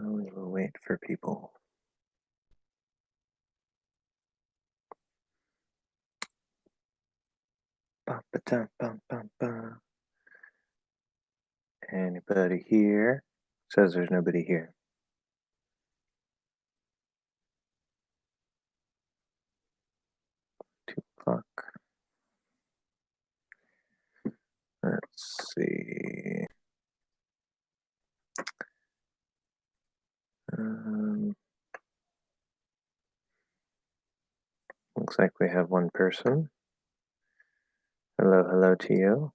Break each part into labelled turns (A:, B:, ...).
A: We will wait for people. Ba-ba-dum-bum-bum-bum. Anybody here? Says there's nobody here. O'clock. Let's see. Looks like we have one person. Hello to you.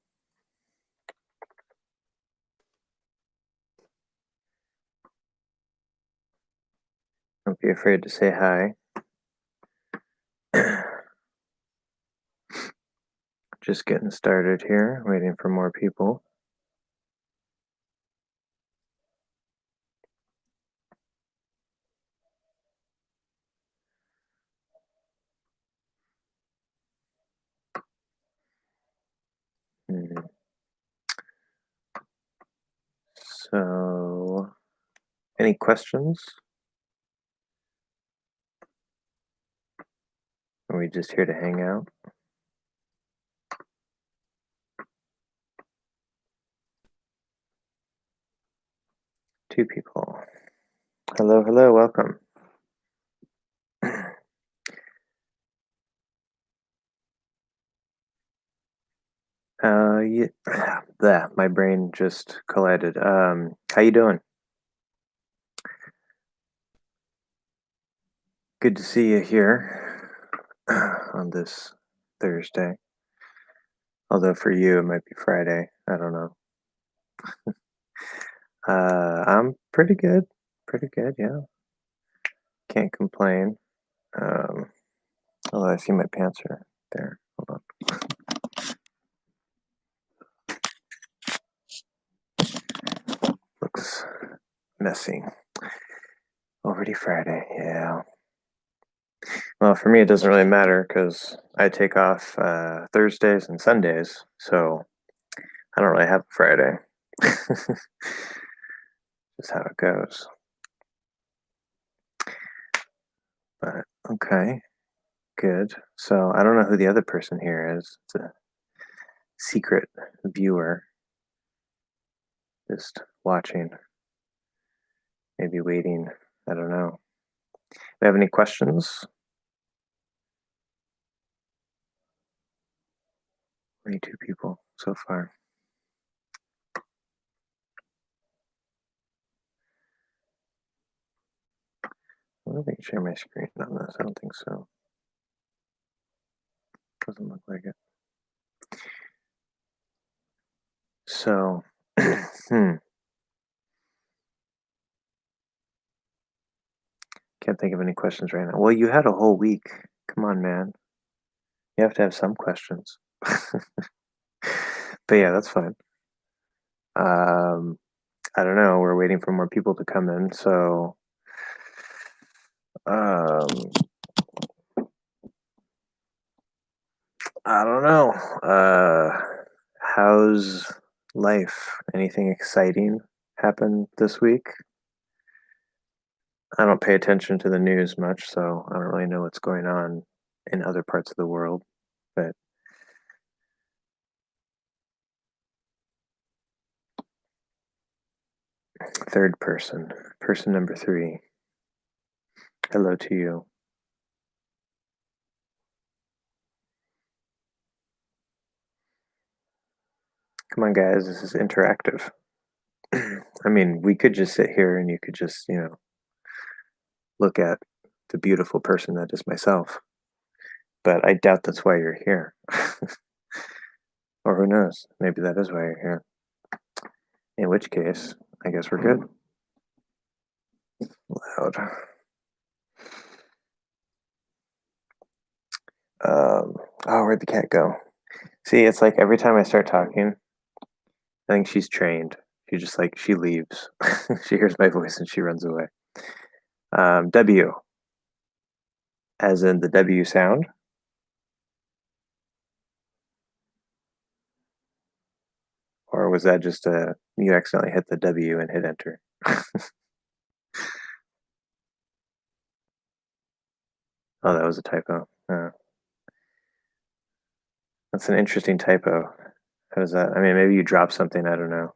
A: Don't be afraid to say hi. Just getting started here, waiting for more people. So, any questions? Are we just here to hang out? Two people. Hello, welcome. Yeah, my brain just collided. How you doing? Good to see you here on this Thursday. Although for you it might be Friday. I don't know. I'm pretty good. Yeah. Can't complain. Although I see my pants are there. Hold on. Looks messy. Already Friday, yeah. Well, for me, it doesn't really matter because I take off Thursdays and Sundays, so I don't really have a Friday. Just how it goes. But okay, good. So I don't know who the other person here is. It's a secret viewer, just watching, maybe waiting. I don't know. Do you have any questions? Only two people so far. I don't think I can share my screen on this. I don't think so. Doesn't look like it. So, can't think of any questions right now. Well, you had a whole week. Come on, man. You have to have some questions. But yeah, that's fine. I don't know. We're waiting for more people to come in, so I don't know. How's life? Anything exciting happened this week? I don't pay attention to the news much, so I don't really know what's going on in other parts of the world. But third person number 3. Hello to you. Come on, guys, this is interactive. I mean, we could just sit here and you could just, look at the beautiful person that is myself. But I doubt that's why you're here. Or who knows? Maybe that is why you're here. In which case, I guess we're good. Loud. Where'd the cat go? See, it's like every time I start talking, I think she's trained. She leaves. She hears my voice and she runs away. W, as in the W sound. Or was that just you accidentally hit the W and hit enter? Oh, that was a typo. That's an interesting typo. How does that? I mean, maybe you drop something. I don't know.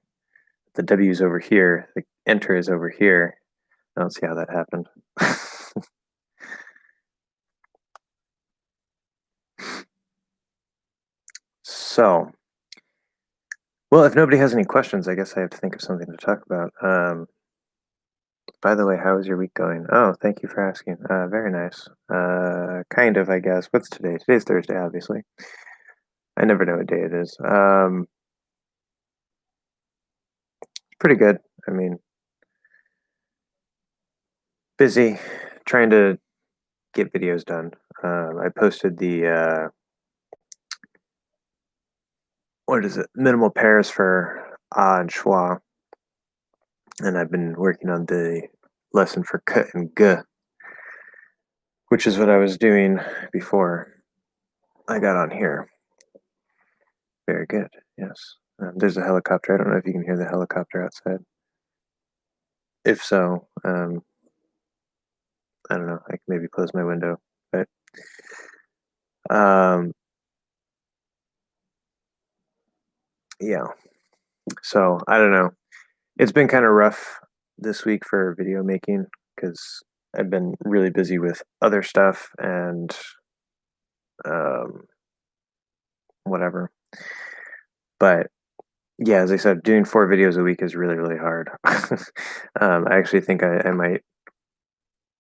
A: The W is over here. The enter is over here. I don't see how that happened. So, well, if nobody has any questions, I guess I have to think of something to talk about. By the way, how is your week going? Oh, thank you for asking. Very nice. Kind of, I guess. What's today? Today's Thursday, obviously. I never know what day it is. Pretty good. I mean, busy, trying to get videos done. I posted the what is it? Minimal pairs for ah and schwa, and I've been working on the lesson for k and g, which is what I was doing before I got on here. Very good. Yes. There's a helicopter. I don't know if you can hear the helicopter outside. If so, I don't know. I can maybe close my window, but um, yeah. So I don't know. It's been kind of rough this week for video making because I've been really busy with other stuff and um, whatever. But yeah, as I said, doing 4 videos a week is really, really hard. I actually think I might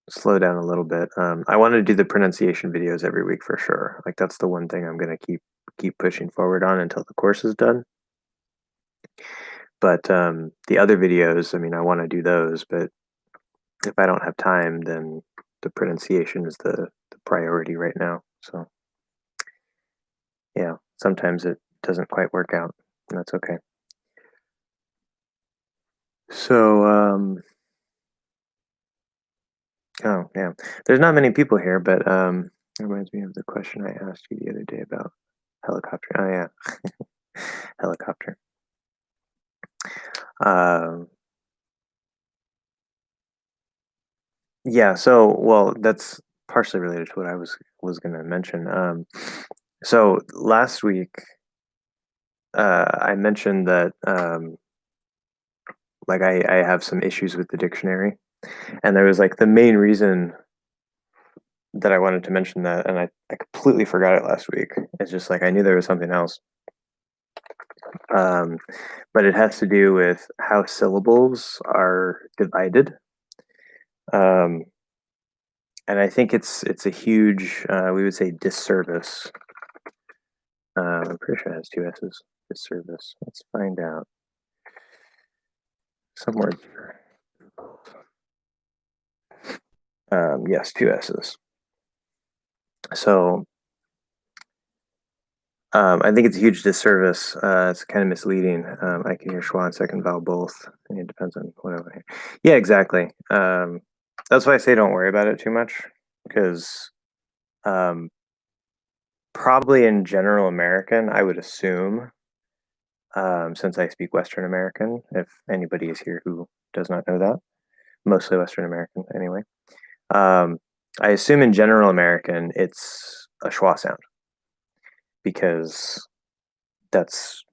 A: slow down a little bit. I want to do the pronunciation videos every week for sure. Like that's the one thing I'm gonna keep pushing forward on until the course is done. But the other videos, I mean, I want to do those, but if I don't have time, then the pronunciation is the priority right now. So yeah, sometimes it doesn't quite work out, and that's okay. So oh yeah, there's not many people here, but it reminds me of the question I asked you the other day about helicopter. Oh yeah, helicopter. Um, yeah, so well, that's partially related to what I was going to mention. So last week, I mentioned that like I have some issues with the dictionary, and there was like the main reason that I wanted to mention that, and I completely forgot it last week. It's just like I knew there was something else, um, but it has to do with how syllables are divided. Um, and I think it's a huge, we would say, disservice. I'm pretty sure it has 2 S's. Disservice. Let's find out. Some words. Yes, 2 S's. So I think it's a huge disservice. It's kind of misleading. I can hear schwa and second vowel both. It depends on what I hear. Yeah, exactly. That's why I say don't worry about it too much, because um, probably in general American, I would assume, since I speak Western American, if anybody is here who does not know that, mostly Western American anyway. Um, I assume in general American, it's a schwa sound because that's,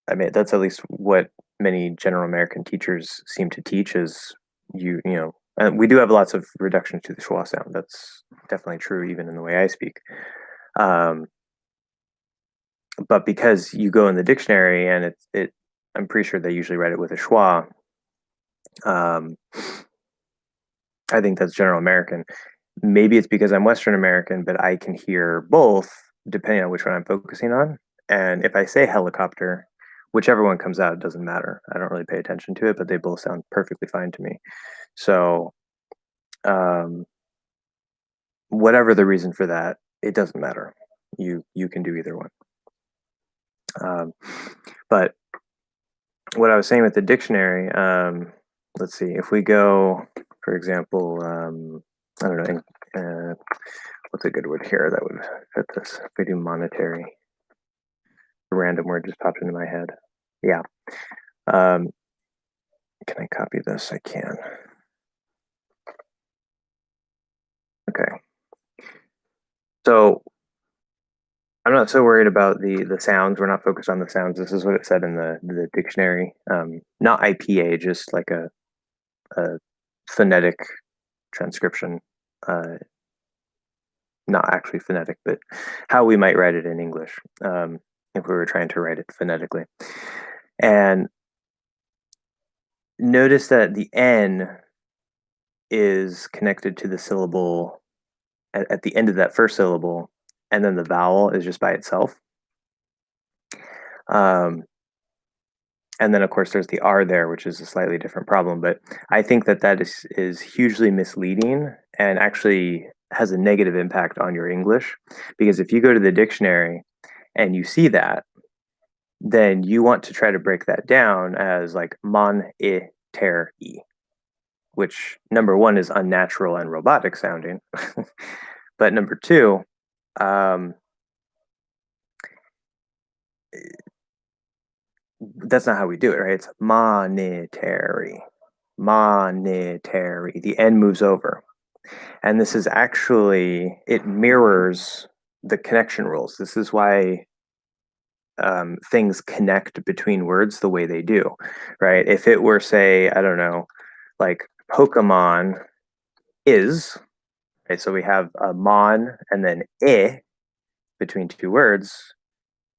A: I mean, that's at least what many general American teachers seem to teach is you know, and we do have lots of reductions to the schwa sound. That's definitely true even in the way I speak. Um, but because you go in the dictionary and I'm pretty sure they usually write it with a schwa. Um, I think that's general American. Maybe it's because I'm Western American, but I can hear both depending on which one I'm focusing on. And if I say helicopter, whichever one comes out, it doesn't matter. I don't really pay attention to it, but they both sound perfectly fine to me. So, um, whatever the reason for that, it doesn't matter. You can do either one. Um, but what I was saying with the dictionary, let's see, if we go, for example, I don't know, what's a good word here that would fit this? If we do monetary, a random word just popped into my head. Yeah. Um, can I copy this? I can. Okay. So I'm not so worried about the sounds. We're not focused on the sounds. This is what it said in the dictionary. Not IPA, just like a phonetic transcription. Not actually phonetic, but how we might write it in English if we were trying to write it phonetically. And notice that the N is connected to the syllable at the end of that first syllable, and then the vowel is just by itself. Um, and then, of course, there's the R there, which is a slightly different problem. But I think that that is hugely misleading and actually has a negative impact on your English. Because if you go to the dictionary and you see that, then you want to try to break that down as like mon I ter e, which number one is unnatural and robotic sounding. But number two, that's not how we do it, right? It's monetary. Monetary. The N moves over. And this is actually, it mirrors the connection rules. This is why things connect between words the way they do, right? If it were, say, I don't know, like Pokemon is, okay, so we have a mon and then I between two words,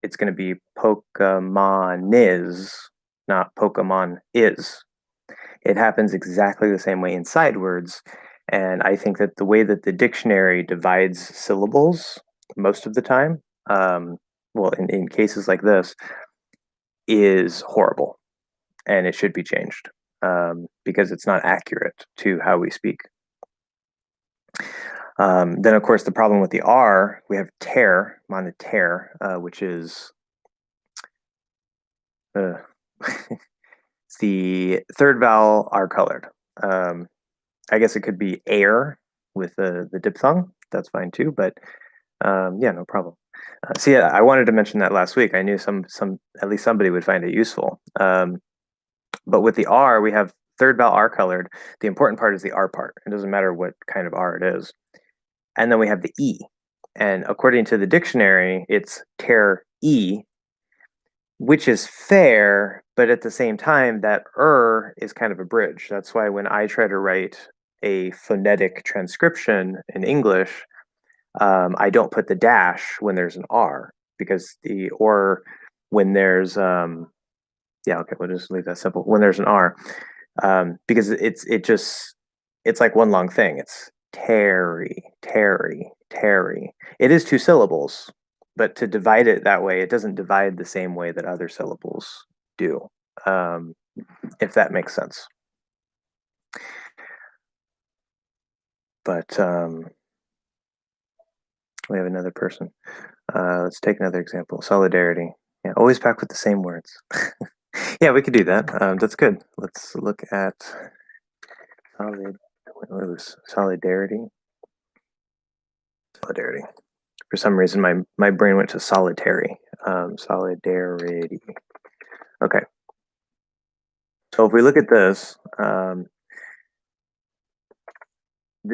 A: it's going to be Pokemon is, not Pokemon is. It happens exactly the same way inside words. And I think that the way that the dictionary divides syllables most of the time, well, in cases like this, is horrible and it should be changed because it's not accurate to how we speak. Then, of course, the problem with the R, we have tear, moneter, which is it's the third vowel R colored. I guess it could be air with the diphthong. That's fine too, but yeah, no problem. See, I wanted to mention that last week. I knew some at least somebody would find it useful. But with the R, we have third vowel R colored. The important part is the R part. It doesn't matter what kind of R it is. And then we have the E. And according to the dictionary, it's tear E, which is fair, but at the same time, that is kind of a bridge. That's why when I try to write a phonetic transcription in English, I don't put the dash when there's an R because or when there's, yeah, okay, we'll just leave that simple. When there's an R, because it's like one long thing. It's Terry, Terry, Terry. It is two syllables, but to divide it that way, it doesn't divide the same way that other syllables do, if that makes sense. But we have another person. Let's take another example. Solidarity. Yeah, always packed with the same words. Yeah, we could do that. That's good. Let's look at solidarity. Solidarity. For some reason, my brain went to solitary. Solidarity. Okay. So if we look at this, the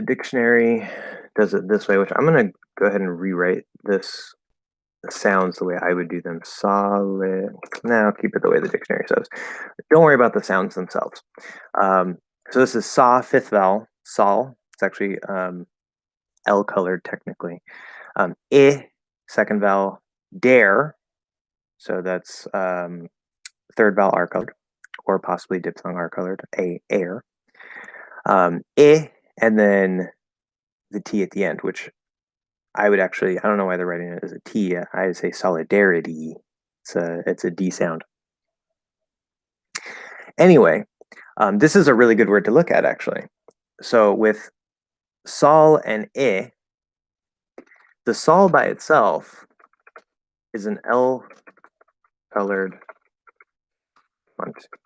A: dictionary does it this way, which I'm going to go ahead and rewrite this sounds the way I would do them. Solid. No, keep it the way the dictionary says. Don't worry about the sounds themselves. So this is saw, fifth vowel, sol. It's actually L colored technically. I, second vowel, dare. So that's third vowel R colored, or possibly diphthong R colored, air. I, and then the T at the end, which I would actually, I don't know why they're writing it as a T. I would say solidarity. It's a D sound. Anyway, this is a really good word to look at, actually. So with sol and I, the sol by itself is an L colored,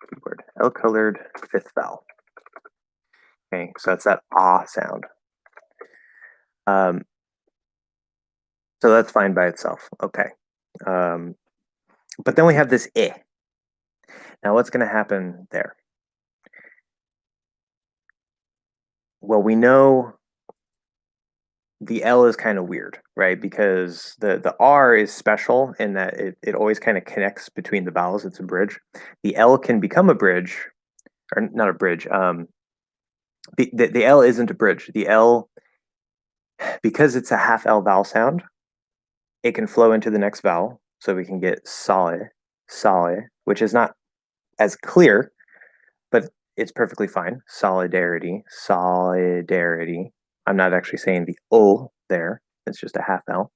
A: keyboard, L colored fifth vowel. Okay, so that's that ah sound. So that's fine by itself. Okay. But then we have this I. Now what's going to happen there? Well, we know the L is kind of weird, right? Because the R is special in that it always kind of connects between the vowels. It's a bridge. The L can become a bridge, or not a bridge. The L isn't a bridge. The L, because it's a half L vowel sound, it can flow into the next vowel. So we can get solid, solid, which is not as clear, but it's perfectly fine. Solidarity, solidarity. I'm not actually saying the O there. It's just a half L,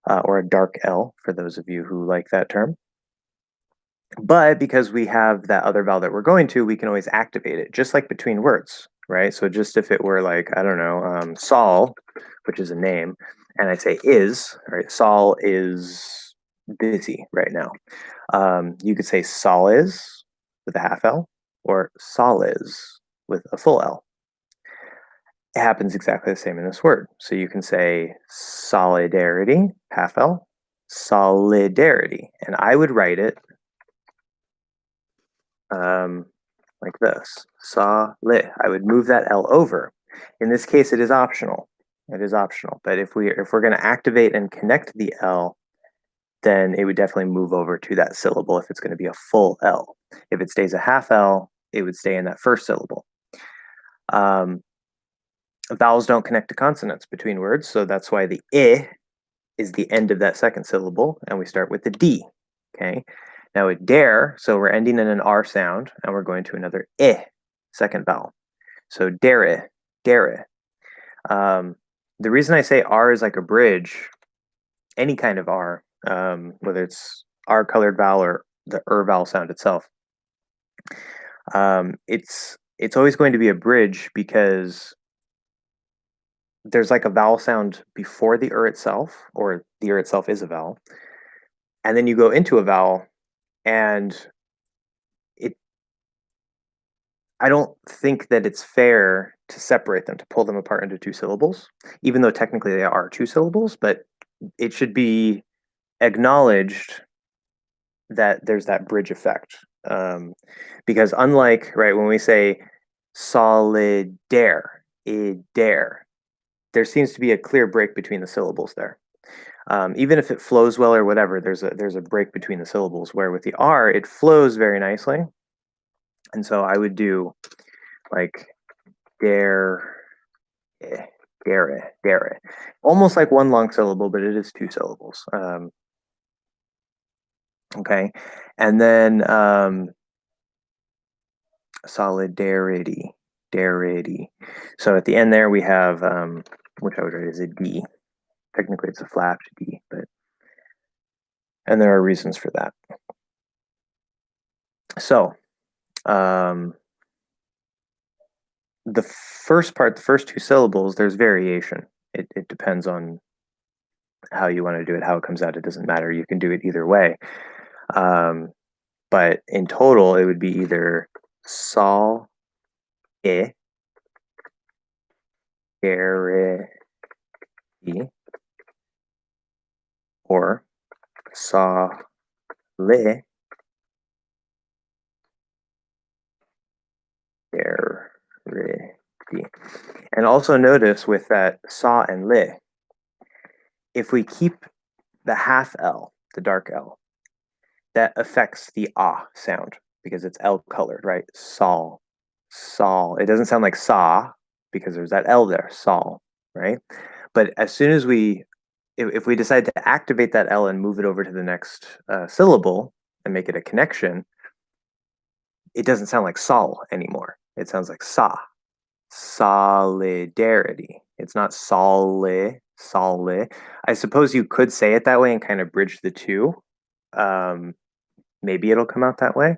A: or a dark L for those of you who like that term. But because we have that other vowel that we're going to, we can always activate it, just like between words, right? So just if it were like, I don't know, Saul, which is a name, and I say is, right? Saul is busy right now. You could say Saul is with a half L, or Saul is with a full L. It happens exactly the same in this word. So you can say solidarity, half L, solidarity. And I would write it like this, solid. I would move that L over. In this case, it is optional. It is optional. But if we're going to activate and connect the L, then it would definitely move over to that syllable if it's going to be a full L. If it stays a half L, it would stay in that first syllable. Vowels don't connect to consonants between words, so that's why the I is the end of that second syllable, and we start with the D. Okay. Now with dare, so we're ending in an R sound, and we're going to another I, second vowel. So dare, dare. The reason I say R is like a bridge, any kind of R, whether it's R colored vowel or the vowel sound itself, it's always going to be a bridge because there's like a vowel sound before the itself, or the itself is a vowel, and then you go into a vowel, and I don't think that it's fair to separate them, to pull them apart into two syllables, even though technically they are two syllables, but it should be acknowledged that there's that bridge effect. Because unlike, right, when we say solidaire, dare, there seems to be a clear break between the syllables there. Even if it flows well or whatever, there's a break between the syllables, where with the R, it flows very nicely. And so I would do like dare, dare, dare. Almost like one long syllable, but it is two syllables. Okay. And then solidarity, darity. So at the end there we have, which I would write as a D. Technically it's a flapped D, but, and there are reasons for that. So, the first part, the first two syllables, there's variation. It depends on how you want to do it, how it comes out. It doesn't matter. You can do it either way. But in total, it would be either sol, I, dare, or sa, le, dare, di. And also notice with that sa and le, if we keep the half L, the dark L, that affects the ah sound because it's L colored, right? Sol, sol. It doesn't sound like sa because there's that L there, sol, right? But as soon as if we decide to activate that L and move it over to the next syllable and make it a connection, it doesn't sound like sol anymore. It sounds like sa, solidarity. It's not sole, sole. I suppose you could say it that way and kind of bridge the two. Maybe it'll come out that way,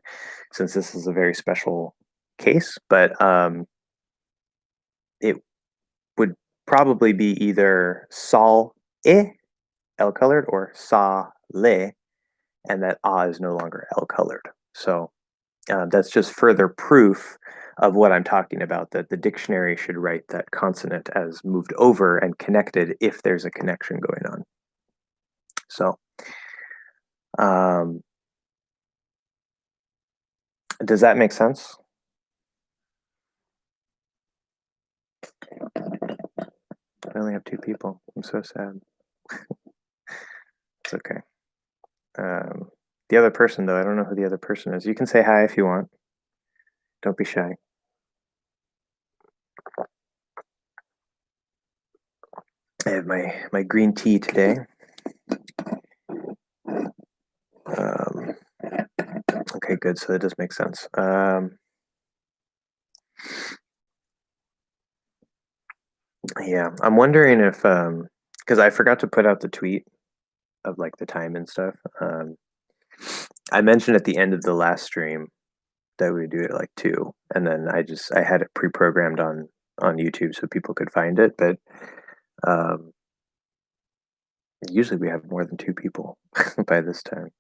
A: since this is a very special case, but it would probably be either sol, L colored, or sa, le, and that ah is no longer L colored. So that's just further proof of what I'm talking about, that the dictionary should write that consonant as moved over and connected if there's a connection going on. So does that make sense? I only have 2 people. I'm so sad. It's okay. The other person, though, I don't know who the other person is. You can say hi if you want. Don't be shy. I have my green tea today. Okay, good. So that does make sense. Yeah, I'm wondering if because I forgot to put out the tweet of like the time and stuff. I mentioned at the end of the last stream that we would do it like 2, and then I had it pre-programmed on YouTube so people could find it, but um, usually we have more than 2 people by this time.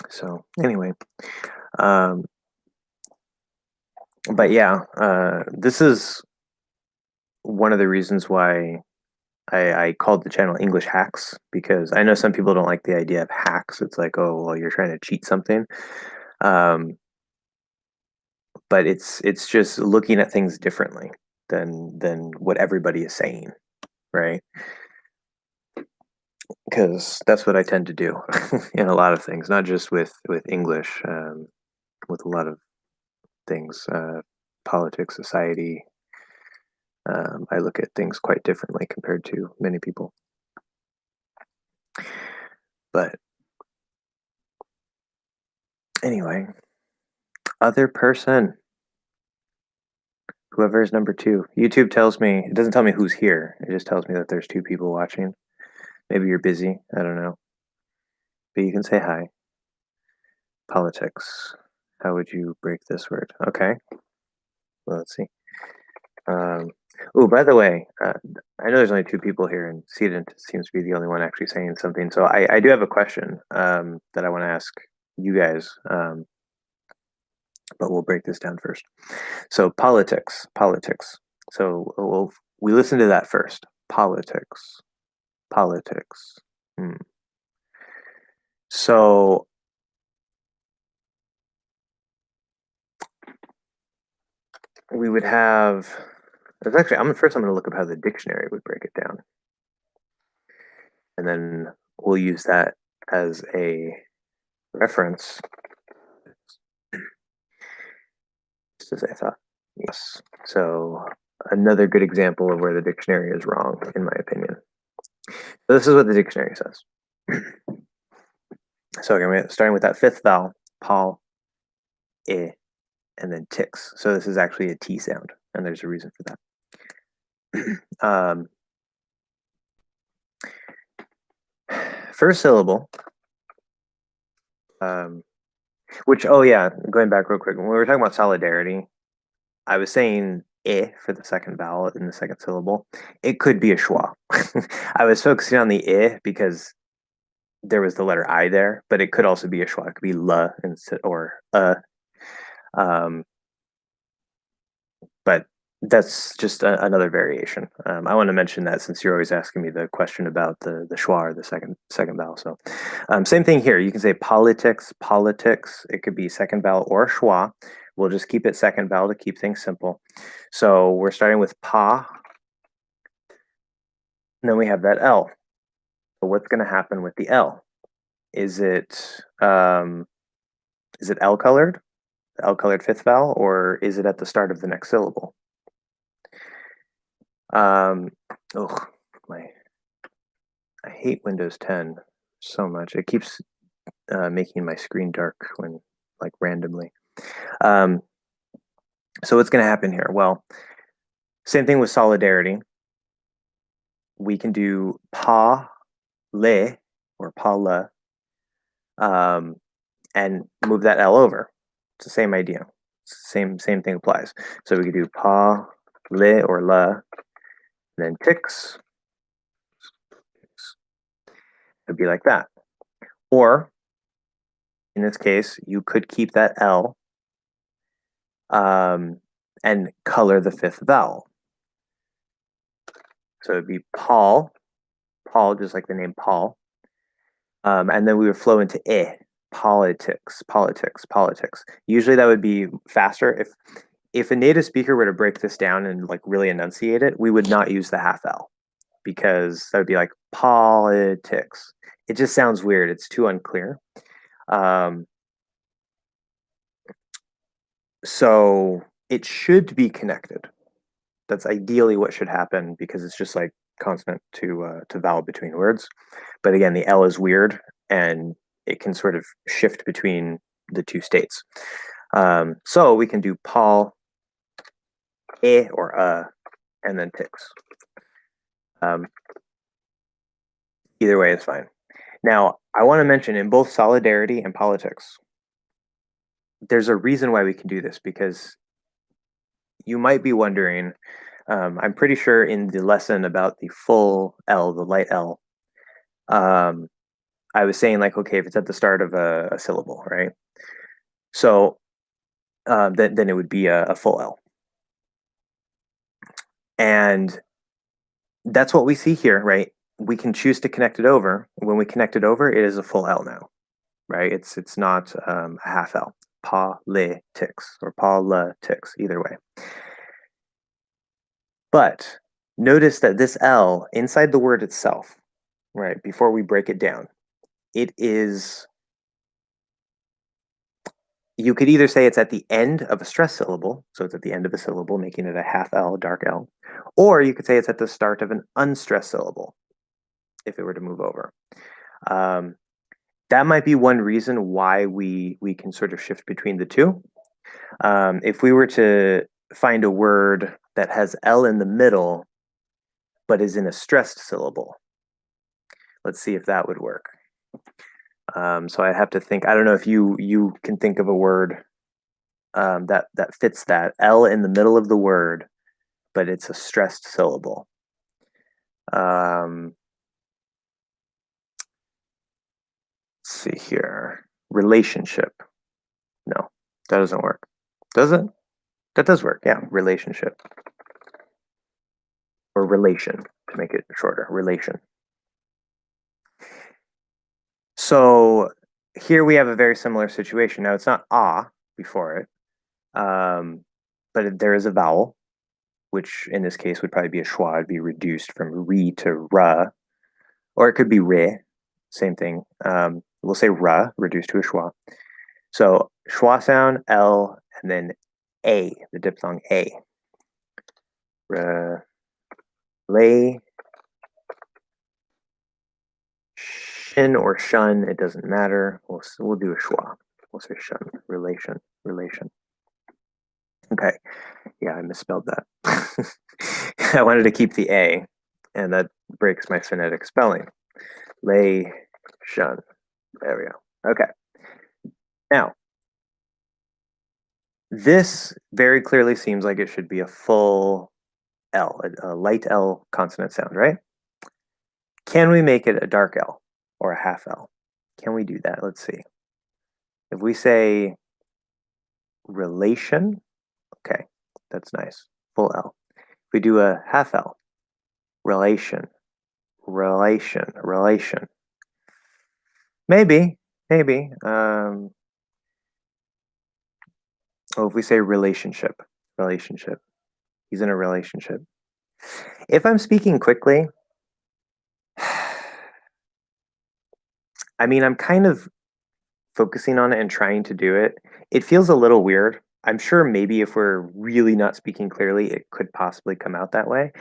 A: So anyway, but yeah, this is one of the reasons why I called the channel English Hacks, because I know some people don't like the idea of hacks. It's like, oh, well, you're trying to cheat something. But it's just looking at things differently than what everybody is saying, right? Because that's what I tend to do in a lot of things, not just with English, with a lot of things, politics, society. I look at things quite differently compared to many people. But anyway, other person, whoever is number 2. YouTube tells me, it doesn't tell me who's here. It just tells me that there's 2 people watching. Maybe you're busy. I don't know. But you can say hi. Politics. How would you break this word? Okay. Well, let's see. Oh, by the way, I know there's only 2 people here, and Seedent seems to be the only one actually saying something. So I do have a question that I want to ask you guys, but we'll break this down first. So politics. So we listen to that first. Politics. So we would have. There's actually. I'm going to look up how the dictionary would break it down, and then we'll use that as a reference. Just as I thought. Yes. So another good example of where the dictionary is wrong, in my opinion. So this is what the dictionary says. So again, starting with that 5th vowel, Paul, I, and then ticks. So this is actually a T sound, and there's a reason for that. First syllable, which, oh yeah, going back real quick, when we were talking about solidarity, I was saying I for the second vowel in the second syllable. It could be a schwa. I was focusing on the I because there was the letter I there, but it could also be a schwa. It could be la instead or um, but that's just another variation. I want to mention that since you're always asking me the question about the schwa or the second vowel. So same thing here. You can say politics. It could be second vowel or schwa. We'll just keep it second vowel to keep things simple. So we're starting with pa, and then we have that L. So what's going to happen with the L? Is it L colored? L colored 5th vowel, or is it at the start of the next syllable? Oh, I hate Windows 10 so much. It keeps making my screen dark when, like, randomly. So what's going to happen here? Well, same thing with solidarity. We can do pa le or pa la, and move that L over. It's the same idea. Same thing applies. So we could do pa le or la, and then ticks. It'd be like that. Or in this case, you could keep that L and color the 5th vowel. So it'd be Paul, just like the name Paul. And then we would flow into politics. Usually that would be faster. if a native speaker were to break this down and like really enunciate it, we would not use the half L because that would be like politics. It just sounds weird. It's too unclear. So it should be connected. That's ideally what should happen because it's just like consonant to vowel between words. But again, the L is weird and it can sort of shift between the two states. So we can do Paul, or and then ticks. Either way is fine. Now, I want to mention in both solidarity and politics, there's a reason why we can do this because you might be wondering, I'm pretty sure in the lesson about the full L, the light L, I was saying like, okay, if it's at the start of a syllable, right? So then it would be a full L. And that's what we see here, right? We can choose to connect it over. When we connect it over, it is a full L now, right? It's not a half L. Politics or politics, either way. But notice that this L inside the word itself, right, before we break it down, it is, you could either say it's at the end of a stressed syllable, so it's at the end of a syllable, making it a half L, dark L, or you could say it's at the start of an unstressed syllable, if it were to move over. That might be one reason why we can sort of shift between the two. If we were to find a word that has L in the middle, but is in a stressed syllable, let's see if that would work. So I have to think. I don't know if you can think of a word that fits that L in the middle of the word, but it's a stressed syllable. Let's see here. Relationship. No, that doesn't work. Does it? That does work. Yeah, relationship or relation to make it shorter. Relation. So here we have a very similar situation. Now it's not ah before it, but there is a vowel, which in this case would probably be a schwa. It'd be reduced from re to ra, or it could be re, same thing. We'll say ra, reduced to a schwa. So schwa sound, L, and then A, the diphthong A. Lay, shin or shun, it doesn't matter. We'll do a schwa. We'll say shun, relation. Okay, yeah, I misspelled that. I wanted to keep the A, and that breaks my phonetic spelling. Lay, shun. There we go. Okay. Now, this very clearly seems like it should be a full L, a light L consonant sound, right? Can we make it a dark L or a half L? Can we do that? Let's see. If we say relation, okay, that's nice. Full L. If we do a half L, relation. Maybe. If we say relationship. He's in a relationship. If I'm speaking quickly, I mean, I'm kind of focusing on it and trying to do it. It feels a little weird. I'm sure maybe if we're really not speaking clearly, it could possibly come out that way.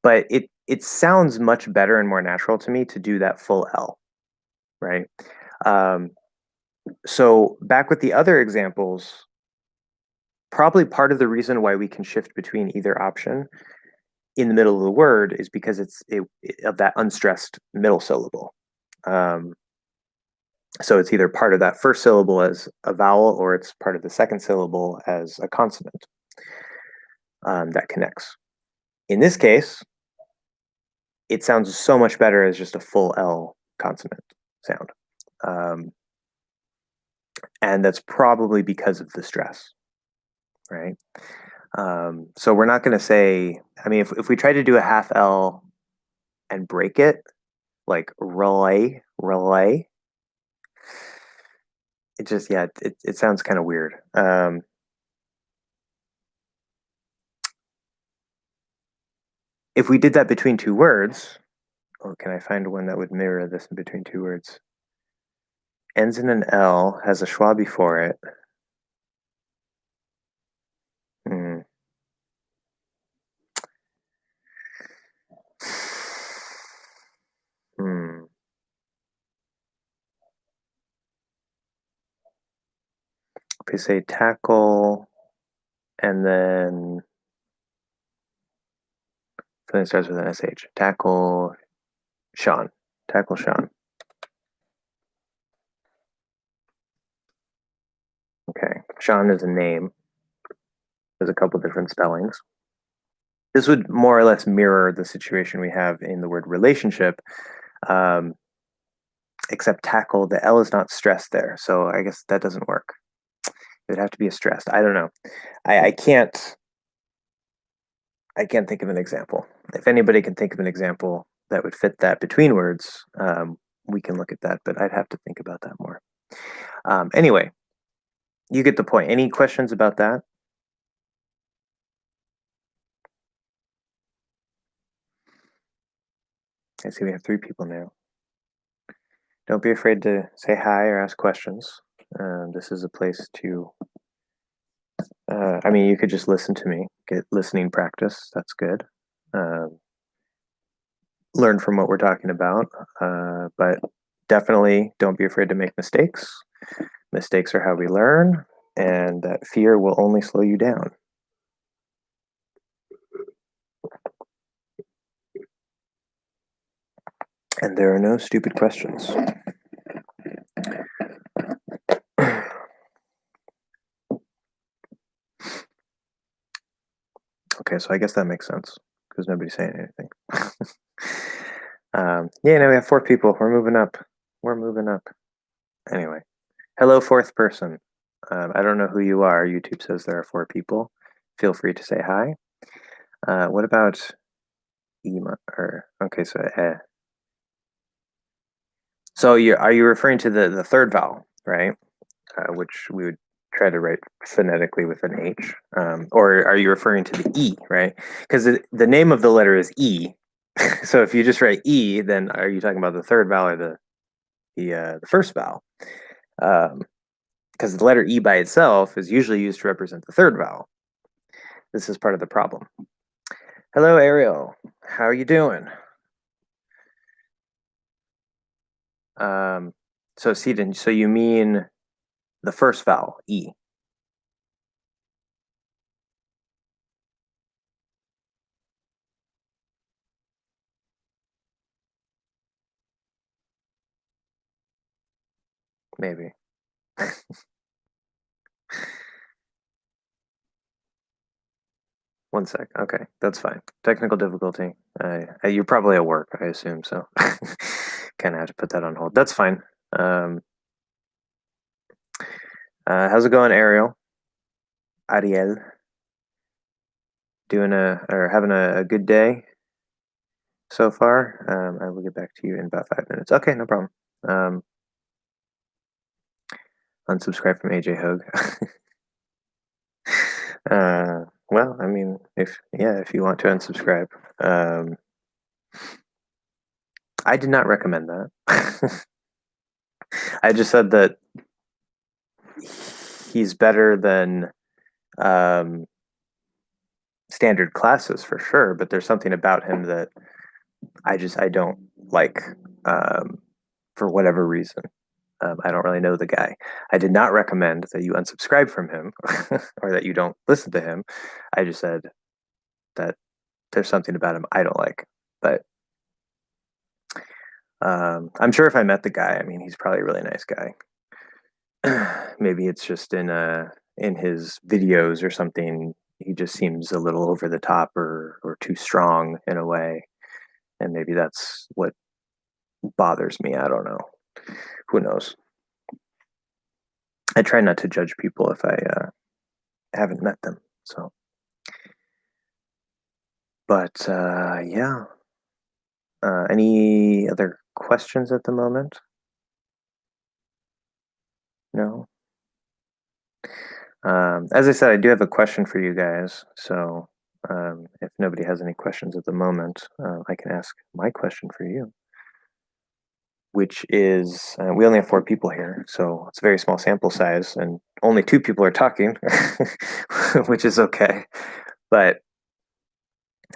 A: But it sounds much better and more natural to me to do that full L, right? So back with the other examples, probably part of the reason why we can shift between either option in the middle of the word is because it's of that unstressed middle syllable. So it's either part of that first syllable as a vowel or it's part of the second syllable as a consonant that connects. In this case, it sounds so much better as just a full L consonant sound. And that's probably because of the stress, right? So we're not going to say, I mean, if we try to do a half L and break it, like relay, it just, yeah, it sounds kind of weird. if we did that between two words, or can I find one that would mirror this in between two words? Ends in an L, has a schwa before it. Hmm. Hmm. If we say tackle, and then something starts with an SH. Tackle Sean. Tackle Sean. Okay. Sean is a name. There's a couple different spellings. This would more or less mirror the situation we have in the word relationship, um, except tackle. The L is not stressed there, so I guess that doesn't work. It would have to be a stressed. I don't know. I can't. I can't think of an example. If anybody can think of an example that would fit that between words, we can look at that. But I'd have to think about that more. Anyway, you get the point. Any questions about that? I see we have 3 people now. Don't be afraid to say hi or ask questions. This is a place to, I mean, you could just listen to me, get listening practice. That's good. Learn from what we're talking about. But definitely don't be afraid to make mistakes. Mistakes are how we learn, and that fear will only slow you down. And there are no stupid questions. Okay, so I guess that makes sense because nobody's saying anything. Yeah, now we have 4 people. We're moving up. We're moving up. Anyway, hello, 4th person. I don't know who you are. YouTube says there are 4 people. Feel free to say hi. What about Ema? Or okay, so So are you referring to the third vowel, right? Which we would try to write phonetically with an H, or are you referring to the E, right? Because the name of the letter is E. So if you just write E, then are you talking about the third vowel or the first vowel? Because the letter E by itself is usually used to represent the third vowel. This is part of the problem. Hello, Ariel. How are you doing? So Seaton, so you mean the first vowel, E? Maybe. One sec. Okay, that's fine. Technical difficulty. You're probably at work, I assume, so kind of have to put that on hold. That's fine. Um, how's it going, Ariel? Ariel, doing or having a good day so far? I will get back to you in about 5 minutes. Okay, no problem. Unsubscribe from AJ Hogue. Well, I mean, if you want to unsubscribe, I did not recommend that. I just said that he's better than standard classes for sure, but there's something about him that I don't like for whatever reason. I don't really know the guy. I did not recommend that you unsubscribe from him or that you don't listen to him. I just said that there's something about him I don't like. But I'm sure if I met the guy, I mean, he's probably a really nice guy. Maybe it's just in his videos or something. He just seems a little over the top or too strong in a way, and maybe that's what bothers me. I don't know. Who knows? I try not to judge people if I haven't met them. So, but yeah. Any other questions at the moment? No. As I said, I do have a question for you guys. So If nobody has any questions at the moment, I can ask my question for you, which is we only have 4 people here, so it's a very small sample size, and only 2 people are talking, which is okay. But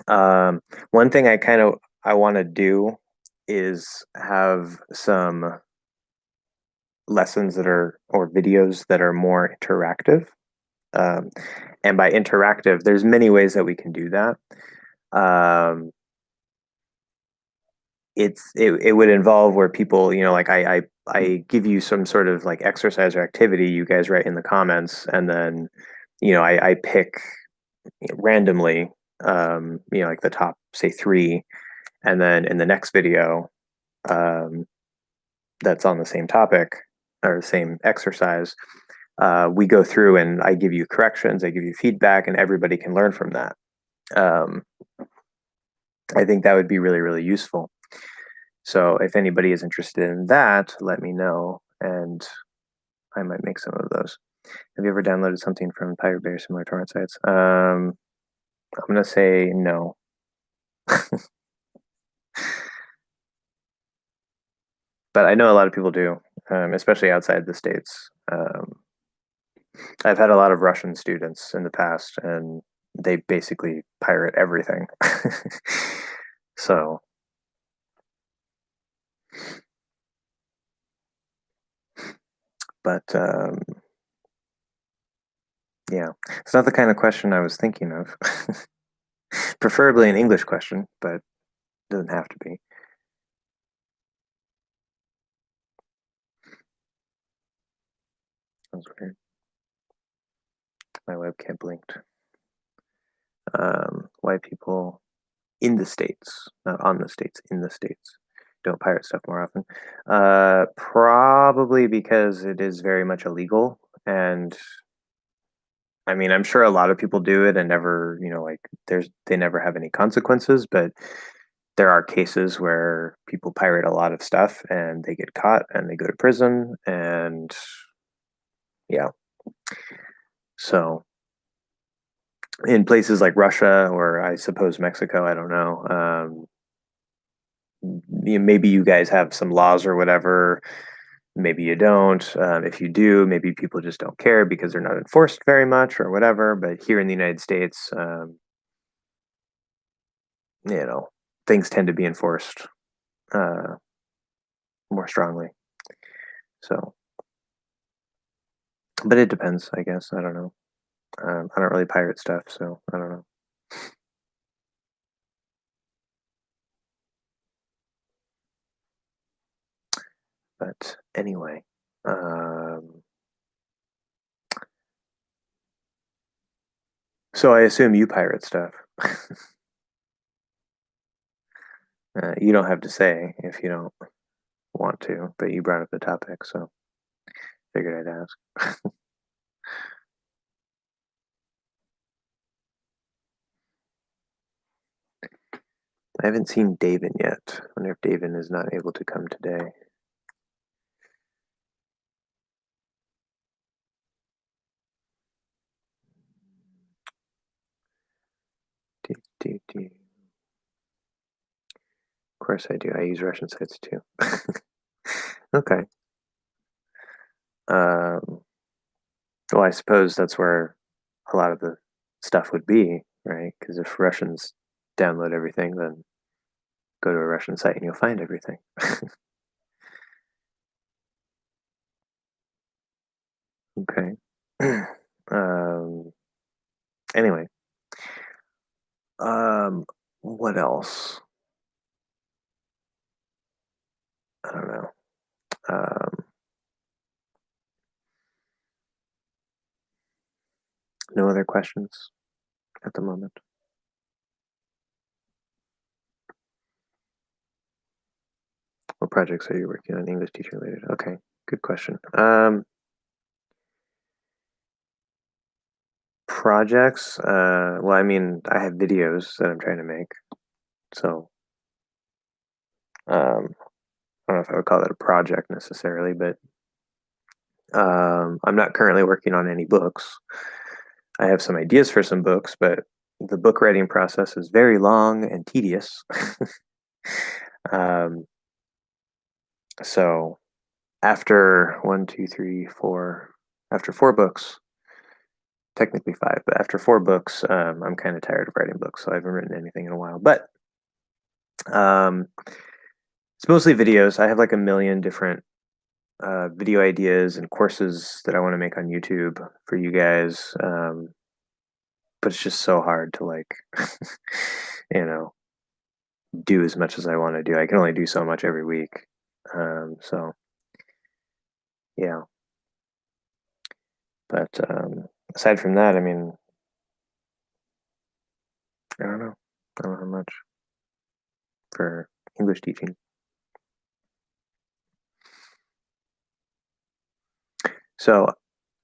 A: one thing I want to do is have some lessons or videos that are more interactive. And by interactive, there's many ways that we can do that. Um, it would involve where people, like I give you some sort of like exercise or activity, you guys write in the comments, and then I pick randomly, like the top, say 3, and then in the next video, um, that's on the same topic or the same exercise, we go through and I give you corrections, I give you feedback, and everybody can learn from that. Um, I think that would be really, really useful. So if anybody is interested in that, let me know, and I might make some of those. Have you ever downloaded something from Pirate Bay or similar torrent sites? I'm gonna say no. But I know a lot of people do, especially outside the States. I've had a lot of Russian students in the past, and they basically pirate everything. So, but yeah, it's not the kind of question I was thinking of. Preferably an English question, but it doesn't have to be. That was weird. My webcam blinked. Why people in the States, not on the States, in the States, don't pirate stuff more often? Probably because it is very much illegal. And I mean, I'm sure a lot of people do it and never, like they never have any consequences, but there are cases where people pirate a lot of stuff and they get caught and they go to prison, and yeah. So in places like Russia, or I suppose Mexico, I don't know. Maybe you guys have some laws or whatever. Maybe you don't. If you do, maybe people just don't care because they're not enforced very much or whatever. But here in the United States, you know, things tend to be enforced uh, more strongly. So, but it depends, I guess. I don't know. I don't really pirate stuff, so I don't know. But anyway, so I assume you pirate stuff. You don't have to say if you don't want to, but you brought up the topic, so figured I'd ask. I haven't seen David yet. I wonder if David is not able to come today. Of course I do. I use Russian sites too. Okay. Well, I suppose that's where a lot of the stuff would be, right? Because if Russians download everything, then go to a Russian site and you'll find everything. Okay. um, anyway, what else? I don't know. No other questions at the moment. What projects are you working on? English teacher related. Okay, good question. Projects. Well, I mean, I have videos that I'm trying to make, so I don't know if I would call that a project necessarily, but I'm not currently working on any books. I have some ideas for some books, but the book writing process is very long and tedious. um, so after one, two, three, four, after 4 books, technically 5, but after 4 books, I'm kind of tired of writing books, so I haven't written anything in a while. But it's mostly videos. I have like a million different video ideas and courses that I want to make on YouTube for you guys. But it's just so hard to like, you know, do as much as I want to do. I can only do so much every week. So yeah. But aside from that, I mean, I don't know. I don't have much for English teaching. So,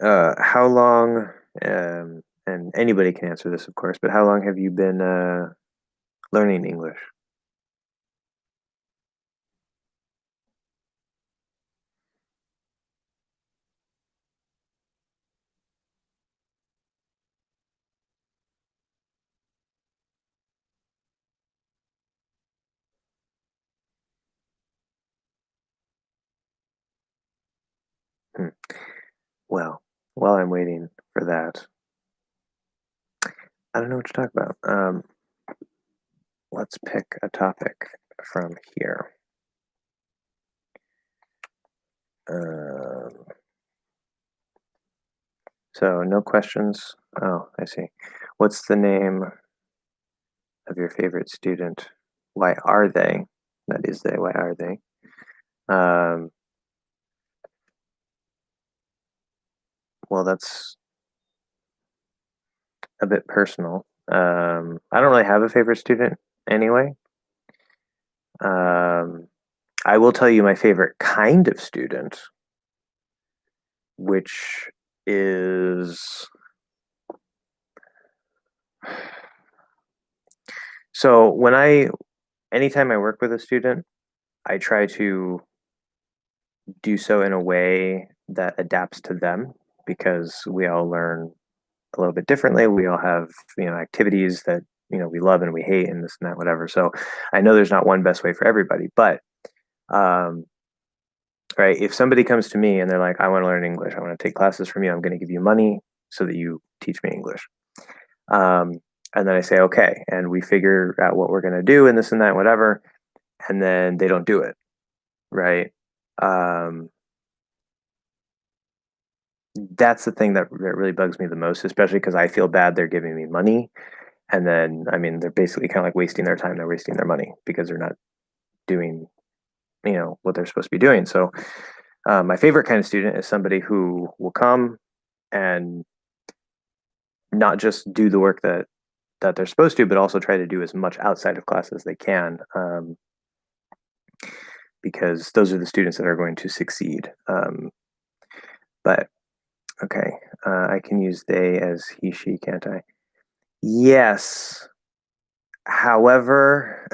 A: how long, and anybody can answer this, of course, but how long have you been learning English? Hmm. Well, while I'm waiting for that, I don't know what to talk about. Let's pick a topic from here. Um, so no questions. Oh, I see. What's the name of your favorite student? Why are they? That is they. Why are they? Um, well, that's a bit personal. I don't really have a favorite student anyway. Um, I will tell you my favorite kind of student, which is so anytime I work with a student, I try to do so in a way that adapts to them because we all learn a little bit differently. We all have, activities that, we love and we hate and this and that, whatever. So I know there's not one best way for everybody, but, um, right, if somebody comes to me and they're like, I want to learn English, I want to take classes from you, I'm going to give you money so that you teach me English. Um, and then I say, okay, and we figure out what we're going to do and this and that, whatever. And then they don't do it, right? Um, that's the thing that really bugs me the most, especially because I feel bad they're giving me money. And then, I mean, they're basically kind of like wasting their time. They're wasting their money because they're not doing, what they're supposed to be doing. So, my favorite kind of student is somebody who will come and not just do the work that they're supposed to, but also try to do as much outside of class as they can, because those are the students that are going to succeed. But okay, I can use they as he, she, can't I? Yes. However,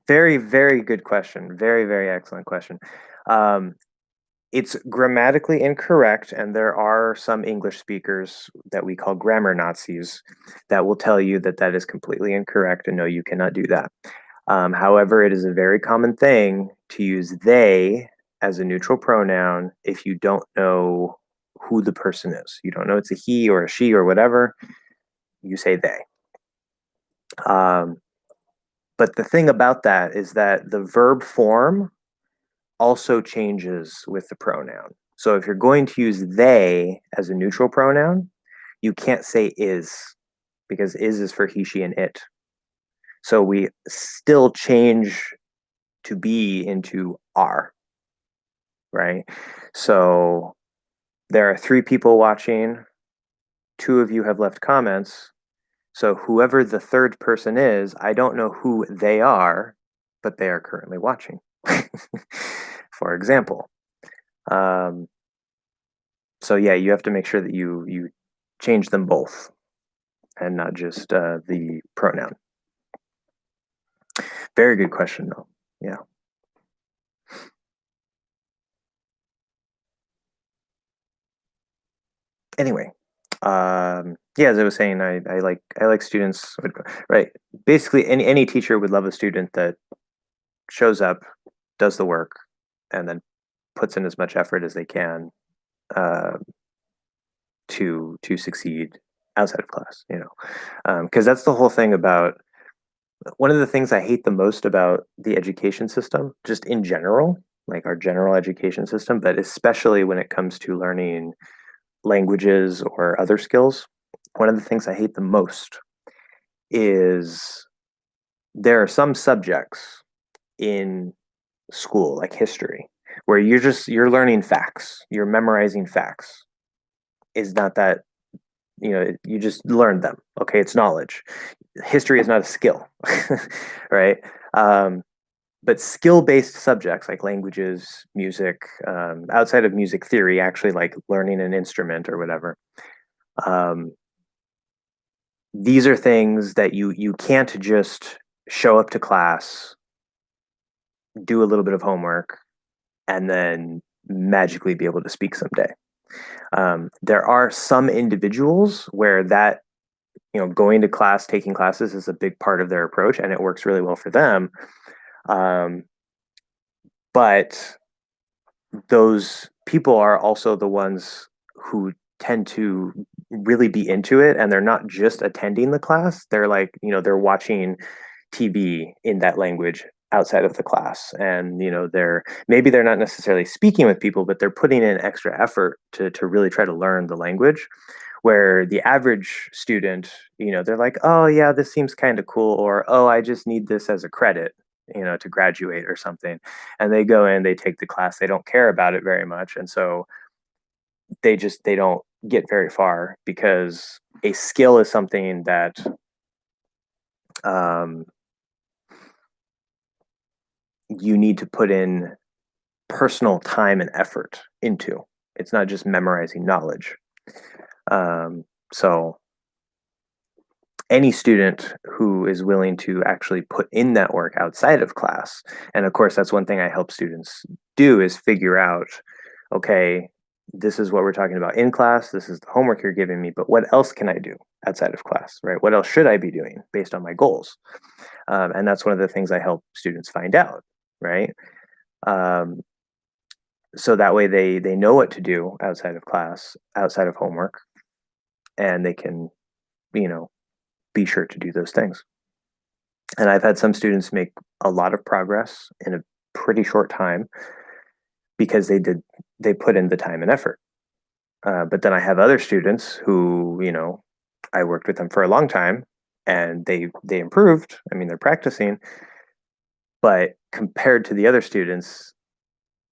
A: very, very good question. Very, very excellent question. Um, it's grammatically incorrect, and there are some English speakers that we call grammar Nazis that will tell you that that is completely incorrect, and no, you cannot do that. However, it is a very common thing to use they as a neutral pronoun if you don't know who the person is. You don't know it's a he or a she or whatever, you say they. Um, but the thing about that is that the verb form also changes with the pronoun. So if you're going to use they as a neutral pronoun, you can't say is because is for he, she, and it. So we still change to be into are, right? So there are 3 people watching. 2 of you have left comments. So whoever the third person is, I don't know who they are, but they are currently watching. For example. Um, so yeah, you have to make sure that you change them both and not just the pronoun. Very good question, though. Yeah. Anyway, Yeah, as I was saying, I like students, right? Basically, any teacher would love a student that shows up, does the work, and then puts in as much effort as they can uh, to succeed outside of class. You know, because that's the whole thing about one of the things I hate the most about the education system, just in general, like our general education system, but especially when it comes to learning languages or other skills. One of the things I hate the most is there are some subjects in school, like history, where you're learning facts, you're memorizing facts. Is not that, you know, you just learned them. Okay, it's knowledge. History is not a skill, right? Um, but skill-based subjects like languages, music, outside of music theory, actually like learning an instrument or whatever. Um, these are things that you can't just show up to class, do a little bit of homework, and then magically be able to speak someday. There are some individuals where that, you know, going to class, taking classes is a big part of their approach, and it works really well for them. Um, but those people are also the ones who tend to really be into it, and they're not just attending the class. They're like, you know, they're watching TV in that language outside of the class, and you know, they're not necessarily speaking with people, but they're putting in extra effort to really try to learn the language. Where the average student, you know, they're like, oh yeah, this seems kind of cool, or oh, I just need this as a credit, you know, to graduate or something. And they go in, they take the class, they don't care about it very much, and so they don't get very far, because a skill is something that um, you need to put in personal time and effort into. It's not just memorizing knowledge. So any student who is willing to actually put in that work outside of class, and of course that's one thing I help students do, is figure out, okay, this is what we're talking about in class, this is the homework you're giving me, but what else can I do outside of class, right? What else should I be doing based on my goals? And that's one of the things I help students find out, right? um, so that way they know what to do outside of class, outside of homework, and they can, you know, be sure to do those things. And I've had some students make a lot of progress in a pretty short time because they put in the time and effort. But then I have other students who, you know, I worked with them for a long time, and they improved. I mean, they're practicing, but compared to the other students,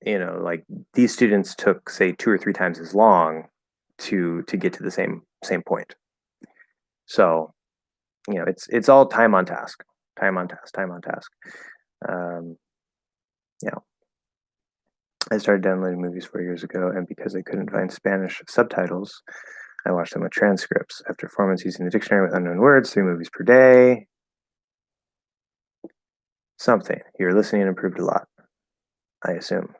A: you know, like these students took, say, two or three times as long to get to the same point. So, you know, it's all time on task, time on task, time on task. Um, yeah. I started downloading movies 4 years ago, and because I couldn't find Spanish subtitles, I watched them with transcripts. After 4 months using the dictionary with unknown words, 3 movies per day. Something. Your listening improved a lot, I assume.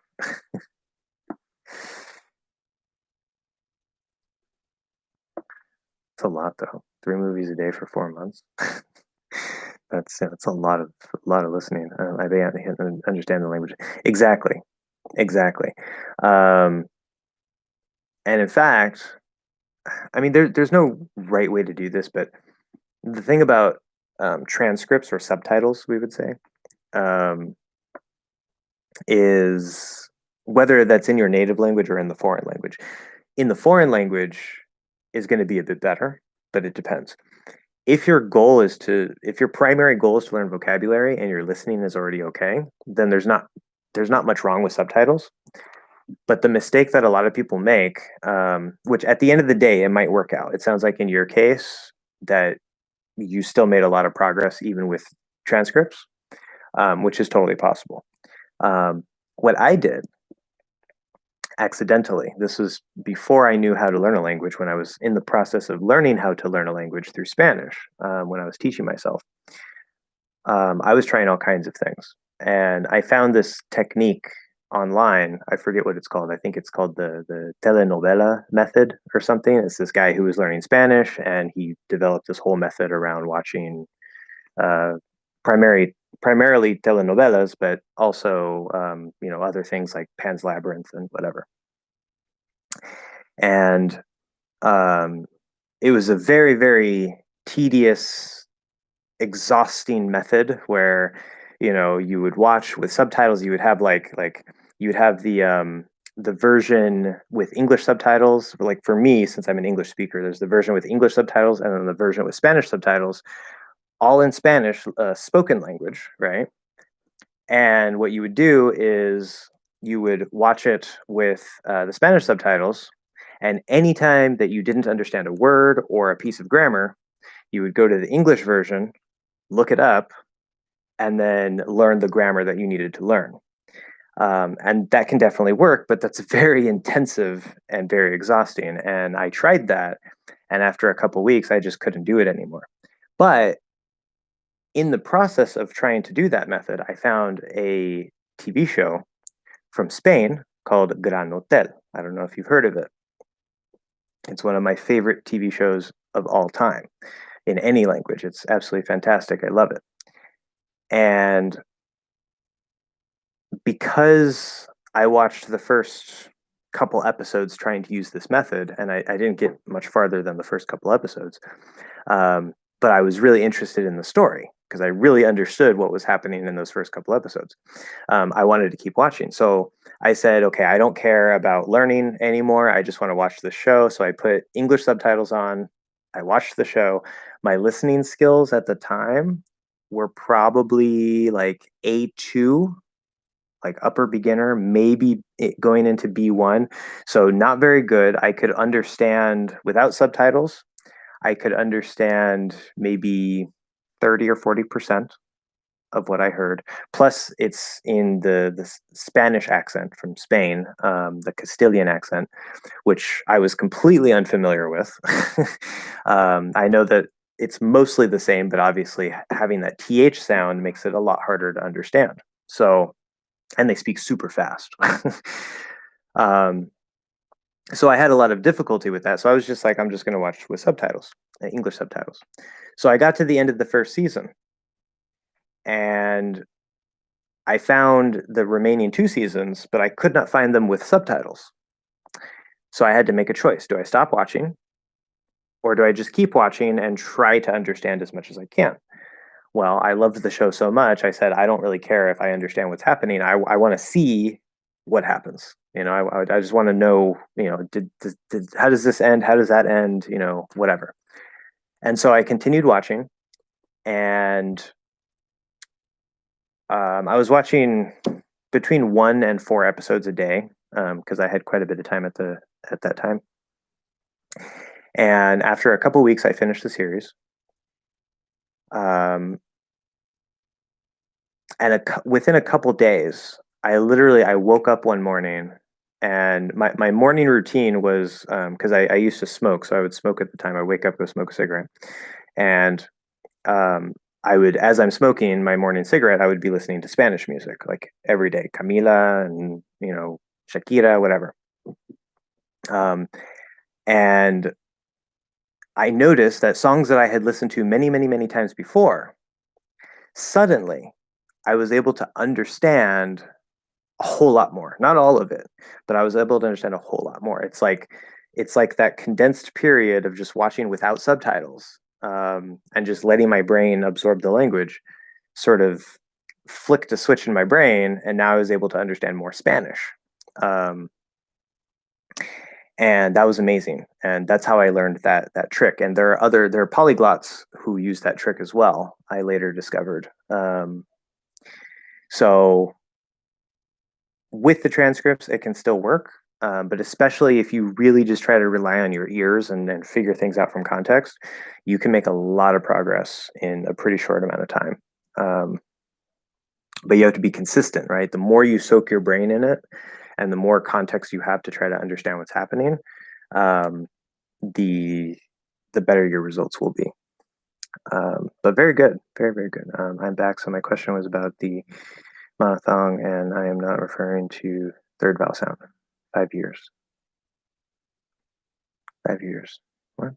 A: It's a lot, though. 3 movies a day for 4 months. That's a lot of listening. I didn't understand the language exactly, exactly. Um, and in fact, I mean, there's no right way to do this, but the thing about transcripts or subtitles, we would say, um, is whether that's in your native language or in the foreign language. In the foreign language is going to be a bit better, but it depends. If your primary goal is to learn vocabulary and your listening is already okay, then there's not much wrong with subtitles. But the mistake that a lot of people make, which at the end of the day it might work out. It sounds like in your case that you still made a lot of progress even with transcripts, which is totally possible. What I did accidentally, this was before I knew how to learn a language, when I was in the process of learning how to learn a language through Spanish, when I was teaching myself, I was trying all kinds of things. And I found this technique online. I forget what it's called. I think it's called the telenovela method or something. It's this guy who was learning Spanish, and he developed this whole method around watching uh, primarily telenovelas, but also other things like Pan's Labyrinth and whatever. And um, it was a very, very tedious, exhausting method where you would watch with subtitles. You would have you would have the version with English subtitles. Like for me, since I'm an English speaker, there's the version with English subtitles and then the version with Spanish subtitles, all in Spanish, spoken language, right? And what you would do is you would watch it with the Spanish subtitles, and anytime that you didn't understand a word or a piece of grammar, you would go to the English version, look it up, and then learn the grammar that you needed to learn. And that can definitely work, but that's very intensive and very exhausting. And I tried that, and after a couple weeks, I just couldn't do it anymore. But in the process of trying to do that method, I found a TV show from Spain called Gran Hotel. I don't know if you've heard of it. It's one of my favorite TV shows of all time in any language. It's absolutely fantastic. I love it. And because I watched the first couple episodes trying to use this method, and I didn't get much farther than the first couple episodes, but I was really interested in the story because I really understood what was happening in those first couple episodes. I wanted to keep watching. So I said, okay, I don't care about learning anymore. I just want to watch the show. So I put English subtitles on. I watched the show. My listening skills at the time were probably like A2, like upper beginner, maybe going into B1. So not very good. I could understand without subtitles. I could understand maybe 30 or 40% of what I heard. Plus, it's in the Spanish accent from Spain, the Castilian accent, which I was completely unfamiliar with. I know that it's mostly the same, but obviously having that TH sound makes it a lot harder to understand. So, and they speak super fast. um, so I had a lot of difficulty with that. So I was just like, I'm just going to watch with subtitles, English subtitles. So I got to the end of the first season, and I found the remaining two seasons, but I could not find them with subtitles. So I had to make a choice. Do I stop watching, or do I just keep watching and try to understand as much as I can? Well, I loved the show so much. I said, I don't really care if I understand what's happening. I want to see what happens. I just want to know, how does this end? How does that end? Whatever. And so I continued watching, and I was watching between 1 and 4 episodes a day because I had quite a bit of time at that time. And after a couple weeks, I finished the series. And within a couple days, I woke up one morning, and my morning routine was because I used to smoke, so I would smoke at the time. I wake up, go smoke a cigarette, and I would, as I'm smoking my morning cigarette, I would be listening to Spanish music like every day, Camila and Shakira, whatever. And I noticed that songs that I had listened to many, many, many times before, suddenly I was able to understand a whole lot more. Not all of it, but I was able to understand a whole lot more. It's like that condensed period of just watching without subtitles, and just letting my brain absorb the language, sort of flicked a switch in my brain, and now I was able to understand more Spanish. Um, and that was amazing. And that's how I learned that trick. And there are polyglots who use that trick as well. I later discovered. So with the transcripts, it can still work. But especially if you really just try to rely on your ears and figure things out from context, you can make a lot of progress in a pretty short amount of time. But you have to be consistent, right? The more you soak your brain in it, and the more context you have to try to understand what's happening, the better your results will be. But very good, very, very good. I'm back. So my question was about the monophthong, and I am not referring to third vowel sound. 5 years. 5 years. What?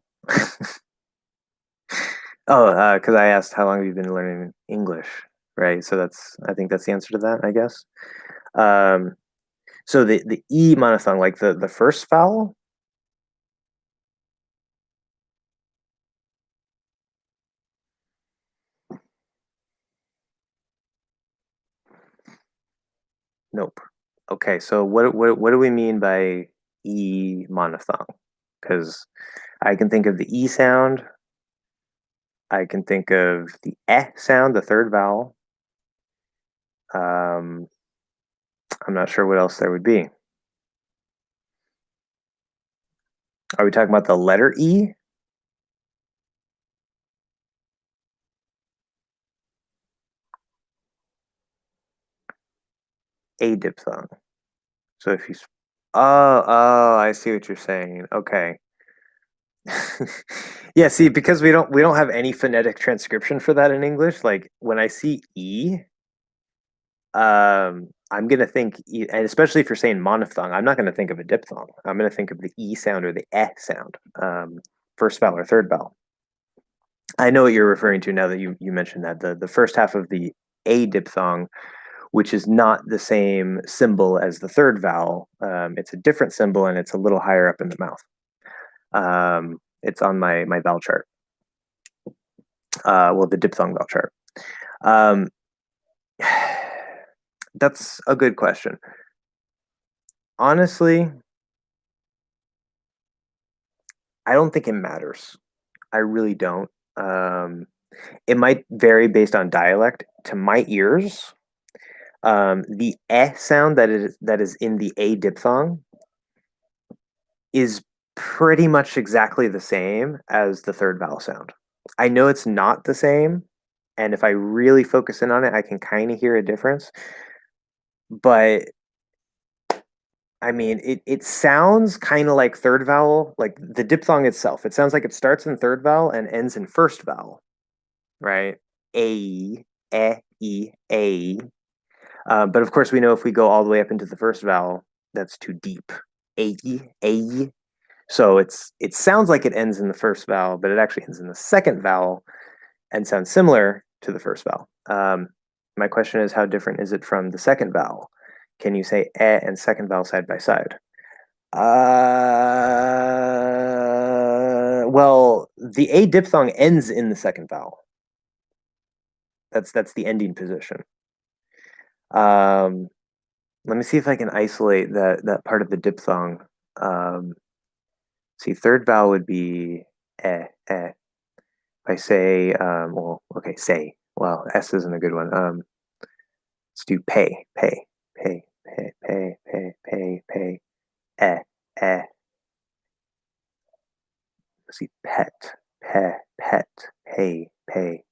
A: Oh, because I asked how long have you been learning English, right? So I think that's the answer to that, I guess. Um, so the E monophthong, like the first vowel. Nope. Okay, so what do we mean by E monophthong? Because I can think of the E sound. I can think of the sound, the third vowel. I'm not sure what else there would be. Are we talking about the letter E? A diphthong. So if you, oh, I see what you're saying. Okay. Yeah, see, because we don't have any phonetic transcription for that in English. Like when I see E, I'm gonna think, and especially if you're saying monophthong, I'm not gonna think of a diphthong. I'm gonna think of the E sound or the sound, first vowel or third vowel. I know what you're referring to now that you mentioned that the first half of the A diphthong, which is not the same symbol as the third vowel. It's a different symbol and it's a little higher up in the mouth. It's on my vowel chart. Well, the diphthong vowel chart. Um, that's a good question. Honestly, I don't think it matters. I really don't. It might vary based on dialect. To my ears, the sound that is in the A diphthong is pretty much exactly the same as the third vowel sound. I know it's not the same, and if I really focus in on it, I can kind of hear a difference. But I mean, it sounds kind of like third vowel, like the diphthong itself. It sounds like it starts in third vowel and ends in first vowel, right? A, e, a. But of course, we know if we go all the way up into the first vowel, that's too deep. A, a. So it sounds like it ends in the first vowel, but it actually ends in the second vowel and sounds similar to the first vowel. My question is, how different is it from the second vowel? Can you say and second vowel side by side? Well, the A diphthong ends in the second vowel. That's the ending position. Let me see if I can isolate that part of the diphthong. See, third vowel would be eh, eh. If I say, well, okay, say. Well, S isn't a good one. Let's do pay, pay, pay, pay, pay, pay, pay, pay, eh, eh. Let's see, pet, pet, pay, pay,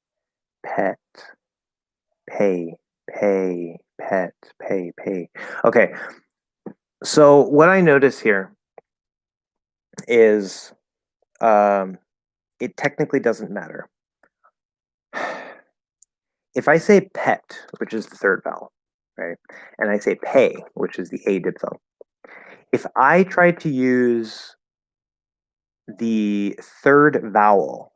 A: pet, pay, pay, pet, pay, pay. Okay, so what I notice here is it technically doesn't matter. If I say pet, which is the third vowel, right, and I say pay, which is the A diphthong, if I try to use the third vowel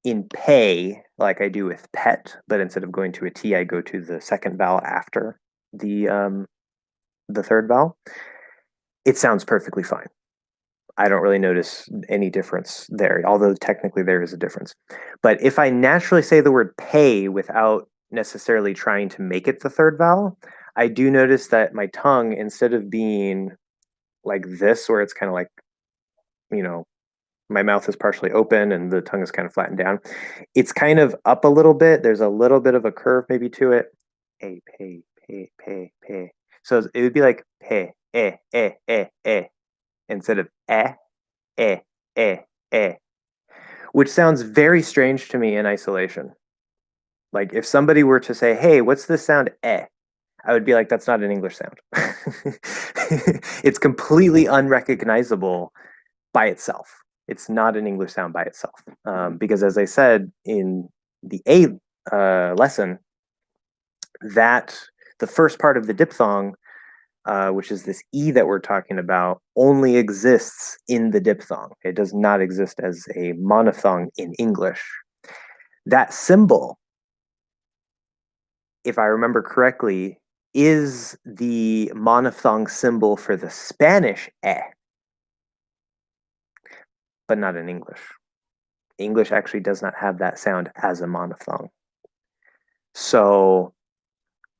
A: in pay, like I do with pet, but instead of going to a T, I go to the second vowel after the third vowel, it sounds perfectly fine. I don't really notice any difference there, although technically there is a difference. But if I naturally say the word pay without necessarily trying to make it the third vowel, I do notice that my tongue, instead of being like this, where it's kind of like, you know, my mouth is partially open and the tongue is kind of flattened down, it's kind of up a little bit. There's a little bit of a curve maybe to it. Pay, pay, pay, pay, pay. So it would be like pay, instead of eh, eh, which sounds very strange to me in isolation. Like if somebody were to say, "Hey, what's this sound eh?" I would be like, "That's not an English sound." It's completely unrecognizable by itself. It's not an English sound by itself. Because as I said in the A lesson, that the first part of the diphthong, which is this E that we're talking about, only exists in the diphthong. It does not exist as a monophthong in English. That symbol, if I remember correctly, is the monophthong symbol for the Spanish but not in English. English actually does not have that sound as a monophthong. So,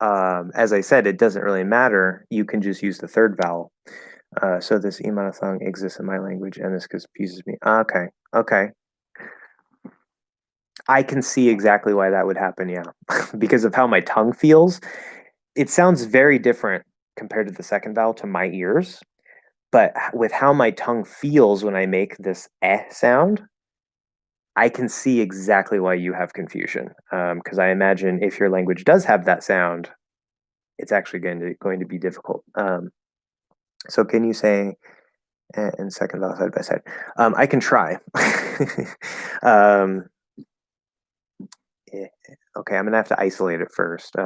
A: as I said, it doesn't really matter. You can just use the third vowel. So this E monophthong exists in my language, and this confuses me. Okay. I can see exactly why that would happen, yeah. Because of how my tongue feels. It sounds very different compared to the second vowel to my ears, but with how my tongue feels when I make this sound, I can see exactly why you have confusion. Because I imagine if your language does have that sound, it's actually going to be difficult. So can you say and second vowel side by side? I can try. um, okay, I'm gonna have to isolate it first.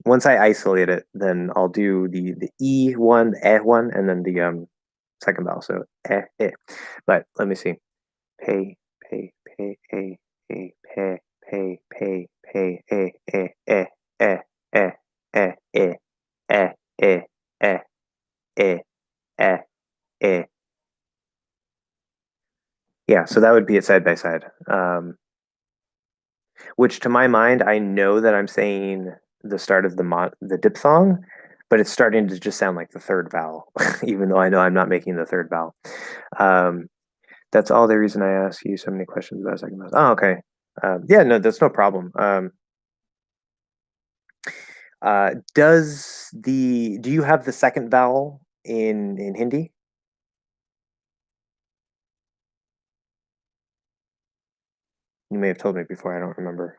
A: Once I isolate it, then I'll do the E one, the one, and then the second vowel. So But let me see. Pay, pay, eh, eh, eh, eh, eh, eh, eh, eh, eh, eh. Yeah, so that would be it side by side. Which to my mind, I know that I'm saying the start of the diphthong, but it's starting to just sound like the third vowel, even though I know I'm not making the third vowel. That's all the reason I ask you so many questions about second vowels. Oh, okay. Yeah, no, that's no problem. Do you have the second vowel in Hindi? You may have told me before. I don't remember.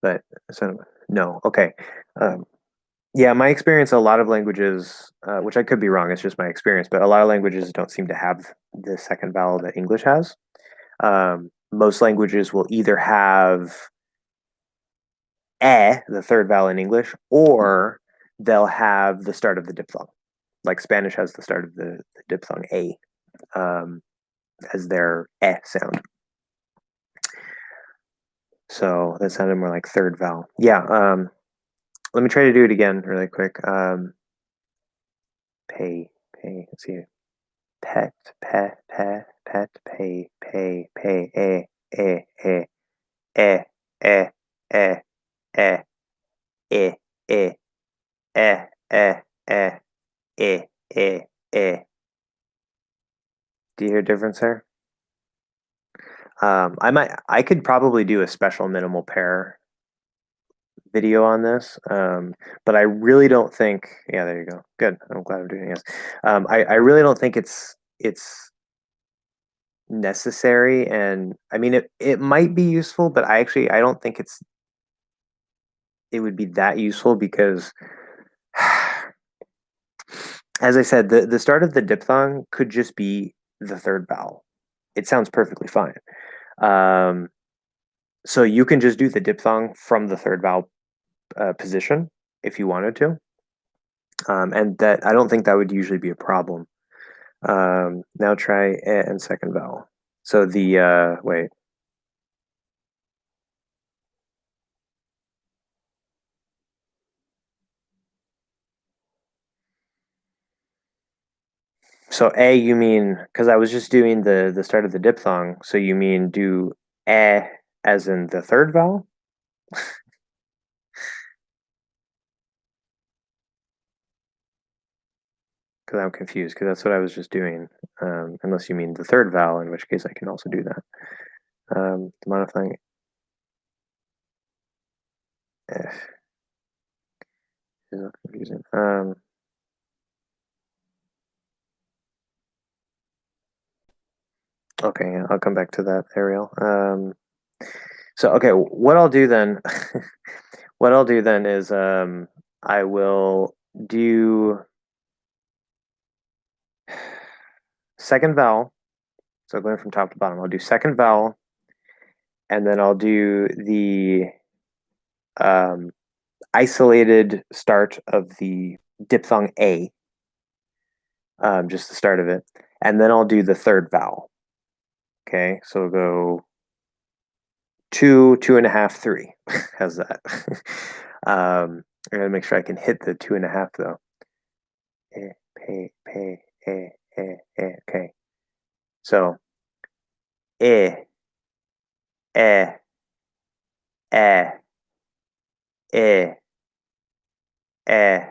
A: But so no. Okay. Yeah, my experience. A lot of languages, which I could be wrong. It's just my experience. But a lot of languages don't seem to have the second vowel that English has. Most languages will either have the third vowel in English, or they'll have the start of the diphthong. Like Spanish has the start of the diphthong a as their sound. So that sounded more like third vowel. Yeah. Let me try to do it again really quick. Pay. Let's see. Pet, pay, eh, eh, eh, eh, eh, eh, eh, eh, eh, eh, eh, eh. Do you hear a difference there? I could probably do a special minimal pair video on this, but I really don't think. Yeah, there you go. Good. I'm glad I'm doing this. I really don't think it's necessary, and I mean it might be useful, but I don't think it would be that useful because, as I said, the start of the diphthong could just be the third vowel. It sounds perfectly fine. So you can just do the diphthong from the third vowel position if you wanted to, and that I don't think that would usually be a problem. Now try and second vowel. So the wait. So you mean because I was just doing the start of the diphthong. So you mean do as in the third vowel? Because I'm confused because that's what I was just doing. Unless you mean the third vowel, in which case I can also do that. The monophthong. Eh, is confusing. Okay, yeah, I'll come back to that, Ariel. So okay, what I'll do then, what I'll do then is I will do second vowel. So going from top to bottom, I'll do second vowel, and then I'll do the um, isolated start of the diphthong A, just the start of it, and then I'll do the third vowel. Okay, so we'll go 2, 2.5, 3. How's that? I gotta make sure I can hit the 2.5 though. Eh, pe, pe, okay. So, eh, eh, eh, eh, eh,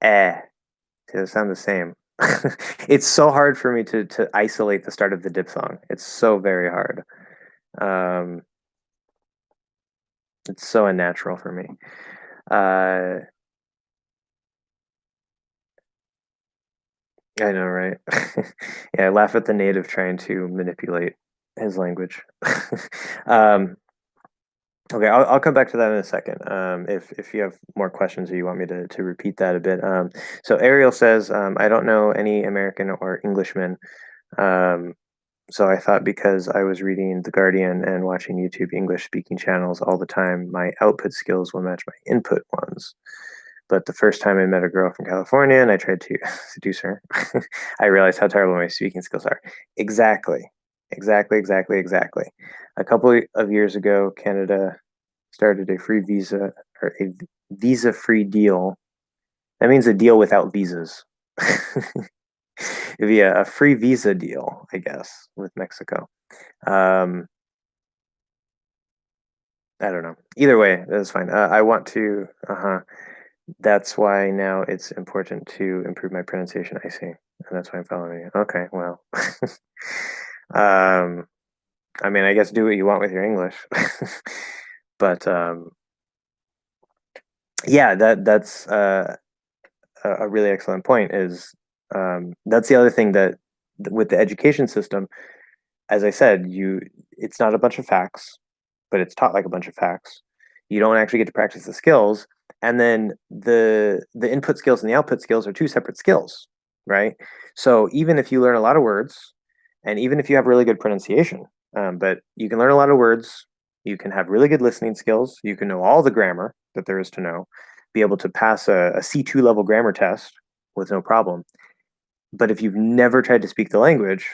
A: eh. See, they sound the same. It's so hard for me to isolate the start of the diphthong. It's so very hard. Um, it's so unnatural for me. I know, right? Yeah, I laugh at the native trying to manipulate his language. um, okay, I'll come back to that in a second. If you have more questions or you want me to repeat that a bit. So Ariel says, I don't know any American or Englishmen. Um, so I thought because I was reading The Guardian and watching YouTube English speaking channels all the time, my output skills will match my input ones. But the first time I met a girl from California and I tried to seduce her, I realized how terrible my speaking skills are. Exactly. Exactly, exactly, exactly. A couple of years ago, Canada started a free visa or a visa free deal. That means a deal without visas. It'd be a free visa deal, I guess, with Mexico. Um, I don't know. Either way, that's fine. I want to. That's why now it's important to improve my pronunciation. I see, and that's why I'm following you. Okay, well, um, I mean, I guess do what you want with your English, but yeah, that's a really excellent point. Is that's the other thing that with the education system, as I said, it's not a bunch of facts, but it's taught like a bunch of facts. You don't actually get to practice the skills, and then the input skills and the output skills are two separate skills, right? So even if you learn a lot of words, and even if you have really good pronunciation, but you can learn a lot of words, you can have really good listening skills, you can know all the grammar that there is to know, be able to pass a C2 level grammar test with no problem. But if you've never tried to speak the language,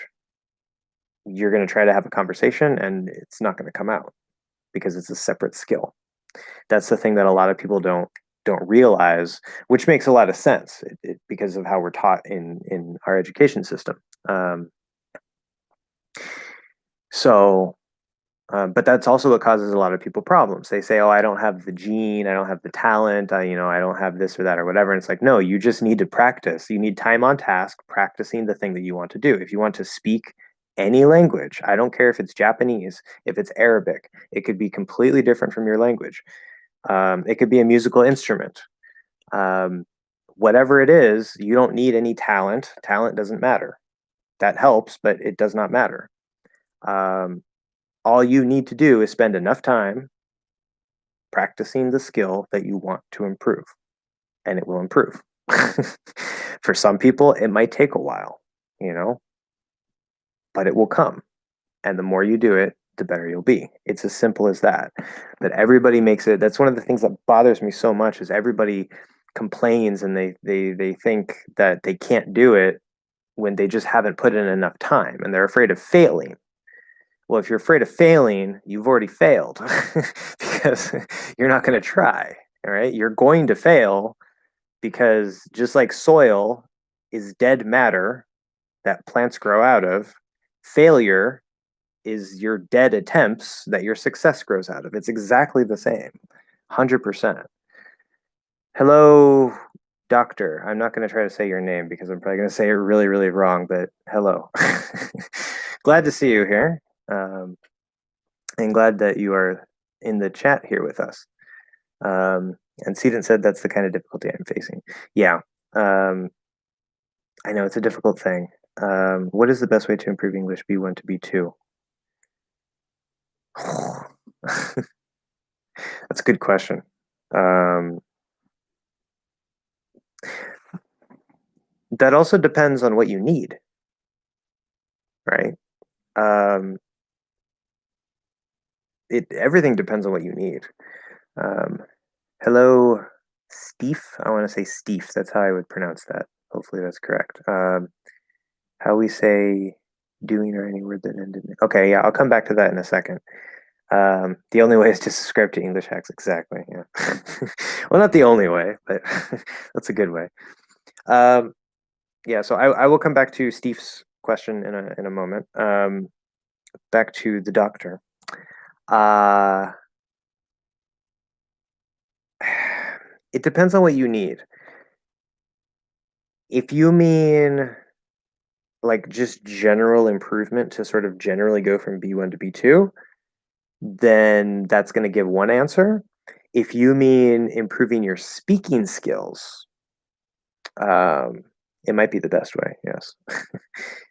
A: you're going to try to have a conversation and it's not going to come out because it's a separate skill. That's the thing that a lot of people don't realize, which makes a lot of sense because of how we're taught in our education system. Um, so, but that's also what causes a lot of people problems. They say, "Oh, I don't have the gene, I don't have the talent, I don't have this or that or whatever." And it's like, no, you just need to practice. You need time on task practicing the thing that you want to do. If you want to speak any language, I don't care if it's Japanese, if it's Arabic, it could be completely different from your language. It could be a musical instrument. Um, Whatever it is, you don't need any talent. Talent doesn't matter. That helps, but it does not matter. Um, all you need to do is spend enough time practicing the skill that you want to improve, and it will improve. For some people, it might take a while, you know, but it will come. And the more you do it, the better you'll be. It's as simple as that. But everybody makes it. That's one of the things that bothers me so much is everybody complains and they think that they can't do it when they just haven't put in enough time and they're afraid of failing. Well, if you're afraid of failing, you've already failed because you're not going to try. All right. You're going to fail because just like soil is dead matter that plants grow out of, failure is your dead attempts that your success grows out of. It's exactly the same. 100%. Hello, doctor. I'm not going to try to say your name because I'm probably going to say it really, really wrong, but hello. Glad to see you here. And glad that you are in the chat here with us. And Seaton said that's the kind of difficulty I'm facing. Yeah, I know it's a difficult thing. What is the best way to improve English B1 to B2? That's a good question. That also depends on what you need, right? Um, everything depends on what you need. Um, Hello, Steve. I want to say Steve. That's how I would pronounce that. Hopefully that's correct. How we say doing or any word that ended in. Okay, yeah, I'll come back to that in a second. The only way is to subscribe to English Hacks. Exactly. Yeah. Well, not the only way, but that's a good way. Um, yeah. So I will come back to Steve's question in a moment. Back to the doctor. Uh, it depends on what you need. If you mean like just general improvement to sort of generally go from B1 to B2, then that's going to give one answer. If you mean improving your speaking skills, um, it might be the best way, yes.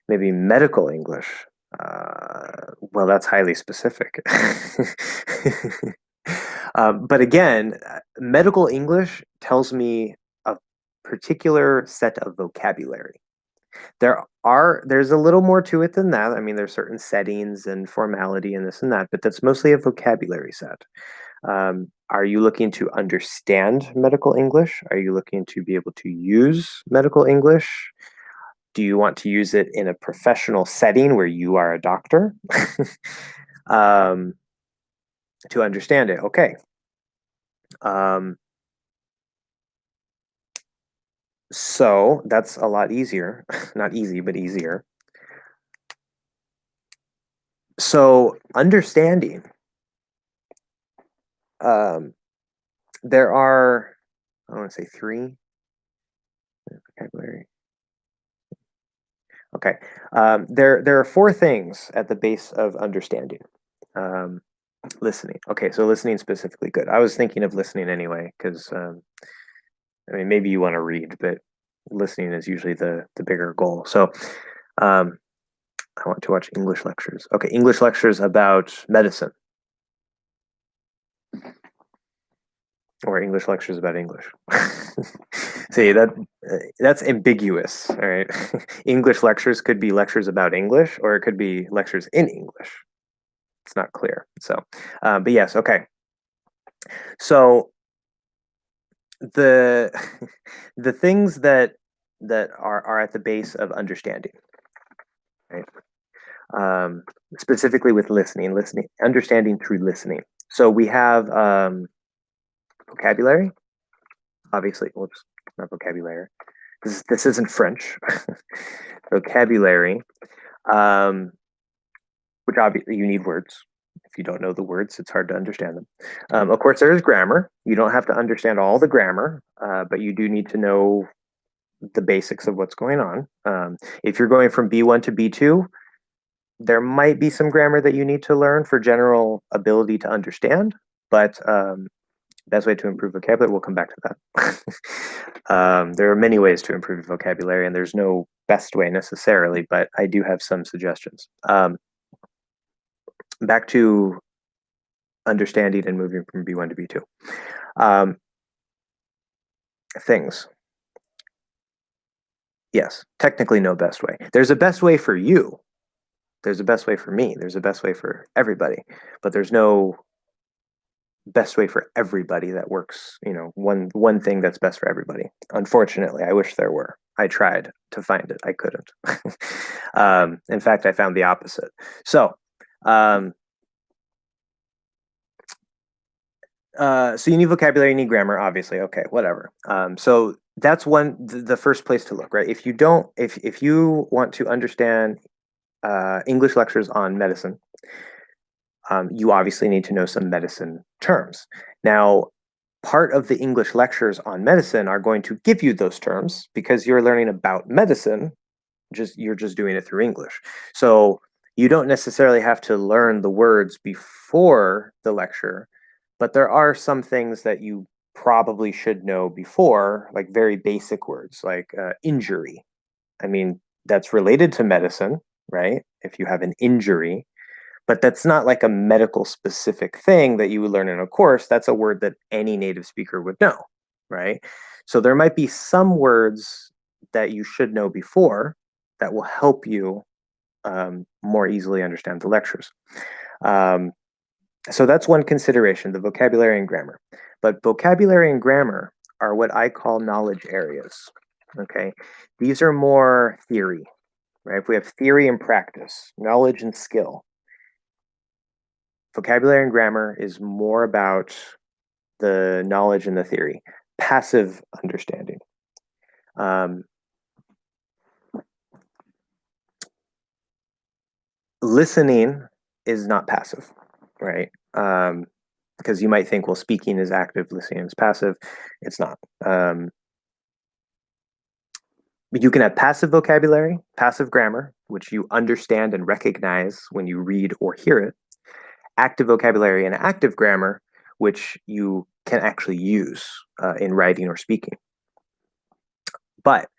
A: Maybe medical English. Well, that's highly specific. But again, medical English tells me a particular set of vocabulary. There's a little more to it than that. I mean, there's certain settings and formality and this and that, but that's mostly a vocabulary set. Are you looking to understand medical English? Are you looking to be able to use medical English? Do you want to use it in a professional setting where you are a doctor? um, to understand it, okay. Um, so that's a lot easier. Not easy, but easier. So understanding, um, there are, I want to say three vocabulary. Okay, there are four things at the base of understanding. Listening. Okay, so listening specifically, good. I was thinking of listening anyway, because I mean, maybe you want to read, but listening is usually the bigger goal. So, um, I want to watch English lectures. Okay, English lectures about medicine, or English lectures about English. See that's ambiguous. All right, English lectures could be lectures about English, or it could be lectures in English. It's not clear. So, but yes, okay. So the the things that are at the base of understanding, right? Specifically with listening, understanding through listening. So we have vocabulary. Obviously, whoops, not vocabulary. This isn't French. Vocabulary, um, which obviously you need words. If you don't know the words, it's hard to understand them. Of course, there is grammar. You don't have to understand all the grammar, but you do need to know the basics of what's going on. If you're going from B1 to B2, there might be some grammar that you need to learn for general ability to understand, but best way to improve vocabulary, we'll come back to that. There are many ways to improve vocabulary, and there's no best way necessarily, but I do have some suggestions. Back to understanding and moving from B1 to B2. Things. Yes, technically no best way. There's a best way for you. There's a best way for me. There's a best way for everybody, but there's no best way for everybody that works, one thing that's best for everybody. Unfortunately, I wish there were. I tried to find it. I couldn't. In fact, I found the opposite. So, so you need vocabulary, you need grammar, obviously. Okay, whatever. So that's the first place to look, right? If you want to understand English lectures on medicine, you obviously need to know some medicine terms. Now, part of the English lectures on medicine are going to give you those terms because you're learning about medicine, you're just doing it through English. So you don't necessarily have to learn the words before the lecture, but there are some things that you probably should know before, like very basic words like injury. I mean, that's related to medicine, right? If you have an injury, but that's not like a medical specific thing that you would learn in a course. That's a word that any native speaker would know, right? So there might be some words that you should know before that will help you more easily understand the lectures. Um, So that's one consideration, the vocabulary and grammar. But vocabulary and grammar are what I call knowledge areas. Okay, these are more theory, right? If we have theory and practice, knowledge and skill, vocabulary and grammar is more about the knowledge and the theory, passive understanding. Listening is not passive, right? Because you might think, well, speaking is active, listening is passive. It's not. You can have passive vocabulary, passive grammar, which you understand and recognize when you read or hear it, active vocabulary and active grammar, which you can actually use in writing or speaking. But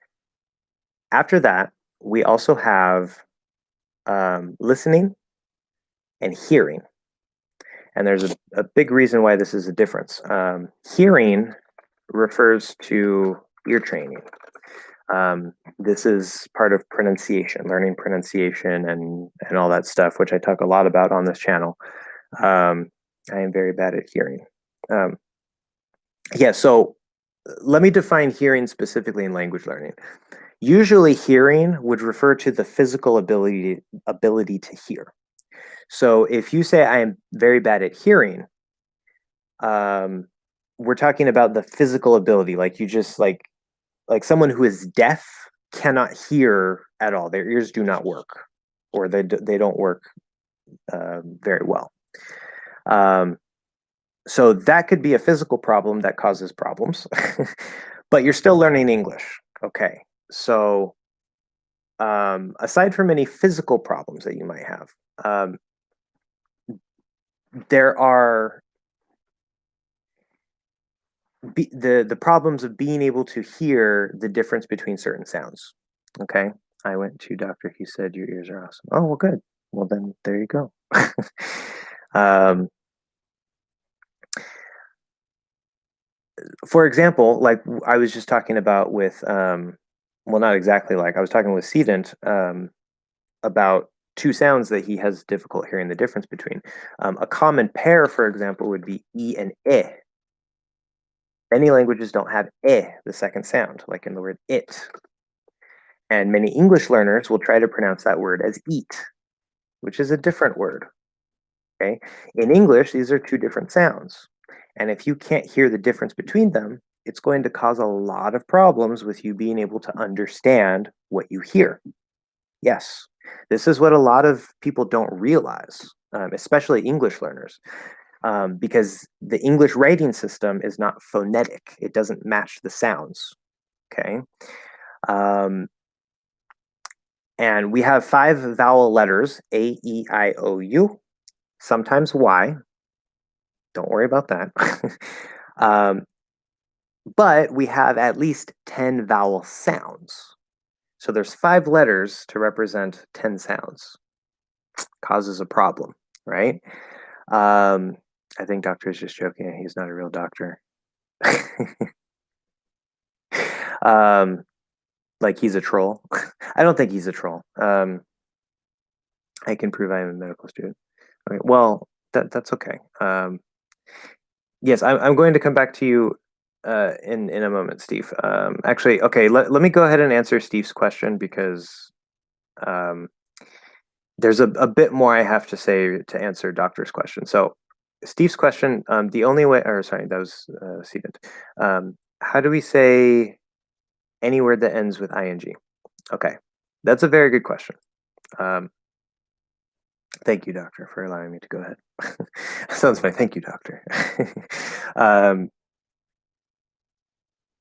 A: after that, we also have listening and hearing. And there's a big reason why this is a difference. Hearing refers to ear training. This is part of pronunciation, learning pronunciation and all that stuff, which I talk a lot about on this channel. I am very bad at hearing. Yeah, so let me define hearing specifically in language learning. Usually hearing would refer to the physical ability to hear. So if you say I am very bad at hearing, we're talking about the physical ability, like you just like someone who is deaf cannot hear at all. Their ears do not work, or they don't work very well. So that could be a physical problem that causes problems, but you're still learning English. Okay, so aside from any physical problems that you might have, there are the problems of being able to hear the difference between certain sounds. Okay, I went to doctor. He said your ears are awesome. Oh well, good. Well then, there you go. For example, like I was just talking about with, well, not exactly like I was talking with Sedent about two sounds that he has difficult hearing the difference between. A common pair, for example, would be e and e. Many languages don't have e, the second sound, like in the word it. And many English learners will try to pronounce that word as eat, which is a different word. Okay? In English, these are two different sounds. And if you can't hear the difference between them, it's going to cause a lot of problems with you being able to understand what you hear. Yes, this is what a lot of people don't realize, especially English learners, because the English writing system is not phonetic. It doesn't match the sounds, okay? And we have 5 vowel letters, A, E, I, O, U, sometimes Y. Don't worry about that. But we have at least 10 vowel sounds. So there's 5 letters to represent 10 sounds. Causes a problem, right? I think doctor is just joking. He's not a real doctor. Like he's a troll. I don't think he's a troll. I can prove I am a medical student. Okay, well, that's okay. Yes, I'm going to come back to you in a moment, Steve. Actually, okay, let me go ahead and answer Steve's question because there's a bit more I have to say to answer Doctor's question. So Steve's question, the only way, or sorry, that was Steven. How do we say any word that ends with ing? Okay, that's a very good question. Thank you, doctor, for allowing me to go ahead. Sounds fine. Thank you, doctor.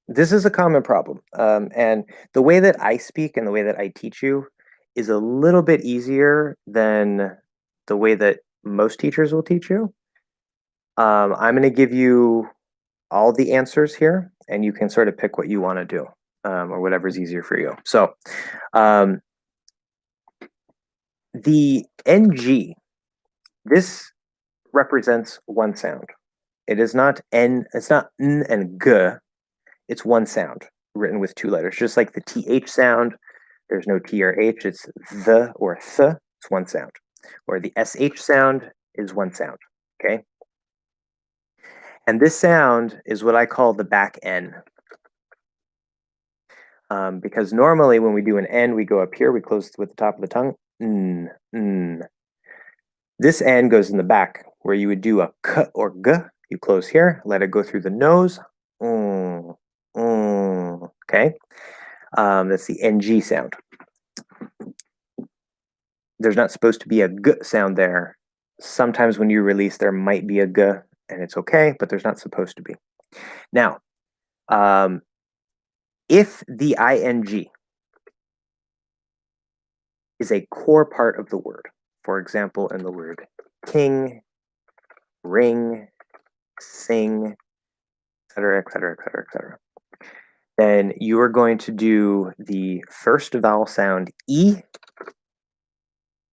A: This is a common problem. And the way that I speak and the way that I teach you is a little bit easier than the way that most teachers will teach you. I'm going to give you all the answers here, and you can sort of pick what you want to do, or whatever's easier for you. So the NG, this represents one sound. It is not N, it's not N and G, it's one sound written with 2 letters. Just like the TH sound, there's no T or H, it's the or th, it's one sound. Or the SH sound is one sound. okay? And this sound is what I call the back N. Because normally when we do an N, we go up here, we close with the top of the tongue. This N goes in the back, where you would do a K or G. You close here, let it go through the nose. Okay? That's the NG sound. There's not supposed to be a G sound there. Sometimes when you release, there might be a G, and it's okay, but there's not supposed to be. Now, if the ing is a core part of the word, for example, in the word king, ring, sing, etc., etc., etc., etc., then you are going to do the first vowel sound E.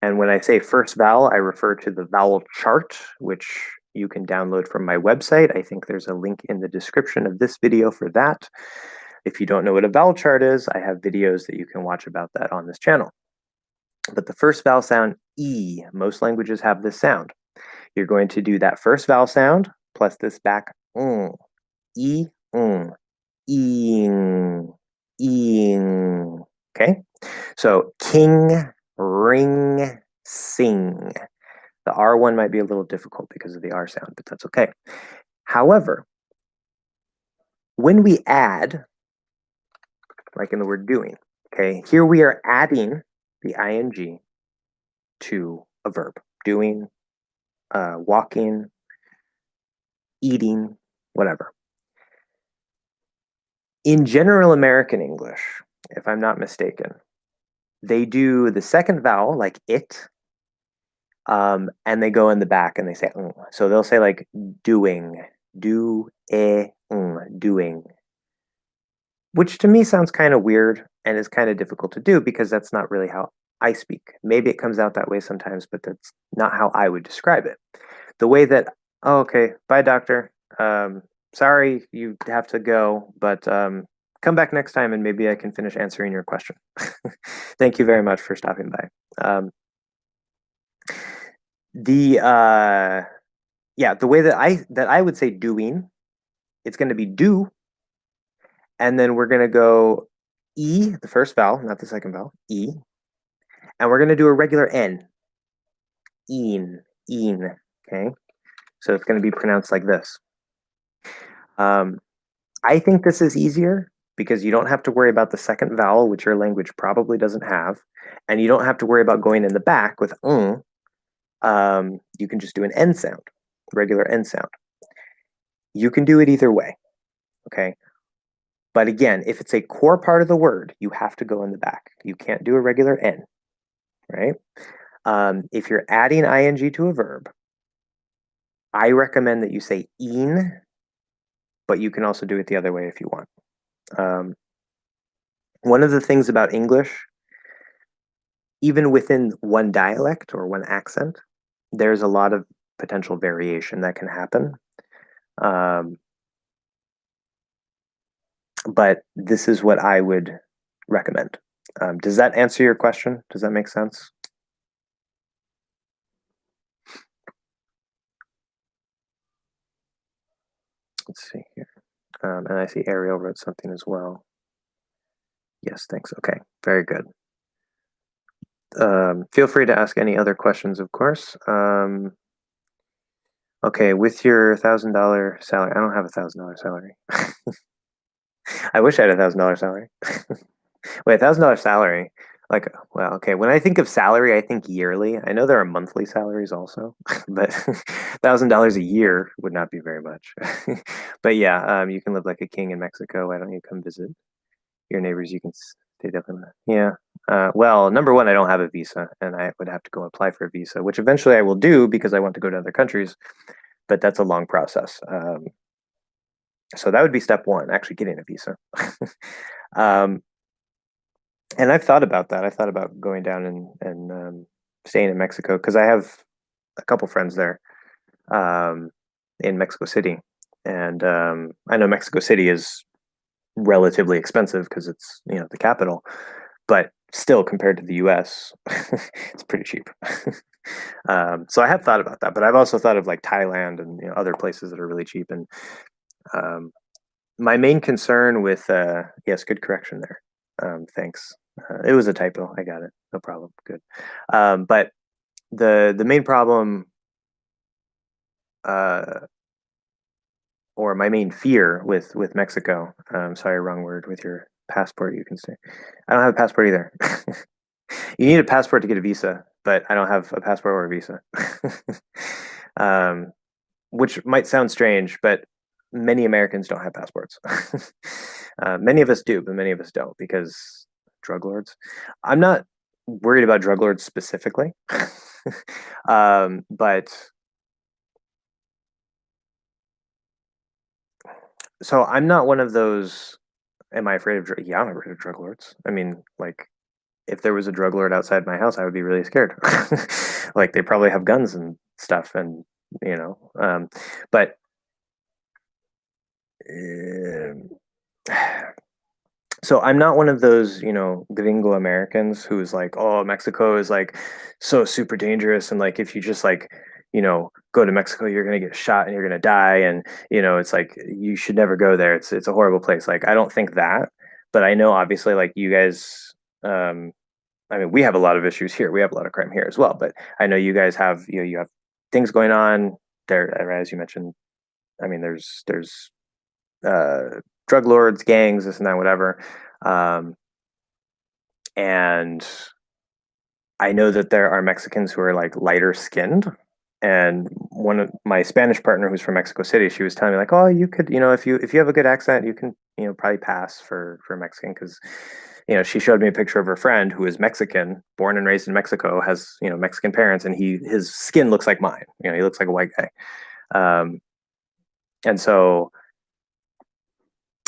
A: And when I say first vowel, I refer to the vowel chart, which you can download from my website. I think there's a link in the description of this video for that. If you don't know what a vowel chart is, I have videos that you can watch about that on this channel. But the first vowel sound, E, most languages have this sound. You're going to do that first vowel sound plus this back, E, ing, ing. Okay? So king, ring, sing. The R one might be a little difficult because of the R sound, but that's okay. However, when we add, like in the word doing, okay, here we are adding the ing to a verb. Doing, walking, eating, whatever. In general American English, if I'm not mistaken, they do the second vowel, like it, and they go in the back and they say, so they'll say like doing, doing, which to me sounds kind of weird and is kind of difficult to do because that's not really how I speak. Maybe it comes out that way sometimes, but that's not how I would describe it. The way that, okay, bye, doctor. Sorry, you have to go, but come back next time and maybe I can finish answering your question. Thank you very much for stopping by. The way that I would say doing, it's going to be do, and then we're going to go E, the first vowel, not the second vowel, E, and we're going to do a regular N, een, okay? So it's going to be pronounced like this. I think this is easier because you don't have to worry about the second vowel, which your language probably doesn't have, and you don't have to worry about going in the back with you can just do an N sound, regular N sound. You can do it either way, okay? But again, if it's a core part of the word, you have to go in the back. You can't do a regular N, right? If you're adding ing to a verb, I recommend that you say een, but you can also do it the other way if you want. One of the things about English, even within one dialect or one accent, there's a lot of potential variation that can happen. But this is what I would recommend. Does that answer your question? Does that make sense? Let's see here. And I see Ariel wrote something as well. Yes, thanks. Okay, very good. Feel free to ask any other questions, of course. Okay, with your $1,000 salary, I don't have a $1,000 salary. I wish I had a $1,000 salary. Wait, $1,000 salary? Like, well, okay. When I think of salary, I think yearly. I know there are monthly salaries also, but $1,000 a year would not be very much. But yeah, you can live like a king in Mexico. Why don't you come visit your neighbors? You can stay definitely. Yeah. Well, number one, I don't have a visa, and I would have to go apply for a visa, which eventually I will do because I want to go to other countries. But that's a long process. So that would be step one, actually getting a visa. And I've thought about that. I thought about going down and staying in Mexico because I have a couple friends there in Mexico City. And I know Mexico City is relatively expensive because it's, you know, the capital, but still compared to the US, it's pretty cheap. So I have thought about that, but I've also thought of like Thailand and other places that are really cheap. And um, my main concern with yes, good correction there. Thanks. It was a typo. I got it. No problem. Good. But the main problem, uh, or my main fear with Mexico. Sorry, wrong word. With your passport, you can say. I don't have a passport either. You need a passport to get a visa, but I don't have a passport or a visa. um, which might sound strange, but many Americans don't have passports. Many of us do, but many of us don't because drug lords. I'm not worried about drug lords specifically, but so I'm not one of those. Am I afraid of? Yeah, I'm afraid of drug lords. I mean, like, if there was a drug lord outside my house, I would be really scared. Like, they probably have guns and stuff, and you know. But um, so I'm not one of those, gringo Americans who's like, oh, Mexico is like so super dangerous, and like if you just like, go to Mexico, you're gonna get shot and you're gonna die, and it's like you should never go there. It's a horrible place. Like I don't think that, but I know obviously like you guys, I mean, we have a lot of issues here. We have a lot of crime here as well, but I know you guys have, you have things going on there, as you mentioned. I mean, there's uh, drug lords, gangs, this and that, whatever. Um, and I know that there are Mexicans who are like lighter skinned. And one of my Spanish partner who's from Mexico City, she was telling me like, oh, you could, if you have a good accent, you can, probably pass for Mexican because, she showed me a picture of her friend who is Mexican, born and raised in Mexico, has, Mexican parents, and his skin looks like mine. He looks like a white guy. And so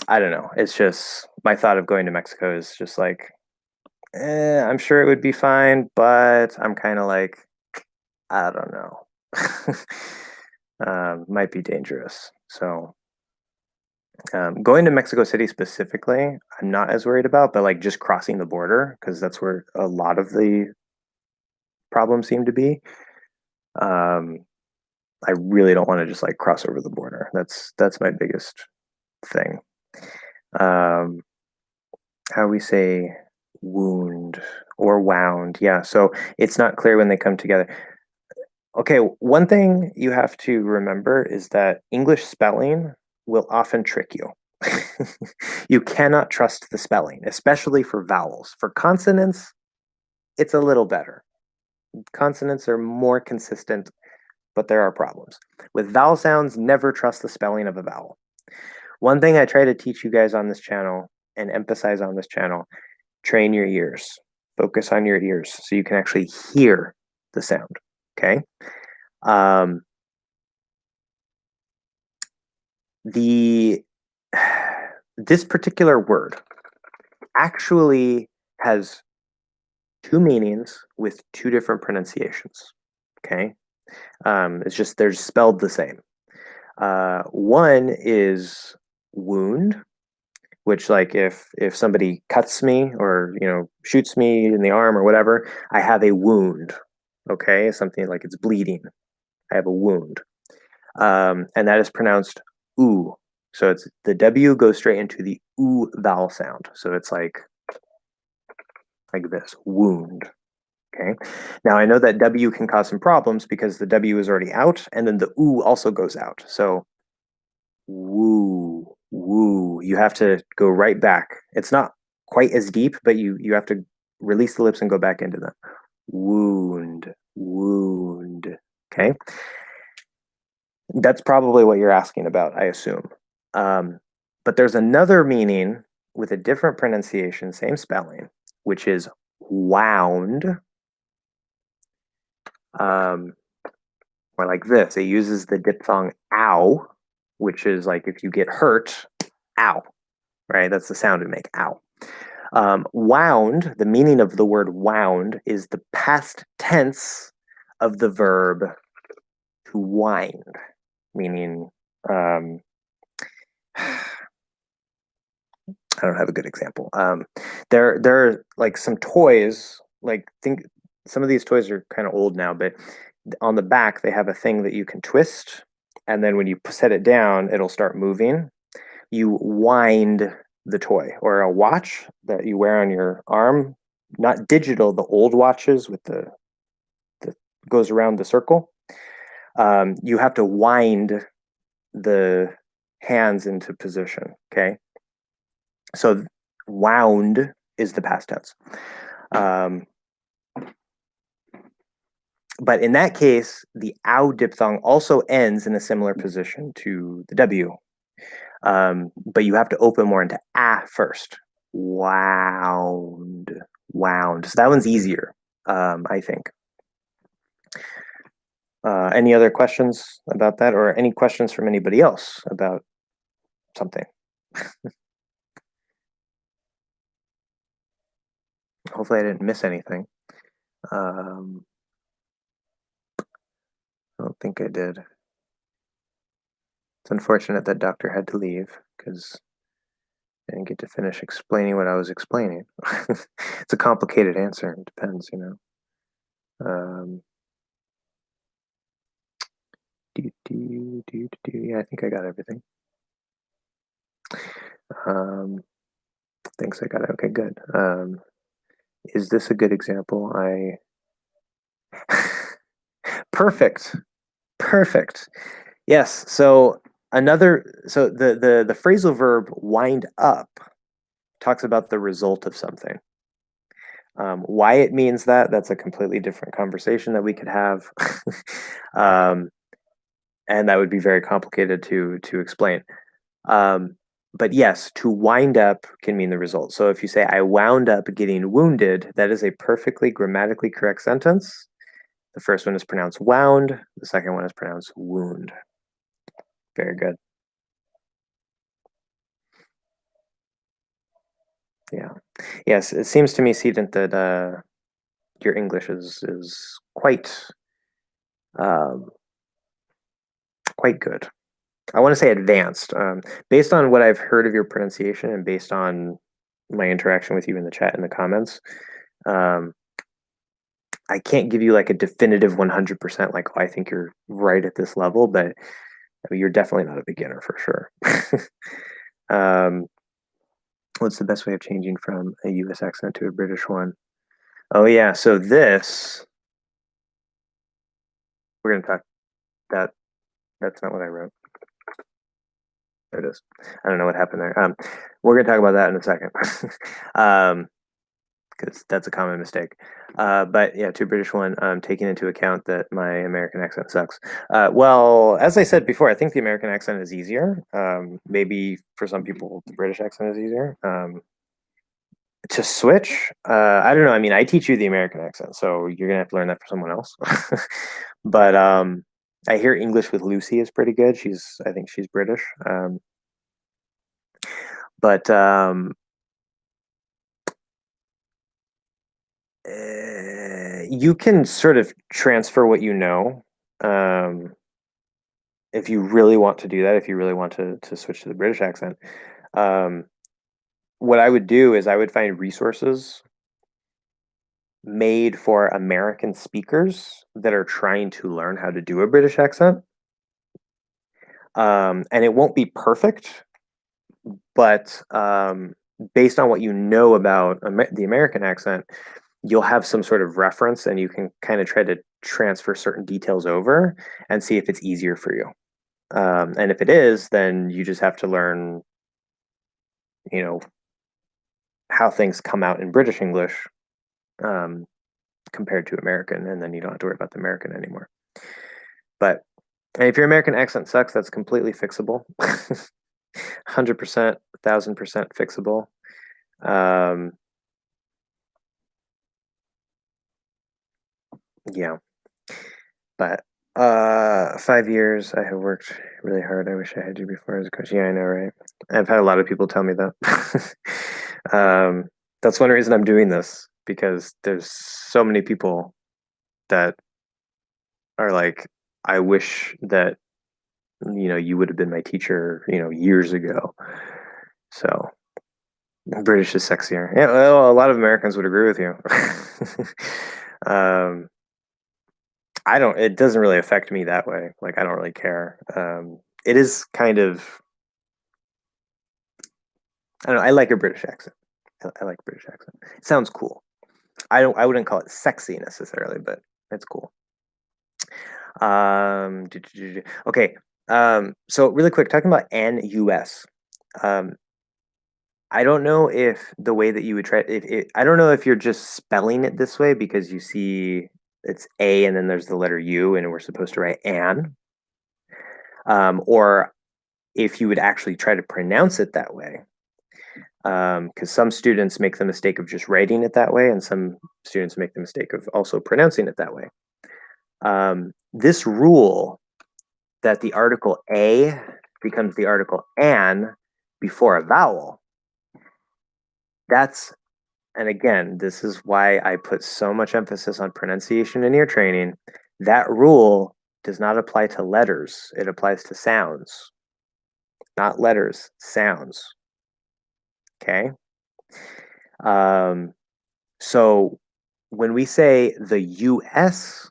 A: I don't know. It's just my thought of going to Mexico is just like, I'm sure it would be fine, but I'm kind of like, I don't know. Might be dangerous. So, going to Mexico City specifically, I'm not as worried about, but like just crossing the border, because that's where a lot of the problems seem to be. Um, I really don't want to just like cross over the border. That's my biggest thing. Um, how we say wound or wound. Yeah. So it's not clear when they come together. Okay, one thing you have to remember is that English spelling will often trick you. You cannot trust the spelling, especially for vowels. For consonants, it's a little better. Consonants are more consistent, but there are problems. With vowel sounds, never trust the spelling of a vowel. One thing I try to teach you guys on this channel and emphasize on this channel, train your ears. Focus on your ears so you can actually hear the sound. Okay? Um, the this particular word actually has two meanings with two different pronunciations. Okay, it's just they're spelled the same. One is wound, which like if somebody cuts me or shoots me in the arm or whatever, I have a wound. Okay, something like it's bleeding. I have a wound, and that is pronounced oo. So it's the W goes straight into the oo vowel sound. So it's like this, wound. Okay. Now I know that W can cause some problems because the W is already out, and then the oo also goes out. So woo, woo. You have to go right back. It's not quite as deep, but you have to release the lips and go back into them. Wound, wound. Okay. That's probably what you're asking about, I assume. Um, but there's another meaning with a different pronunciation, same spelling, which is wound. Or like this, it uses the diphthong ow, which is like if you get hurt, ow, right? That's the sound we make, ow. Wound, the meaning of the word wound is the past tense of the verb to wind, meaning I don't have a good example. There are like some toys, like think some of these toys are kind of old now, but on the back they have a thing that you can twist, and then when you set it down, it'll start moving. You wind the toy, or a watch that you wear on your arm, not digital, the old watches with the goes around the circle. You have to wind the hands into position. Okay, so wound is the past tense. But in that case, the ow diphthong also ends in a similar position to the W. But you have to open more into ah first. Wound, wound. So that one's easier, I think. Any other questions about that, or any questions from anybody else about something? Hopefully I didn't miss anything. I don't think I did. It's unfortunate that doctor had to leave because I didn't get to finish explaining what I was explaining. It's a complicated answer. It depends, you know. Yeah, I think I got everything. Thanks, I got it. Okay, good. Is this a good example? Perfect. Perfect. Yes. So the phrasal verb wind up talks about the result of something. Why it means that's a completely different conversation that we could have. And that would be very complicated to explain. But yes, to wind up can mean the result. So if you say, I wound up getting wounded, that is a perfectly grammatically correct sentence. The first one is pronounced wound. The second one is pronounced wound. Very good. Yeah. Yes, it seems to me, Sedent, that your English is quite good. I want to say advanced. Based on what I've heard of your pronunciation and based on my interaction with you in the chat and the comments, I can't give you like a definitive 100% like, oh, I think you're right at this level, but I mean, you're definitely not a beginner for sure. What's the best way of changing from a US accent to a British one? Oh yeah, so this, we're going to talk that. That's not what I wrote. There it is. I don't know what happened there. We're going to talk about that in a second. Because that's a common mistake. But yeah, to British one, taking into account that my American accent sucks. Well, as I said before, I think the American accent is easier. Maybe for some people, the British accent is easier. To switch, I don't know. I mean, I teach you the American accent, so you're gonna have to learn that for someone else. But I hear English with Lucy is pretty good. I think she's British. But you can sort of transfer what you know. If you really want to do that, if you really want to switch to the British accent, what I would do is I would find resources made for American speakers that are trying to learn how to do a British accent. And it won't be perfect, but based on what you know about the American accent, you'll have some sort of reference and you can kind of try to transfer certain details over and see if it's easier for you. And if it is, then you just have to learn, you know, how things come out in British English compared to American, and then you don't have to worry about the American anymore. But if your American accent sucks, that's completely fixable. 100%, 1000% fixable. Yeah. But 5 years, I have worked really hard. I wish I had you before as a coach. Yeah, I know, right? I've had a lot of people tell me that. That's one reason I'm doing this, because there's so many people that are like, I wish that, you know, you would have been my teacher, you know, years ago. So British is sexier. Yeah, well, a lot of Americans would agree with you. Um, it doesn't really affect me that way. Like, I don't really care. It is kind of, I don't know, I like a British accent. I like British accent. It sounds cool. I wouldn't call it sexy necessarily, but it's cool. Okay. So really quick, talking about NUS. Um, I don't know if the way that you would try I don't know if you're just spelling it this way because you see it's A and then there's the letter U and we're supposed to write an, or if you would actually try to pronounce it that way. Because some students make the mistake of just writing it that way, and some students make the mistake of also pronouncing it that way. This rule that the article a becomes the article an before a vowel, that's, and again, this is why I put so much emphasis on pronunciation in ear training. That rule does not apply to letters, it applies to sounds. Not letters, sounds. Okay? So when we say the US,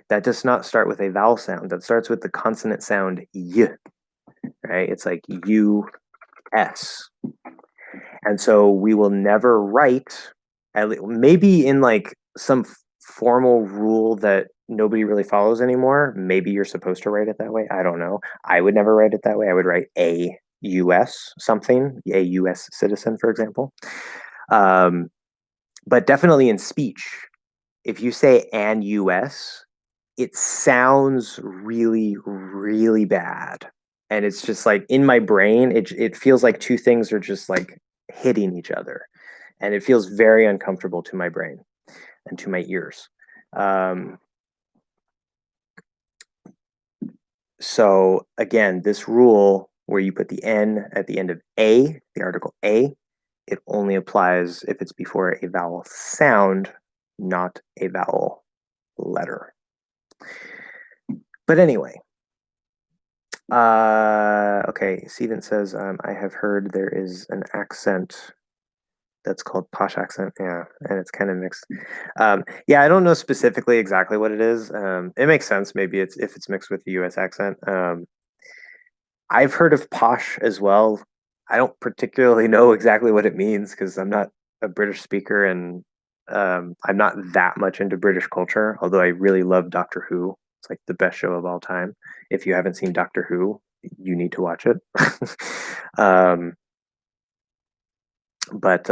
A: that does not start with a vowel sound. That starts with the consonant sound y, right? It's like US. And so we will never write, maybe in like some formal rule that nobody really follows anymore. Maybe you're supposed to write it that way. I don't know. I would never write it that way. I would write a US something, a US citizen, for example. But definitely in speech, if you say an US, it sounds really, really bad. And it's just like in my brain, it feels like two things are just like hitting each other. And it feels very uncomfortable to my brain and to my ears. So again, this rule where you put the N at the end of A, the article A, it only applies if it's before a vowel sound, not a vowel letter. But anyway, okay, Steven says, I have heard there is an accent that's called posh accent, yeah, and it's kind of mixed. Yeah, I don't know specifically exactly what it is. It makes sense, maybe it's if it's mixed with the US accent. I've heard of posh as well. I don't particularly know exactly what it means because I'm not a British speaker and I'm not that much into British culture, although I really love Doctor Who. It's like the best show of all time. If you haven't seen Doctor Who, you need to watch it. um, but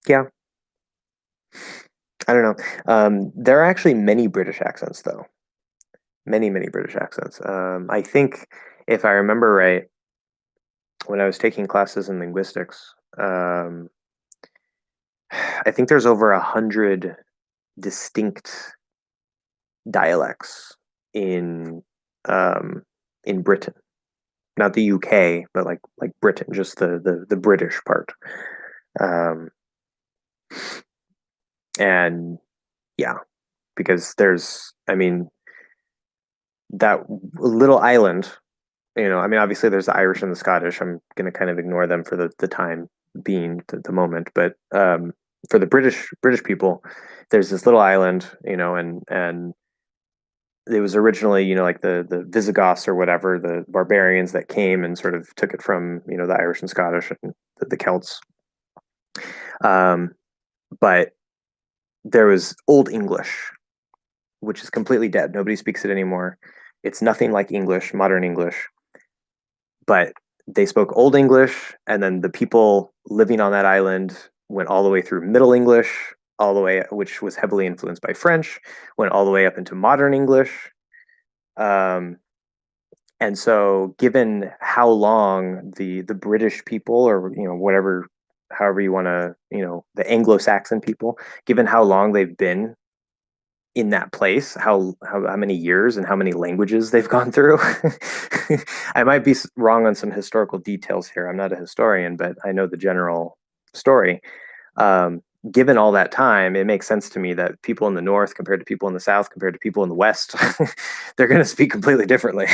A: yeah, I don't know. There are actually many British accents, though. Many, many British accents. I think, if I remember right, when I was taking classes in linguistics, I think there's over 100 distinct dialects um, in Britain, not the UK, but like Britain, just the British part. Um, and yeah, because I mean, that little island, I mean, obviously there's the Irish and the Scottish. I'm going to kind of ignore them for the time being, the moment, but for the British people, there's this little island, and it was originally, like the Visigoths or whatever, the barbarians that came and sort of took it from, the Irish and Scottish and the Celts. But there was Old English, which is completely dead. Nobody speaks it anymore. It's nothing like English, modern English. But they spoke Old English, and then the people living on that island went all the way through Middle English, all the way, which was heavily influenced by French, went all the way up into modern English. And so, given how long the British people, or whatever, however you want to, the Anglo-Saxon people, given how long they've been in that place, how many years and how many languages they've gone through. I might be wrong on some historical details here. I'm not a historian, but I know the general story. Given all that time, it makes sense to me that people in the North compared to people in the South compared to people in the West, they're going to speak completely differently.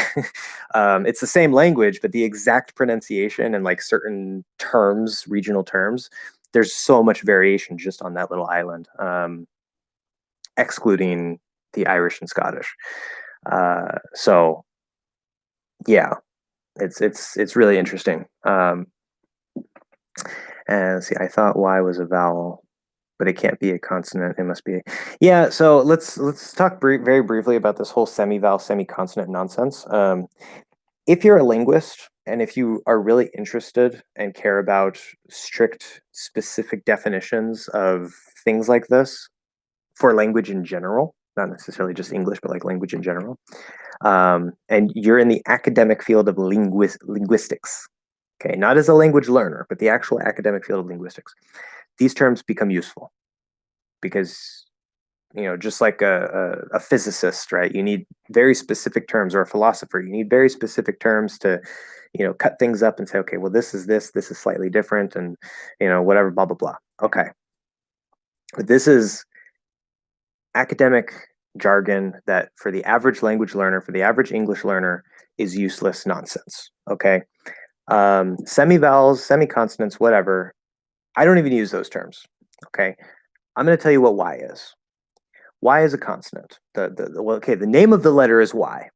A: It's the same language, but the exact pronunciation and like certain terms, regional terms, there's so much variation just on that little island, excluding the Irish and Scottish. So yeah, it's really interesting. And see, I thought Y was a vowel, but it can't be a consonant. It must be. Yeah. So let's talk very briefly about this whole semi-vowel, semi-consonant nonsense. If you're a linguist and if you are really interested and care about strict, specific definitions of things like this for language in general, not necessarily just English, but like language in general, and you're in the academic field of linguistics, okay, not as a language learner, but the actual academic field of linguistics, these terms become useful because, just like a physicist, right? You need very specific terms, or a philosopher, you need very specific terms to, cut things up and say, okay, well, this is slightly different, and, whatever, blah, blah, blah. Okay. But this is academic jargon that for the average language learner, for the average English learner, is useless nonsense. Okay. Semi-vowels, semi-consonants, whatever. I don't even use those terms. Okay. I'm going to tell you what Y is. Y is a consonant. The name of the letter is Y.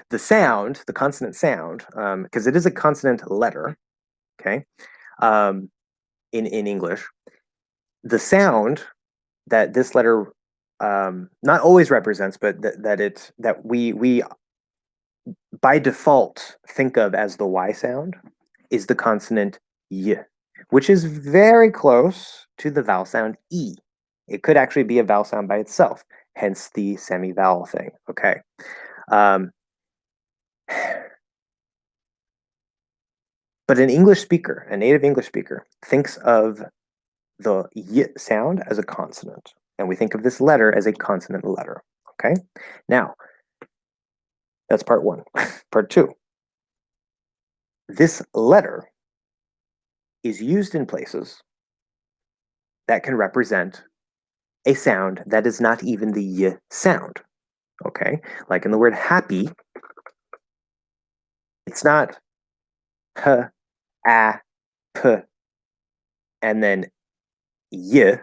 A: The sound, the consonant sound, because it is a consonant letter, okay, in English, the sound that this letter not always represents, but that we by default think of as the Y sound is the consonant Y, which is very close to the vowel sound E. It could actually be a vowel sound by itself, hence the semi-vowel thing, okay? But an English speaker, a native English speaker, thinks of the Y sound as a consonant, and we think of this letter as a consonant letter, okay? Now, that's part one. Part two, this letter is used in places that can represent a sound that is not even the Y sound, okay? Like in the word happy, it's not H, A, P, and then Y.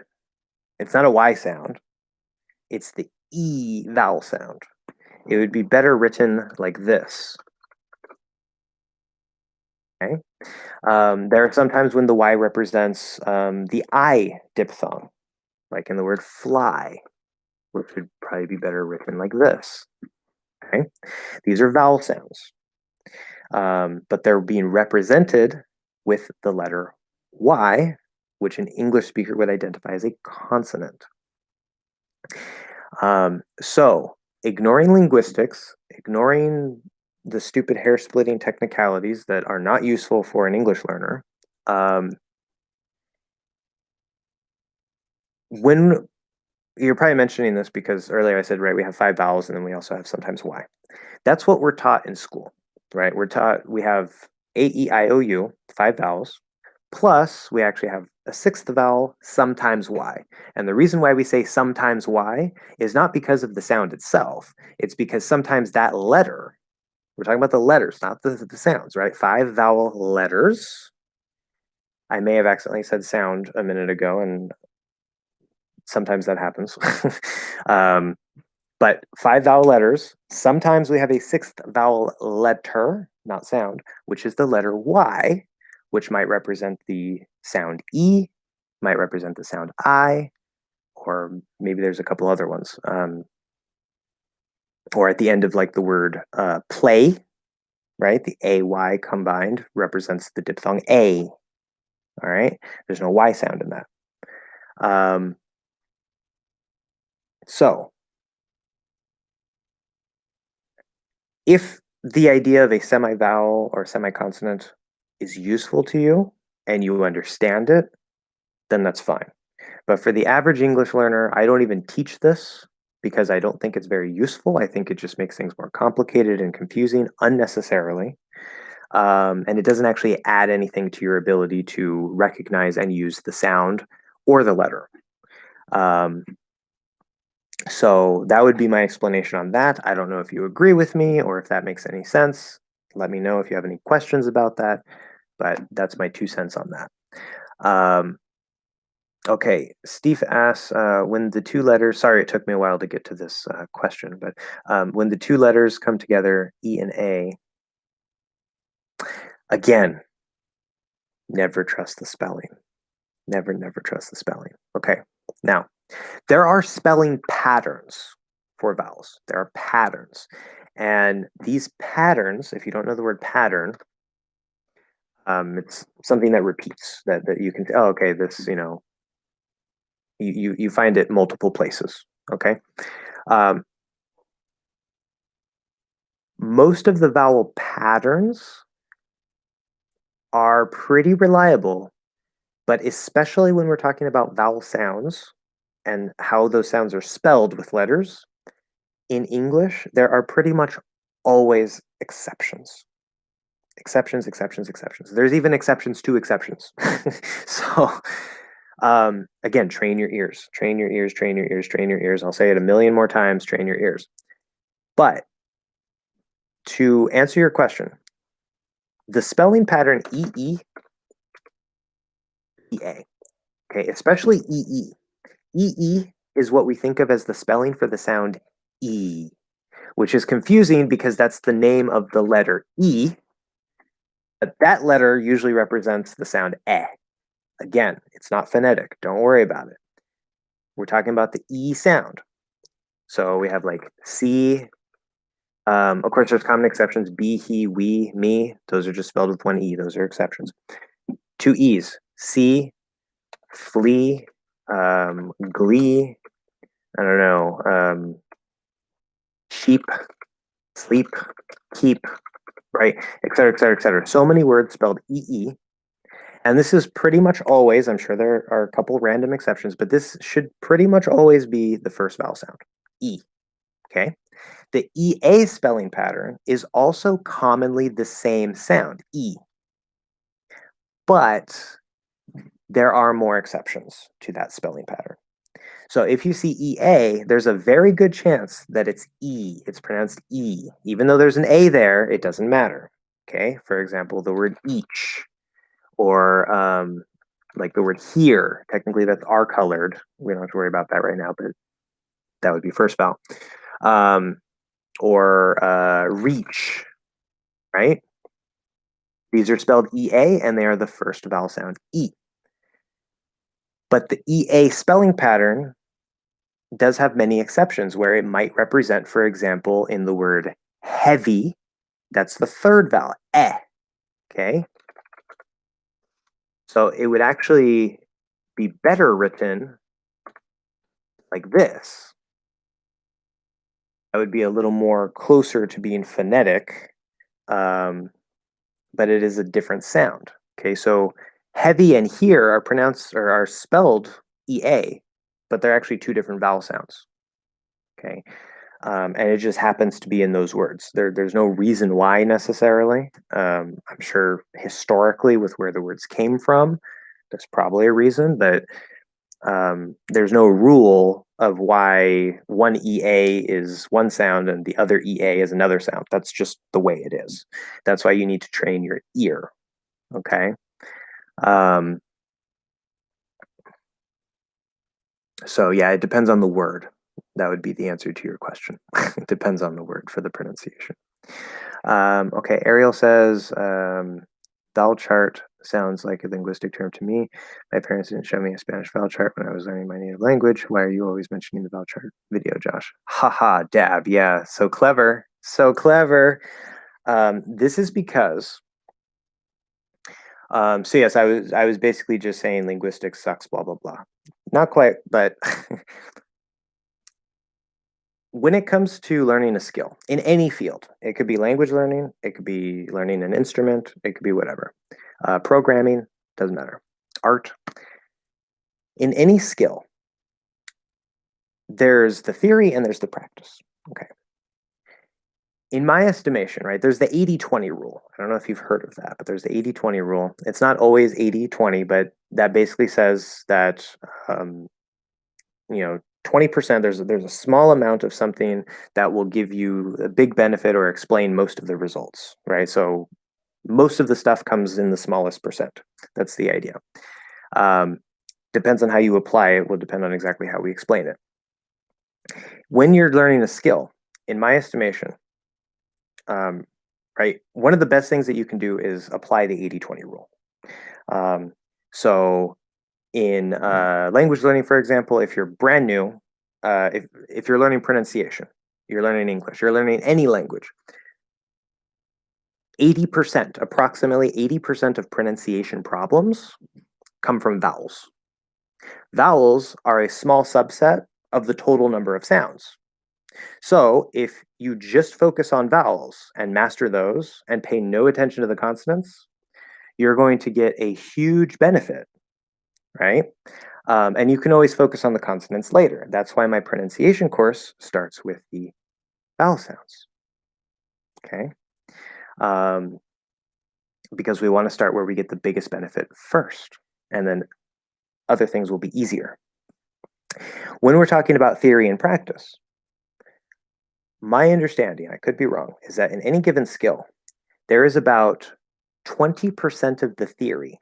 A: It's not a Y sound. It's the E vowel sound. It would be better written like this. Okay. There are sometimes when the Y represents the I diphthong, like in the word fly, which would probably be better written like this. Okay. These are vowel sounds, but they're being represented with the letter Y, which an English speaker would identify as a consonant. So, ignoring linguistics, ignoring the stupid hair-splitting technicalities that are not useful for an English learner, when you're probably mentioning this because earlier I said, right, we have 5 vowels and then we also have sometimes Y. That's what we're taught in school, right? We have A, E, I, O, U, 5 vowels, plus we actually have a 6th vowel, sometimes Y. And the reason why we say sometimes Y is not because of the sound itself. It's because sometimes that letter, we're talking about the letters, not the sounds, right? 5 vowel letters. I may have accidentally said sound a minute ago, and sometimes that happens. But 5 vowel letters, sometimes we have a 6th vowel letter, not sound, which is the letter Y, which might represent the sound E, might represent the sound I, or maybe there's a couple other ones. Or at the end of like the word play, right? The AY combined represents the diphthong A, all right? There's no Y sound in that. So, if the idea of a semi-vowel or semi-consonant is useful to you and you understand it, then that's fine. But for the average English learner, I don't even teach this because I don't think it's very useful. I think it just makes things more complicated and confusing unnecessarily. And it doesn't actually add anything to your ability to recognize and use the sound or the letter. So that would be my explanation on that. I don't know if you agree with me or if that makes any sense. Let me know if you have any questions about that, but that's my 2 cents on that. Okay, Steve asks, when the two letters, sorry, it took me a while to get to this question, but when the two letters come together, E and A, again, never trust the spelling. Never, never trust the spelling. Okay, now, there are spelling patterns for vowels. There are patterns. And these patterns, if you don't know the word pattern, it's something that repeats, that you can, oh, okay, this, you find it multiple places, okay? Most of the vowel patterns are pretty reliable, but especially when we're talking about vowel sounds and how those sounds are spelled with letters, in English, there are pretty much always exceptions. Exceptions, exceptions, exceptions. There's even exceptions to exceptions. So, again, train your ears, train your ears, train your ears, train your ears. I'll say it a million more times, train your ears. But to answer your question, the spelling pattern EE, EA, okay, especially EE. EE is what we think of as the spelling for the sound E, which is confusing because that's the name of the letter E, but that letter usually represents the sound E. Again, it's not phonetic. Don't worry about it. We're talking about the E sound. So we have like C. Of course, there's common exceptions. Be, he, we, me. Those are just spelled with one E. Those are exceptions. Two E's. See, flee, glee. I don't know. Sheep, sleep, keep, right? Et cetera, et cetera, et cetera. So many words spelled EE. And this is pretty much always, I'm sure there are a couple random exceptions, but this should pretty much always be the first vowel sound, E, okay? The EA spelling pattern is also commonly the same sound, E, but there are more exceptions to that spelling pattern. So if you see EA, there's a very good chance that it's E, it's pronounced E. Even though there's an A there, it doesn't matter, okay? For example, the word each, or like the word here. Technically, that's R colored. We don't have to worry about that right now, but that would be first vowel. Or reach, right? These are spelled EA, and they are the first vowel sound, E. But the EA spelling pattern does have many exceptions where it might represent, for example, in the word heavy, that's the third vowel, okay? So it would actually be better written like this. That would be a little more closer to being phonetic, but it is a different sound. Okay, so heavy and here are pronounced or are spelled EA, but they're actually two different vowel sounds. Okay, and it just happens to be in those words. There's no reason why necessarily. I'm sure historically, with where the words came from, there's probably a reason, but there's no rule of why one EA is one sound and the other EA is another sound. That's just the way it is. That's why you need to train your ear. Okay. So yeah, it depends on the word. That would be the answer to your question. It depends on the word for the pronunciation. Okay, Ariel says, vowel chart sounds like a linguistic term to me. My parents didn't show me a Spanish vowel chart when I was learning my native language. Why are you always mentioning the vowel chart video, Josh? Haha, dab. Yeah, so clever. So clever. This is because, so yes, I was basically just saying linguistics sucks, blah, blah, blah. Not quite, but when it comes to learning a skill in any field, it could be language learning, it could be learning an instrument, it could be whatever. Programming, doesn't matter. Art. In any skill, there's the theory and there's the practice. Okay. In my estimation, right, there's the 80-20 rule. I don't know if you've heard of that, but there's the 80-20 rule. It's not always 80-20, but that basically says that, 20%, there's a small amount of something that will give you a big benefit or explain most of the results, right? So most of the stuff comes in the smallest percent. That's the idea. depends on how you apply it, will depend on exactly how we explain it. When you're learning a skill, in my estimation, right, one of the best things that you can do is apply the 80-20 rule. So in language learning, for example, if you're brand new, if you're learning pronunciation, you're learning English, you're learning any language, 80%, approximately 80% of pronunciation problems come from vowels. Vowels are a small subset of the total number of sounds. So if you just focus on vowels and master those and pay no attention to the consonants, you're going to get a huge benefit, right? And you can always focus on the consonants later. That's why my pronunciation course starts with the vowel sounds, okay? Because we want to start where we get the biggest benefit first, and then other things will be easier. When we're talking about theory and practice, my understanding, I could be wrong, is that in any given skill, there is about 20% of the theory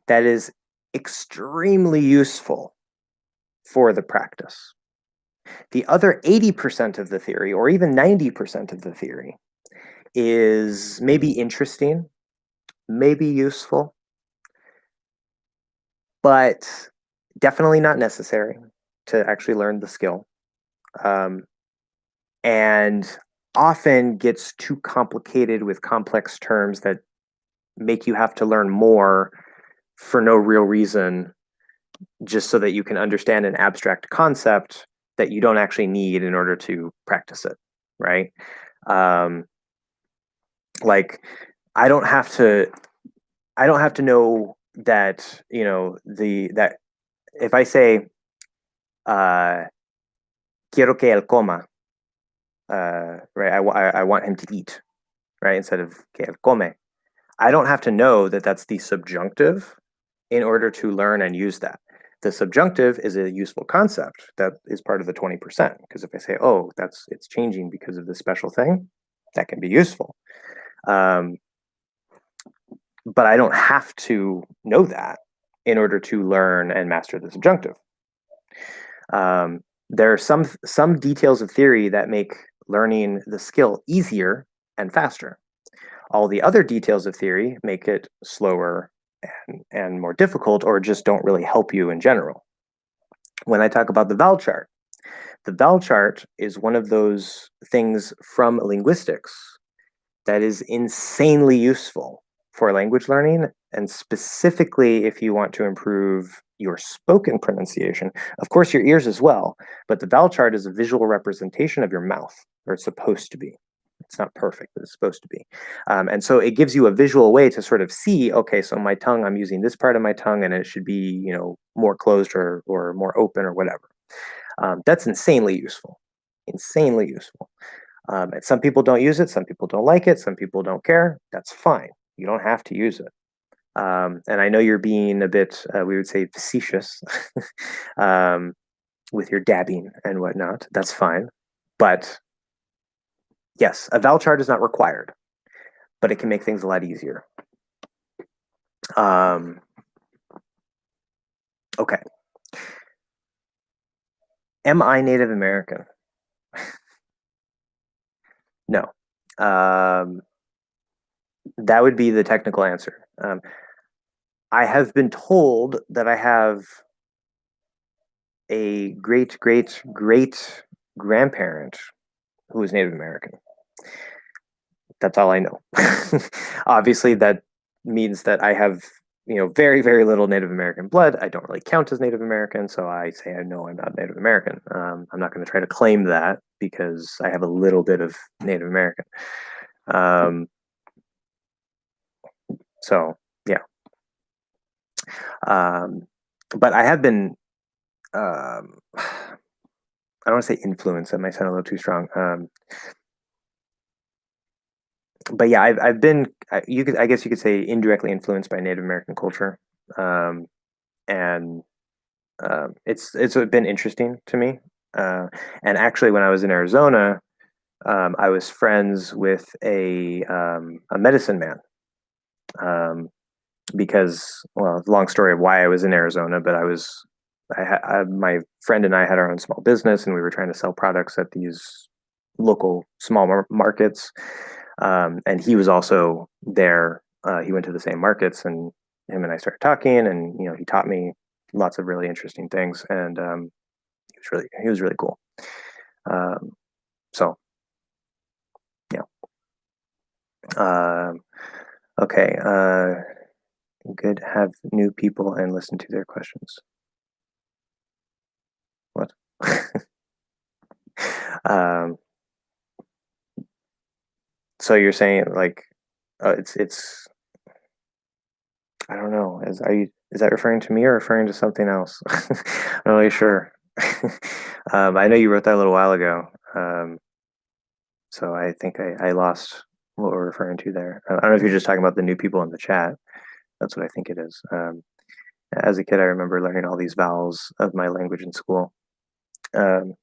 A: that is extremely useful for the practice. The other 80% of the theory, or even 90% of the theory, is maybe interesting, maybe useful, but definitely not necessary to actually learn the skill. And often gets too complicated with complex terms that make you have to learn more for no real reason, just so that you can understand an abstract concept that you don't actually need in order to practice it, right? Like I don't have to know that, you know, that if I say quiero que él coma, right? I want him to eat, right? Instead of que él come. I don't have to know that that's the subjunctive in order to learn and use that. The subjunctive is a useful concept that is part of the 20%. Because if I say, oh, it's changing because of this special thing, that can be useful. But I don't have to know that in order to learn and master the subjunctive. There are some details of theory that make learning the skill easier and faster. All the other details of theory make it slower and more difficult, or just don't really help you in general. When I talk about the vowel chart is one of those things from linguistics that is insanely useful for language learning, and specifically if you want to improve your spoken pronunciation. Of course, your ears as well, but the vowel chart is a visual representation of your mouth, or it's supposed to be. It's not perfect, but it's supposed to be. And so it gives you a visual way to sort of see, okay, so my tongue, I'm using this part of my tongue and it should be, you know, more closed or more open or whatever. That's insanely useful, insanely useful. And some people don't use it, some people don't like it, some people don't care. That's fine. You don't have to use it. And I know you're being a bit, we would say, facetious with your dabbing and whatnot. That's fine. But yes, a vowel chart is not required, but it can make things a lot easier. Okay. Am I Native American? No. That would be the technical answer. I have been told that I have a great grandparent who is Native American. That's all I know. Obviously, that means that I have, you know, very, very little Native American blood. I don't really count as Native American, so I say I know I'm not Native American. I'm not going to try to claim that because I have a little bit of Native American. So yeah. But I have been, I don't want to say influenced. That might sound a little too strong. But yeah, I've been, I guess you could say, indirectly influenced by Native American culture, and it's been interesting to me. And actually, when I was in Arizona, I was friends with a medicine man, because, well, long story of why I was in Arizona, but my friend and I had our own small business, and we were trying to sell products at these local small markets. And he was also there. He went to the same markets, and him and I started talking, and he taught me lots of really interesting things, and he was really cool. Um, so yeah. Um, okay. Good. Have new people and listen to their questions. What? um, so you're saying like, it's I don't know. Is that referring to me or referring to something else? I'm not really sure. I know you wrote that a little while ago. So I think I lost what we're referring to there. I don't know if you're just talking about the new people in the chat. That's what I think it is. As a kid, I remember learning all these vowels of my language in school. Um,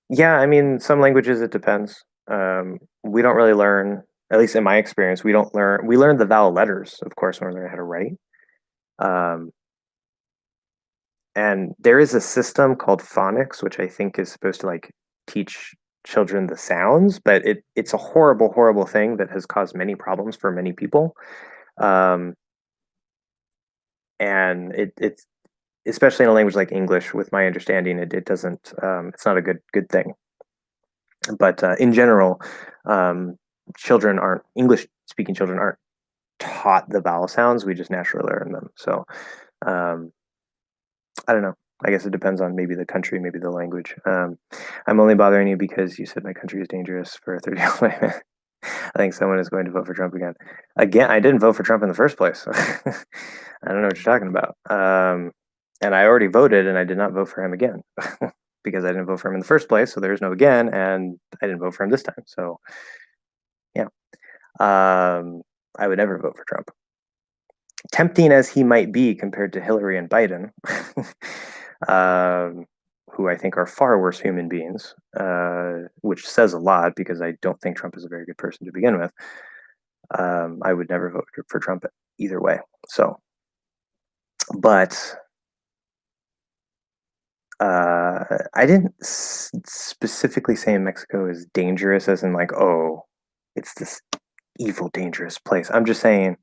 A: yeah, I mean, some languages it depends. We don't really learn, at least in my experience, we learn the vowel letters, of course, when we learn how to write. Um, and there is a system called phonics, which I think is supposed to like teach children the sounds, but it's a horrible, horrible thing that has caused many problems for many people. Um, and it's especially in a language like English, with my understanding, it doesn't it's not a good thing. But in general, um, children aren't English speaking children aren't taught the vowel sounds. We just naturally learn them. So um, I don't know. I guess it depends on maybe the country, maybe the language. I'm only bothering you because you said my country is dangerous for a 30-year-old man. I think someone is going to vote for Trump again. Again, I didn't vote for Trump in the first place. I don't know what you're talking about. And I already voted, and I did not vote for him again because I didn't vote for him in the first place. So there's no again, and I didn't vote for him this time. So yeah, I would never vote for Trump. Tempting as he might be compared to Hillary and Biden, who I think are far worse human beings, which says a lot because I don't think Trump is a very good person to begin with. I would never vote for Trump either way. So, but I didn't specifically say Mexico is dangerous, as in like, oh, it's this evil, dangerous place. I'm just saying,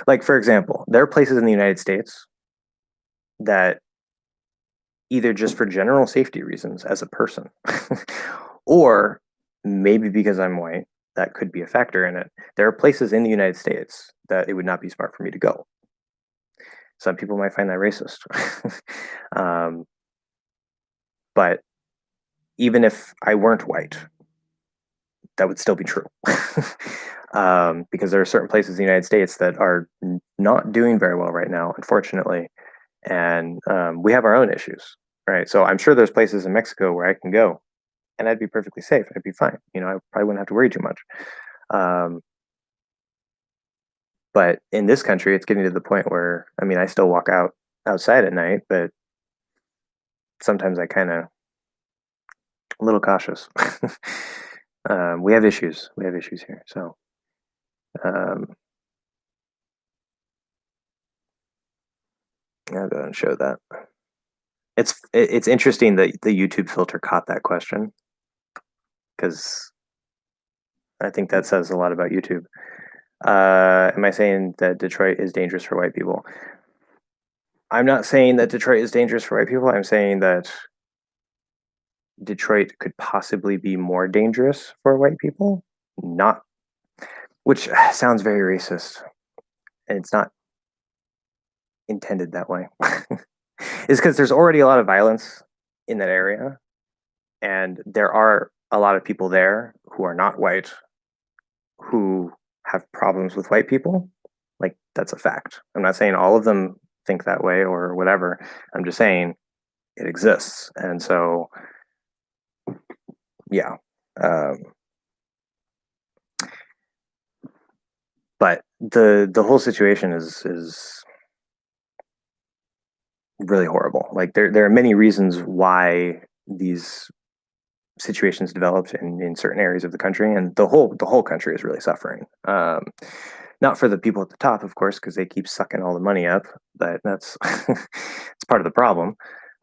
A: like for example, there are places in the United States that either just for general safety reasons as a person, or maybe because I'm white, that could be a factor in it. There are places in the United States that it would not be smart for me to go. Some people might find that racist. um, but even if I weren't white, that would still be true. Because there are certain places in the United States that are not doing very well right now, unfortunately. And we have our own issues, right? So I'm sure there's places in Mexico where I can go and I'd be perfectly safe. I'd be fine. I probably wouldn't have to worry too much. But in this country, it's getting to the point where, I mean, I still walk outside at night, but sometimes I kind of a little cautious. We have issues. We have issues here. So, um, I'll go and show that. It's interesting that the YouTube filter caught that question, because I think that says a lot about YouTube. Am I saying that Detroit is dangerous for white people? I'm not saying that Detroit is dangerous for white people. I'm saying that Detroit could possibly be more dangerous for white people. Not, which sounds very racist, and it's not intended that way. Is because there's already a lot of violence in that area, and there are a lot of people there who are not white who have problems with white people. Like, that's a fact. I'm not saying all of them think that way or whatever. I'm just saying it exists. And so, yeah. But the whole situation is really horrible. Like, there are many reasons why these situations developed in certain areas of the country, and the whole country is really suffering. Not for the people at the top, of course, because they keep sucking all the money up, but that's it's part of the problem.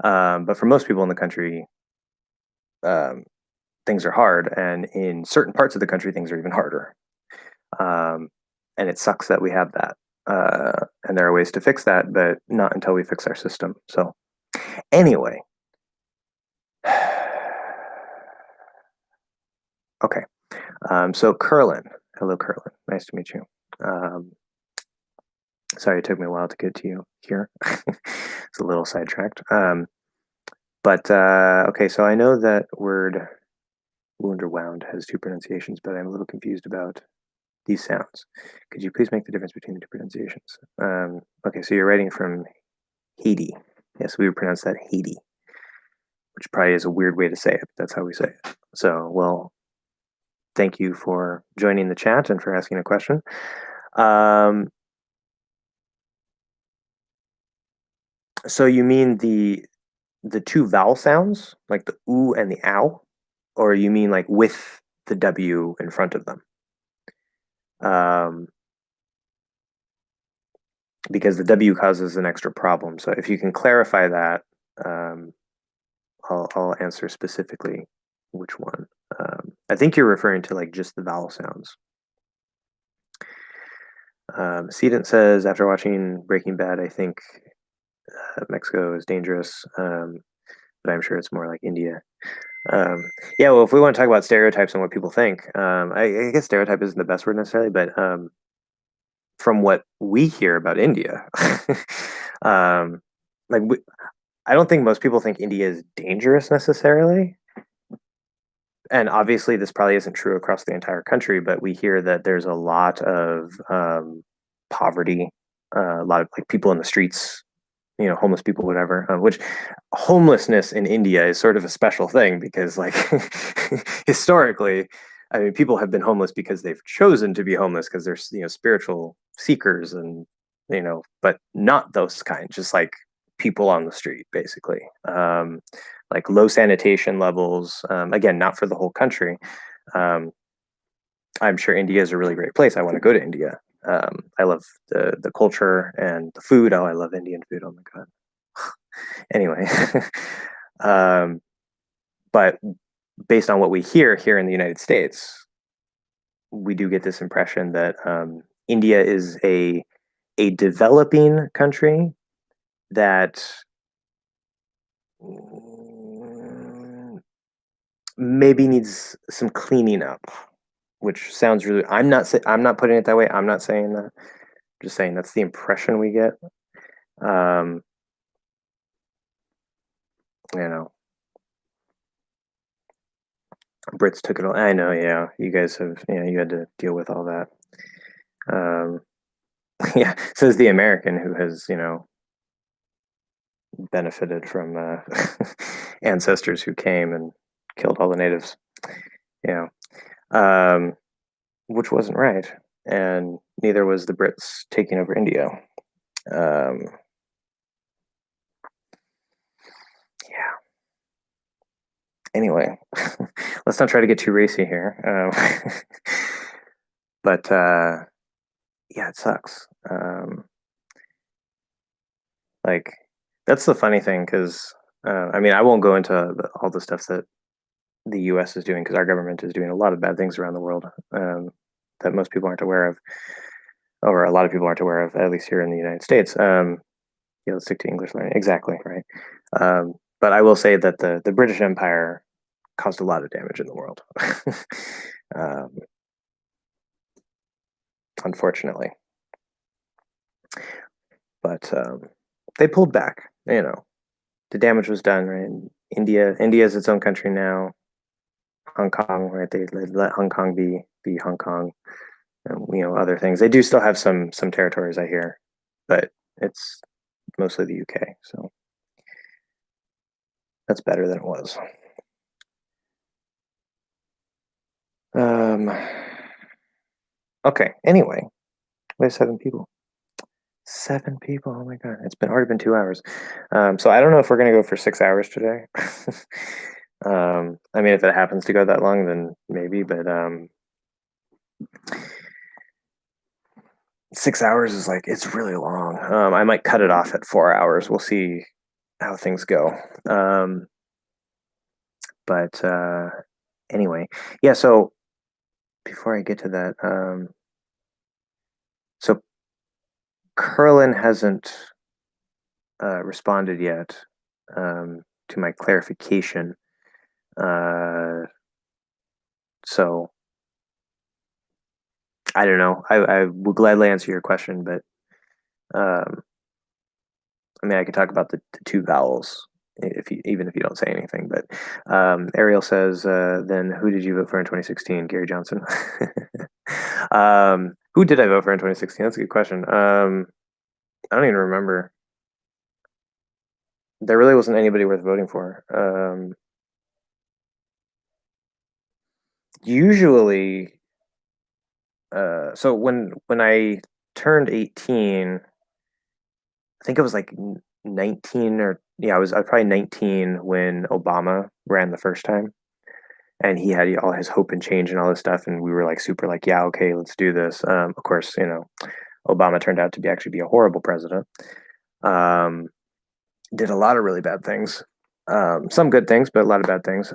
A: But for most people in the country, um, things are hard, and in certain parts of the country, things are even harder. Um, and it sucks that we have that. And there are ways to fix that, but not until we fix our system. So, anyway, okay. So, Curlin. Hello, Curlin. Nice to meet you. Um, Sorry, it took me a while to get to you here. It's a little sidetracked. But okay, so I know that word wound or wound has two pronunciations, but I'm a little confused about these sounds. Could you please make the difference between the two pronunciations? Okay, so you're writing from Haiti. Yes, we would pronounce that Haiti, which probably is a weird way to say it, but that's how we say it. So, well, thank you for joining the chat and for asking a question. So you mean the two vowel sounds, like the oo and the ow, or you mean like with the W in front of them? Um, because the W causes an extra problem. So if you can clarify that, um, I'll answer specifically which one. I think you're referring to like just the vowel sounds. Sedent says, after watching Breaking Bad, I think Mexico is dangerous, but I'm sure it's more like India. Um, yeah, well, if we want to talk about stereotypes and what people think, I guess stereotype isn't the best word necessarily, but from what we hear about India, um, like I don't think most people think India is dangerous necessarily. And obviously, this probably isn't true across the entire country, but we hear that there's a lot of poverty, a lot of like people in the streets, homeless people, whatever. Which homelessness in India is sort of a special thing because, like, historically, I mean, people have been homeless because they've chosen to be homeless because they're spiritual seekers and but not those kind, just like people on the street, basically. Like low sanitation levels. Again, not for the whole country. Um, I'm sure India is a really great place. I want to go to India. I love the culture and the food. Oh, I love Indian food. Oh my god. Anyway, um, but based on what we hear here in the United States, we do get this impression that India is a developing country that maybe needs some cleaning up, which sounds really. I'm not putting it that way. I'm not saying that. I'm just saying that's the impression we get. Um, you know, Brits took it all. I know, yeah. You guys have, you had to deal with all that. Um, yeah, says the American who has, benefited from ancestors who came and killed all the natives. Yeah, um, which wasn't right, and neither was the Brits taking over India. Um, yeah. Anyway, let's not try to get too racy here. But yeah, it sucks. Like that's the funny thing because I mean I won't go into all the stuff that the U.S. is doing because our government is doing a lot of bad things around the world that most people aren't aware of, or a lot of people aren't aware of, at least here in the United States. Yeah, let's stick to English learning. Exactly right. But I will say that the British Empire caused a lot of damage in the world, um, unfortunately. But they pulled back. The damage was done. Right? India is its own country now. Hong Kong, right? They let Hong Kong be Hong Kong. And, other things. They do still have some territories, I hear, but it's mostly the UK. So that's better than it was. Um. Okay. Anyway, we have 7 people. 7 people. Oh my god, it's been already been 2 hours. So I don't know if we're gonna go for 6 hours today. I mean, if it happens to go that long, then maybe. But 6 hours is like, it's really long. I might cut it off at 4 hours. We'll see how things go. But anyway, yeah. So before I get to that, so Curlin hasn't responded yet to my clarification. So I don't know. I will gladly answer your question, but um, I mean, I could talk about the two vowels even if you don't say anything. But Ariel says, then who did you vote for in 2016? Gary Johnson. Who did I vote for in 2016? That's a good question. I don't even remember. There really wasn't anybody worth voting for. Usually, so when I turned 18, I think it was like 19 or yeah, I was probably 19 when Obama ran the first time, and he had all his hope and change and all this stuff, and we were like super like, yeah, okay, let's do this. Of course, Obama turned out to be a horrible president. Um, did a lot of really bad things, some good things, but a lot of bad things,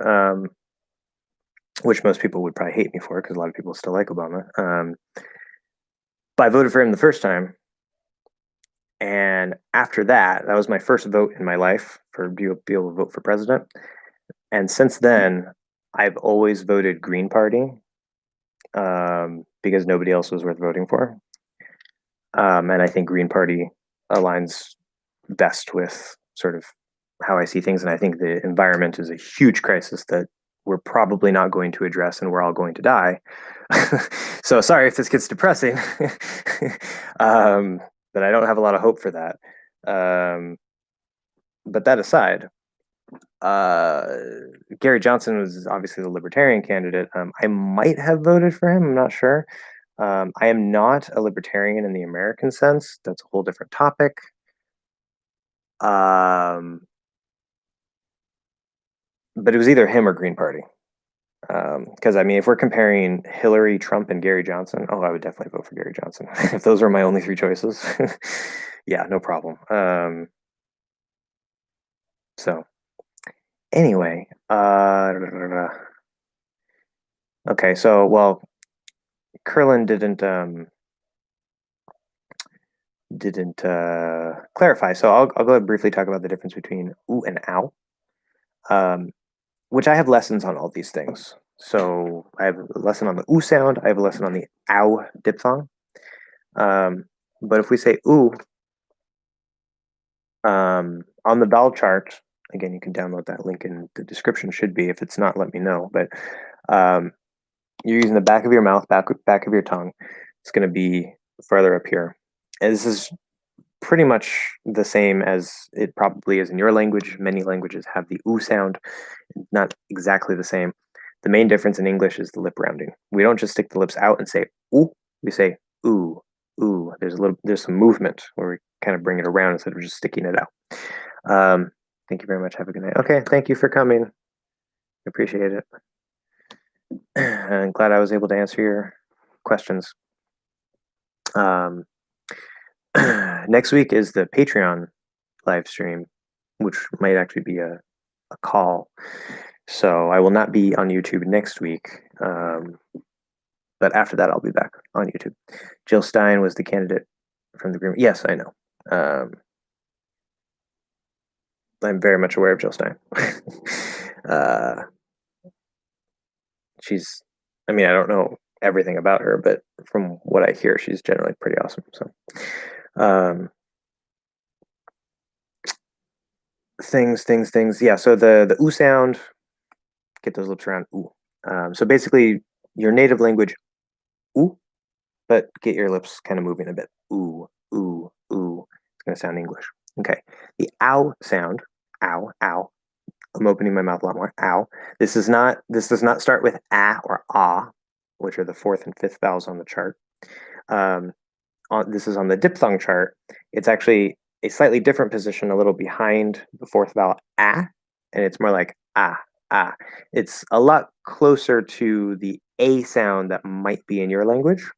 A: which most people would probably hate me for because a lot of people still like Obama. But I voted for him the first time, and after that, that was my first vote in my life for be able to vote for president. And since then, I've always voted Green Party because nobody else was worth voting for. And I think Green Party aligns best with sort of how I see things. And I think the environment is a huge crisis that we're probably not going to address and we're all going to die. So sorry if this gets depressing, but I don't have a lot of hope for that. But that aside, uh, Gary Johnson was obviously the Libertarian candidate. I might have voted for him. I'm not sure. I am not a libertarian in the American sense. That's a whole different topic. But it was either him or Green Party. Because I mean, if we're comparing Hillary, Trump, and Gary Johnson, oh, I would definitely vote for Gary Johnson if those were my only three choices. Yeah, no problem. So anyway, okay, so well, Curlin didn't clarify, so I'll go ahead and briefly talk about the difference between ooh and ow, which I have lessons on all these things. So I have a lesson on the ooh sound, I have a lesson on the ow diphthong. But if we say ooh, on the vowel chart, again, you can download that link in the description. Should be. If it's not, let me know. But you're using the back of your mouth, back of your tongue. It's going to be further up here. And this is pretty much the same as it probably is in your language. Many languages have the ooh sound. Not exactly the same. The main difference in English is the lip rounding. We don't just stick the lips out and say ooh. We say ooh, ooh. There's some movement where we kind of bring it around instead of just sticking it out. Thank you very much. Have a good night. Okay, thank you for coming. Appreciate it. I'm glad I was able to answer your questions. Next week is the Patreon live stream, which might actually be a call. So I will not be on YouTube next week. But after that, I'll be back on YouTube. Jill Stein was the candidate from the group. Yes, I know. I'm very much aware of Jill Stein. She's, I mean, I don't know everything about her, but from what I hear, she's generally pretty awesome. So, things. Yeah. So the ooh sound, get those lips around ooh. So basically, your native language, ooh, but get your lips kind of moving a bit. Ooh, ooh, ooh. It's gonna sound English. Okay. The ow sound, ow, ow. I'm opening my mouth a lot more. Ow. This does not start with ah or ah, which are the fourth and fifth vowels on the chart. This is on the diphthong chart. It's actually a slightly different position, a little behind the fourth vowel ah, and it's more like ah, ah. It's a lot closer to the a sound that might be in your language.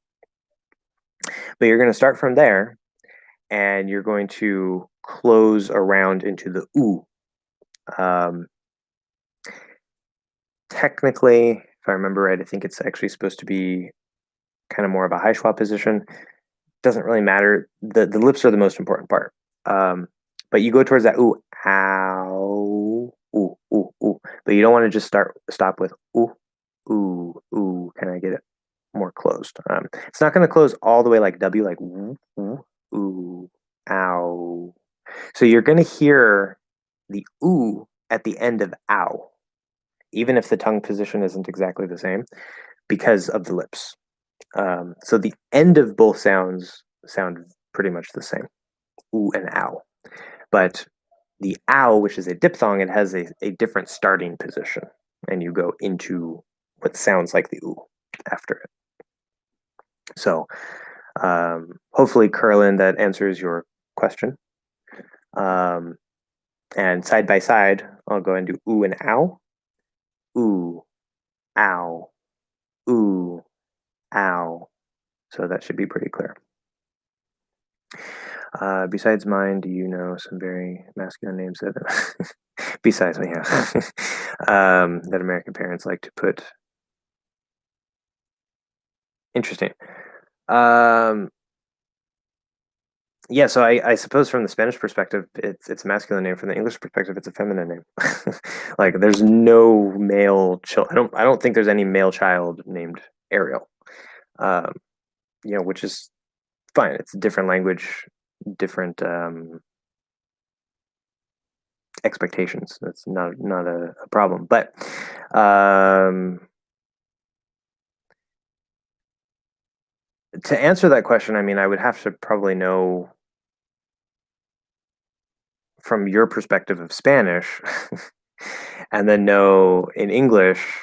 A: But you're going to start from there, and you're going to close around into the oo. Technically, if I remember right, I think it's actually supposed to be kind of more of a high schwa position. Doesn't really matter. The lips are the most important part. But you go towards that ooh, ow, ooh, ooh, ooh. But you don't want to just stop with ooh, ooh, ooh. Can I get it more closed? It's not going to close all the way like W, like ooh, ooh, ooh, ow. So you're going to hear the ooh at the end of ow, even if the tongue position isn't exactly the same, because of the lips. So the end of both sounds sound pretty much the same, ooh and ow. But the ow, which is a diphthong, it has a different starting position, and you go into what sounds like the ooh after it. So hopefully, Curlin, that answers your question. And side by side, I'll go and do ooh and ow, ooh, ow, ooh, ow. So that should be pretty clear. Besides mine, do you know some very masculine names that, besides me, yeah, that American parents like to put? Interesting. Yeah, so I suppose from the Spanish perspective, it's a masculine name. From the English perspective, it's a feminine name. Like, there's no male child. I don't think there's any male child named Ariel. Um, which is fine. It's a different language, different expectations. That's not a problem. But to answer that question, I mean, I would have to probably know from your perspective of Spanish, and then know in English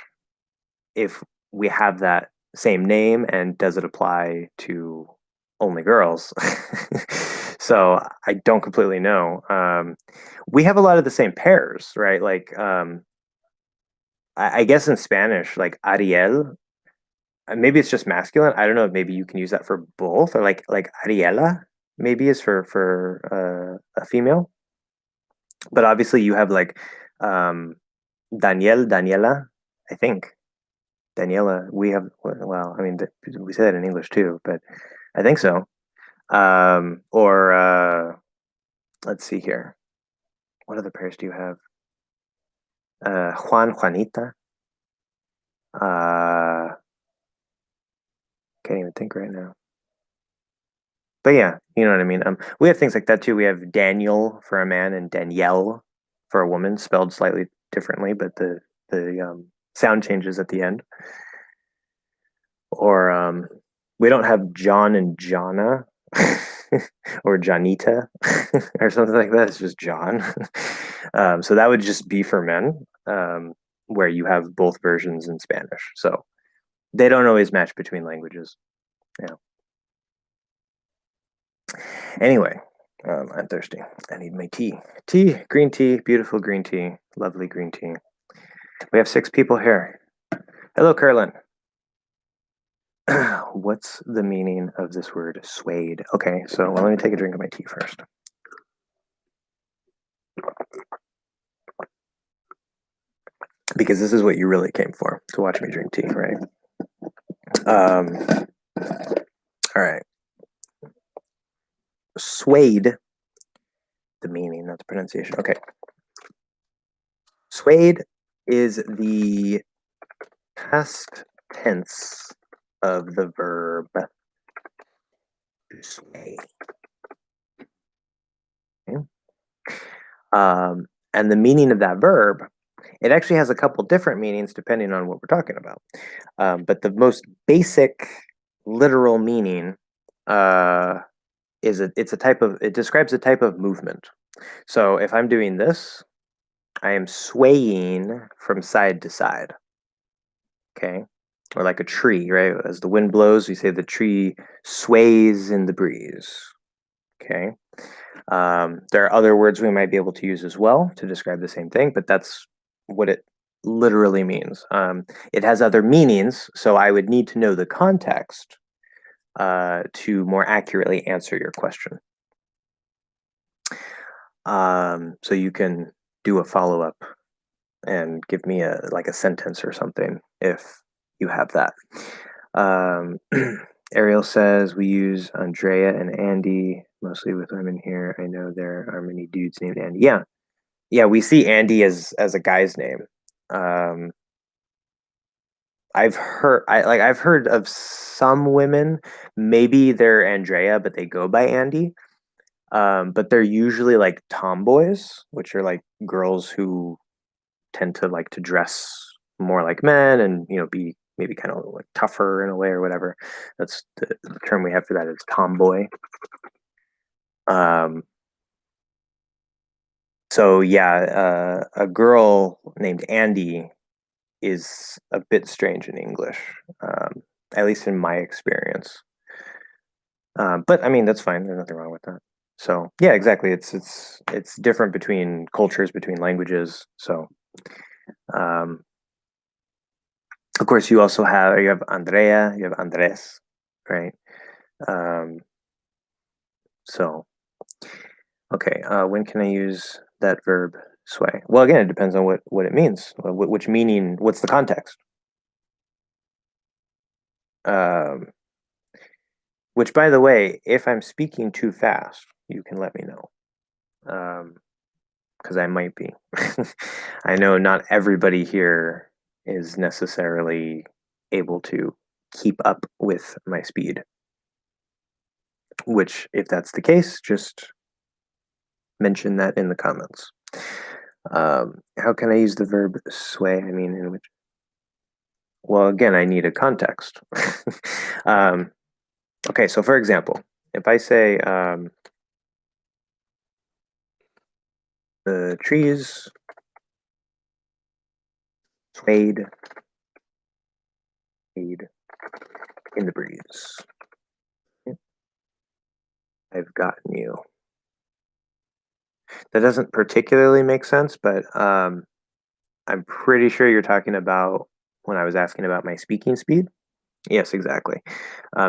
A: if we have that same name and does it apply to only girls. So I don't completely know. We have a lot of the same pairs, right? Like, I guess in Spanish, like Ariel, maybe it's just masculine. I don't know. Maybe you can use that for both, or like Ariela, maybe is for a female. But obviously, you have like um, Daniel, Daniela. I think Daniela. We have, well, I mean, we say that in English too, but I think so. Or let's see here. What other pairs do you have? Juan, Juanita. Can't even think right now. But yeah, you know what I mean. We have things like that too. We have Daniel for a man and Danielle for a woman, spelled slightly differently, but the sound changes at the end. Or we don't have John and Jonna or Janita or something like that. It's just John. So that would just be for men, where you have both versions in Spanish. So they don't always match between languages. Yeah. Anyway, I'm thirsty. I need my tea. Tea, green tea, beautiful green tea, lovely green tea. We have 6 people here. Hello, Curlin. What's the meaning of this word swayed? Okay, so let me take a drink of my tea first. Because this is what you really came for, to watch me drink tea, right? All right. Swayed, the meaning, not the pronunciation. Okay. Swayed is the past tense of the verb to sway. Okay. And the meaning of that verb, it actually has a couple different meanings depending on what we're talking about. But the most basic literal meaning it describes a type of movement. So if I'm doing this, I am swaying from side to side. Okay. Or like a tree, right? As the wind blows, we say the tree sways in the breeze. Okay. There are other words we might be able to use as well to describe the same thing, but that's what it literally means. It has other meanings, so I would need to know the context to more accurately answer your question. So you can do a follow-up and give me a sentence or something if you have that. Ariel says we use Andrea and Andy mostly with women here. I know there are many dudes named Andy. Yeah, we see Andy as a guy's name. I've heard of some women, maybe they're Andrea, but they go by Andy. But they're usually like tomboys, which are like girls who tend to like to dress more like men and be maybe kind of like tougher in a way or whatever. That's the term we have for that is tomboy. Um, so yeah, a girl named Andy is a bit strange in English, at least in my experience. But I mean, that's fine. There's nothing wrong with that. So yeah, exactly. It's different between cultures, between languages. So um, of course, you have Andrea, you have Andres, right? Um, so okay, when can I use that verb sway? Well, again, it depends on what it means, which meaning, what's the context. Um, which, by the way, if I'm speaking too fast, you can let me know. Because I might be. I know not everybody here is necessarily able to keep up with my speed, which, if that's the case, just mention that in the comments. How can I use the verb sway? I mean, in which? Well, again, I need a context. Okay, so for example, if I say the trees swayed in the breeze. I've gotten you. That doesn't particularly make sense, but I'm pretty sure you're talking about when I was asking about my speaking speed. Yes, exactly.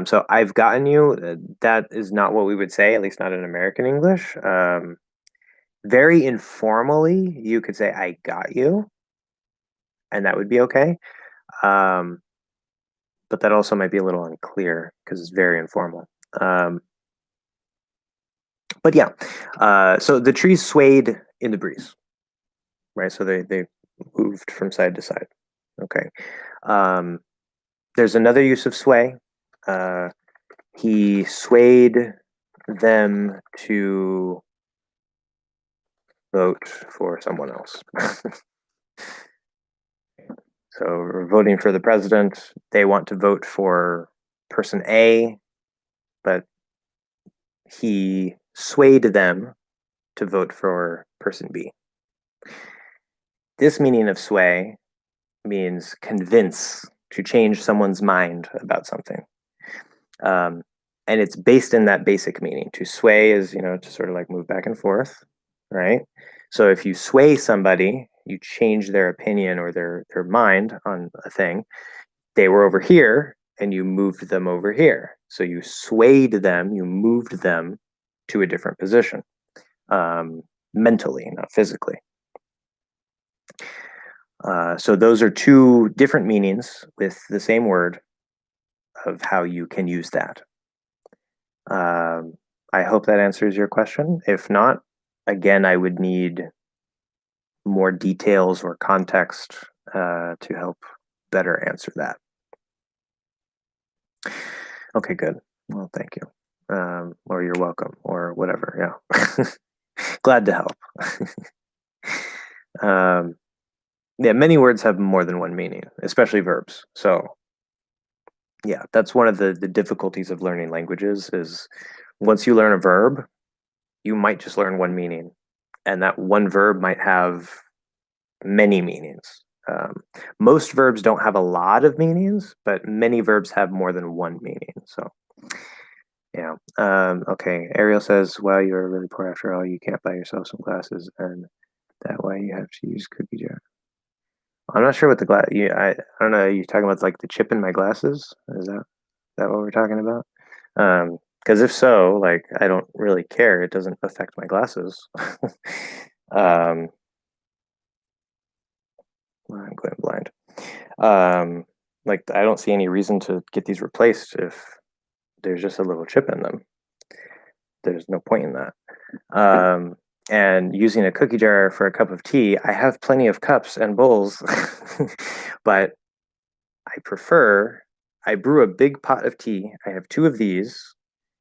A: So I've gotten you. That is not what we would say, at least not in American English. Very informally, you could say "I got you," and that would be okay. Um, but that also might be a little unclear because it's very informal. But yeah, so the trees swayed in the breeze, right? So they moved from side to side. Okay. There's another use of sway. He swayed them to vote for someone else. So we're voting for the president. They want to vote for person A, but he swayed them to vote for person B. This meaning of sway means convince, to change someone's mind about something. And it's based in that basic meaning. To sway is, to sort of like move back and forth, right? So if you sway somebody, you change their opinion or their mind on a thing. They were over here and you moved them over here. So you swayed them, you moved them to a different position, mentally, not physically. So those are two different meanings with the same word of how you can use that. I hope that answers your question. If not, again, I would need more details or context to help better answer that. Okay, good. Well, thank you. Or you're welcome, or whatever. Yeah. Glad to help. Yeah, many words have more than one meaning, especially verbs. So yeah, that's one of the difficulties of learning languages is once you learn a verb, you might just learn one meaning, and that one verb might have many meanings. Most verbs don't have a lot of meanings, but many verbs have more than one meaning. So yeah. Okay. Ariel says, "Wow, you're really poor after all. You can't buy yourself some glasses, and that way you have to use cookie jar." I'm not sure what the I don't know. Are you talking about like the chip in my glasses? Is that what we're talking about? Because if so, like, I don't really care. It doesn't affect my glasses. um, I'm going blind. Like, I don't see any reason to get these replaced if there's just a little chip in them. There's no point in that. And using a cookie jar for a cup of tea, I have plenty of cups and bowls, but I brew a big pot of tea. I have two of these.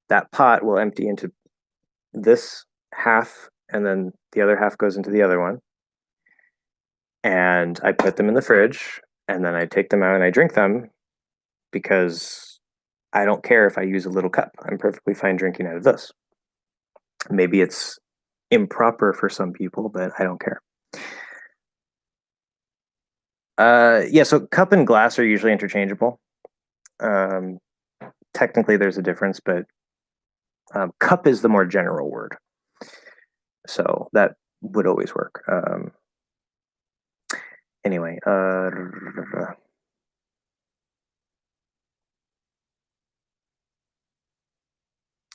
A: That pot will empty into this half, and then the other half goes into the other one. And I put them in the fridge, and then I take them out and I drink them because I don't care if I use a little cup. I'm perfectly fine drinking out of this. Maybe it's improper for some people, but I don't care. Yeah, so cup and glass are usually interchangeable. Technically, there's a difference, but cup is the more general word. So that would always work. Anyway,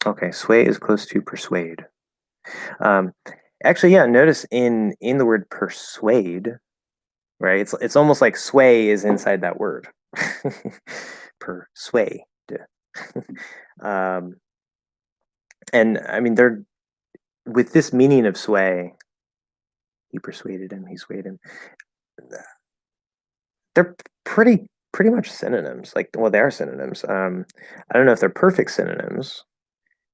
A: okay, sway is close to persuade. Actually, yeah, notice in the word persuade, right? It's almost like sway is inside that word. Persuade. And I mean, they're with this meaning of sway. He persuaded him. He swayed him. They're pretty much synonyms. Like, well, they are synonyms. I don't know if they're perfect synonyms,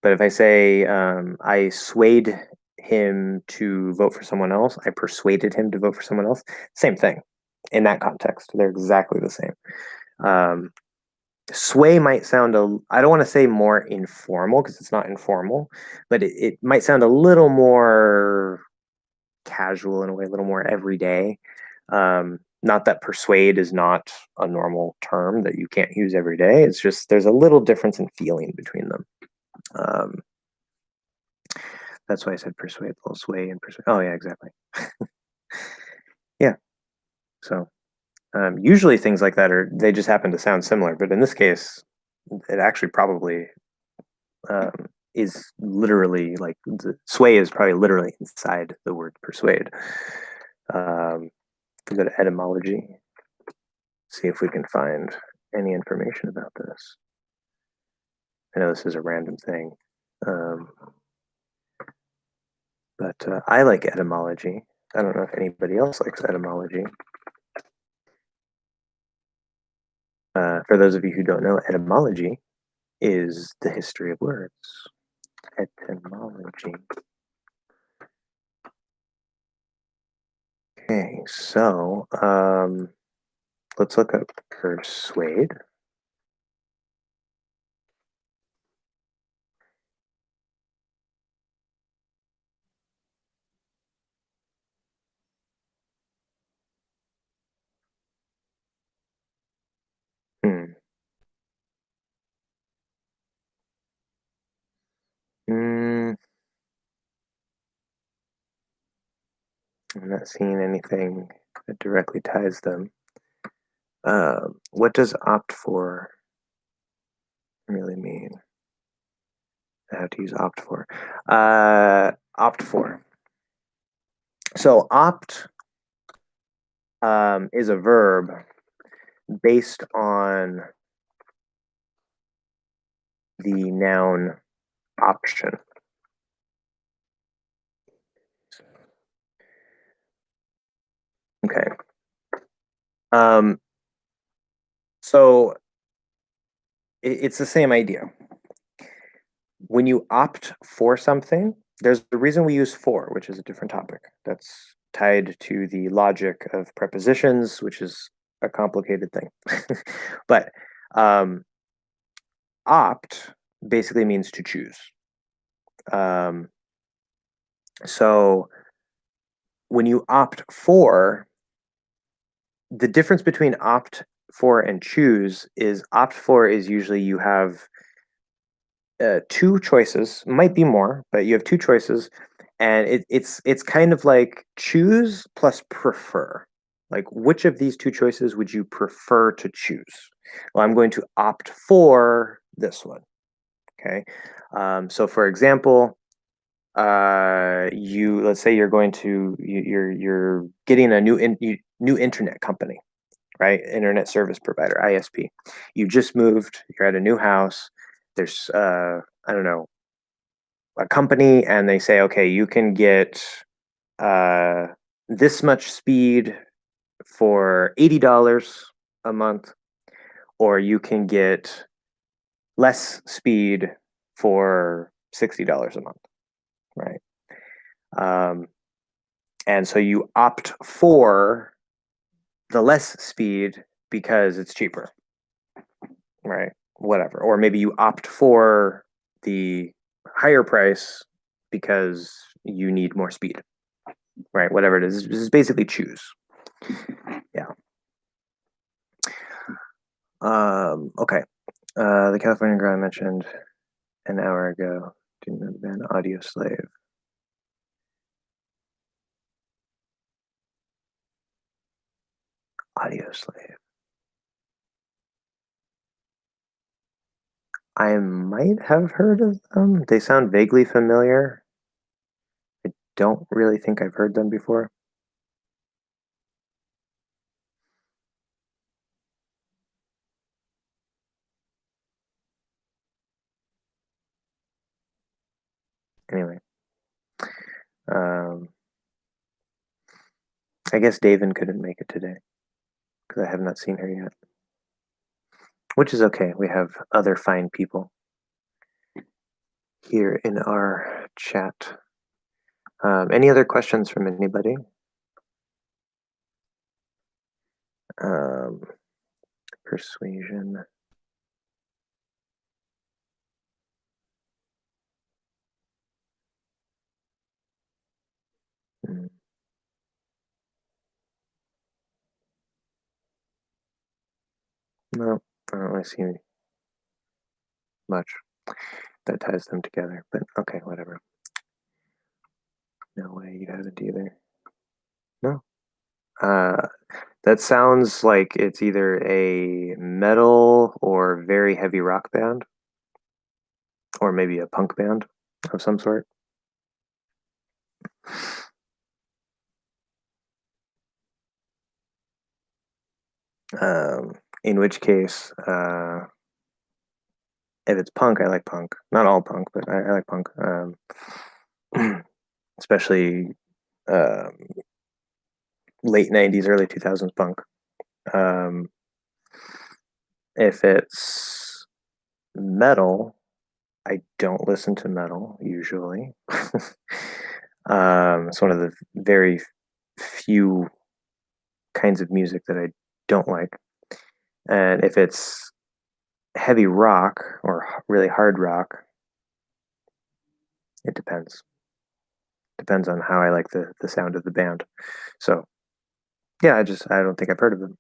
A: but if I say I swayed him to vote for someone else, I persuaded him to vote for someone else, same thing. In that context, they're exactly the same. Sway might sound I don't want to say more informal because it's not informal, but it might sound a little more casual in a way, a little more everyday. Not that persuade is not a normal term that you can't use every day. It's just there's a little difference in feeling between them. That's why I said persuade, little sway and persuade. Oh yeah, exactly. Yeah. So usually things like that they just happen to sound similar, but in this case, it actually probably is literally like the sway is probably literally inside the word persuade. We go to etymology, see if we can find any information about this. I know this is a random thing, but I like etymology. I don't know if anybody else likes etymology. For those of you who don't know, etymology is the history of words. Etymology. Okay, so let's look up persuade. Hmm. Mm, I'm not seeing anything that directly ties them. What does opt for really mean? I have to use opt for. Opt for. So opt is a verb based on the noun option. Okay. So it's the same idea. When you opt for something, there's a reason we use for, which is a different topic. That's tied to the logic of prepositions, which is a complicated thing. But opt basically means to choose. So when you opt for, the difference between opt for and choose is opt for is usually you have two choices, might be more, but you have two choices, and it's kind of like choose plus prefer. Like, which of these two choices would you prefer to choose? Well, I'm going to opt for this one. Okay. So for example, let's say you're getting a new internet company, right? Internet service provider, ISP. You just moved, you're at a new house. There's I don't know, a company, and they say, okay, you can get uh this much speed for $80 a month, or you can get less speed for $60 a month, right? Um, and so you opt for the less speed because it's cheaper, right? Whatever. Or maybe you opt for the higher price because you need more speed, right? Whatever it is, just basically choose. Yeah. Okay. The California girl I mentioned an hour ago didn't have been audio slave. Audio slave. I might have heard of them. They sound vaguely familiar. I don't really think I've heard them before. Anyway, um, I guess Davin couldn't make it today because I have not seen her yet, which is okay. We have other fine people here in our chat. Any other questions from anybody? Um, persuasion. Hmm. No, I don't really see much that ties them together, but okay, whatever. No way you haven't either. No. That sounds like it's either a metal or very heavy rock band, or maybe a punk band of some sort. In which case, if it's punk, I like punk. Not all punk, but I like punk. Especially um, late 90s, early 2000s punk. Um, if it's metal, I don't listen to metal usually. It's one of the very few kinds of music that I don't like. And if it's heavy rock or really hard rock, it depends. Depends on how I like the sound of the band. So yeah, I don't think I've heard of them.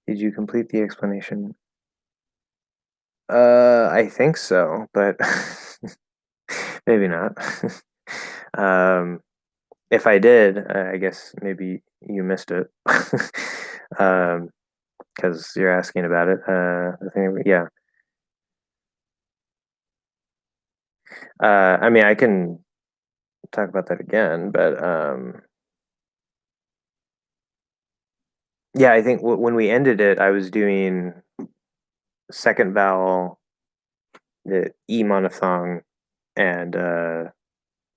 A: Did you complete the explanation? I think so, but maybe not. um, if I did, I guess maybe you missed it. Because you're asking about it. The thing, yeah. I mean, I can talk about that again, but yeah, I think when we ended it, I was doing second vowel, the E monophthong, and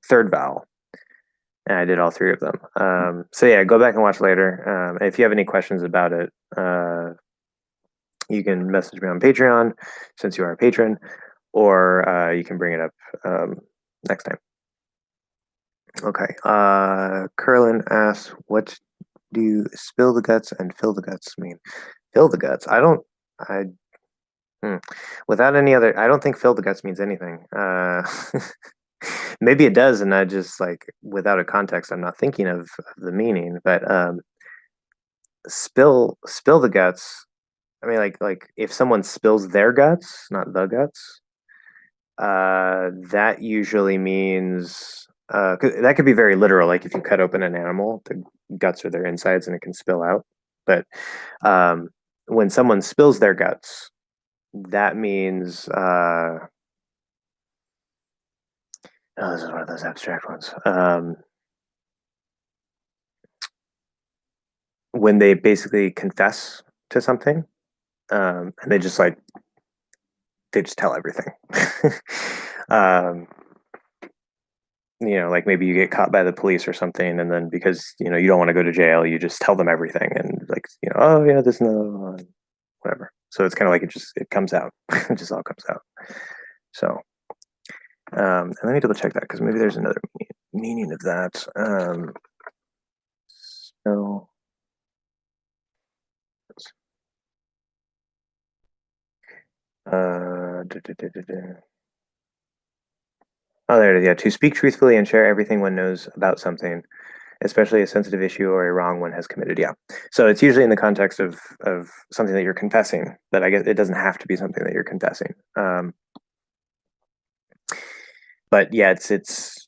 A: third vowel, and I did all three of them. So yeah, go back and watch later. If you have any questions about it, you can message me on Patreon, since you are a patron, or you can bring it up next time. Okay. Curlin asks, "What do you spill the guts and fill the guts mean?" Fill the guts. I don't. I hmm. Without any other. I don't think fill the guts means anything. Maybe it does, and I just like without a context, I'm not thinking of the meaning. But spill the guts. I mean, like if someone spills their guts, not the guts. That usually means 'cause that could be very literal, like if you cut open an animal, the guts are their insides and it can spill out. But um, when someone spills their guts, that means oh, this is one of those abstract ones. When they basically confess to something, and they just tell everything. um, like maybe you get caught by the police or something, and then because you don't want to go to jail, you just tell them everything, and like oh yeah, this no whatever. So it's kind of like it comes out, it just all comes out. So and let me double check that because maybe there's another meaning of that. So oh, there it is. Yeah, to speak truthfully and share everything one knows about something, especially a sensitive issue or a wrong one has committed. Yeah. So it's usually in the context of something that you're confessing, but I guess it doesn't have to be something that you're confessing. But yeah, it's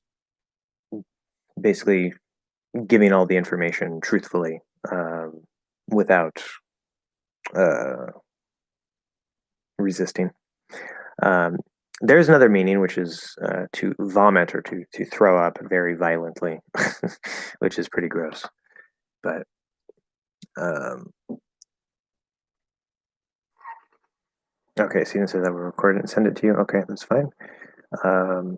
A: basically giving all the information truthfully without uh, resisting. Um, there's another meaning, which is to vomit or to throw up very violently, which is pretty gross. But um, okay, Steven says I will record it and send it to you. Okay, that's fine. Um,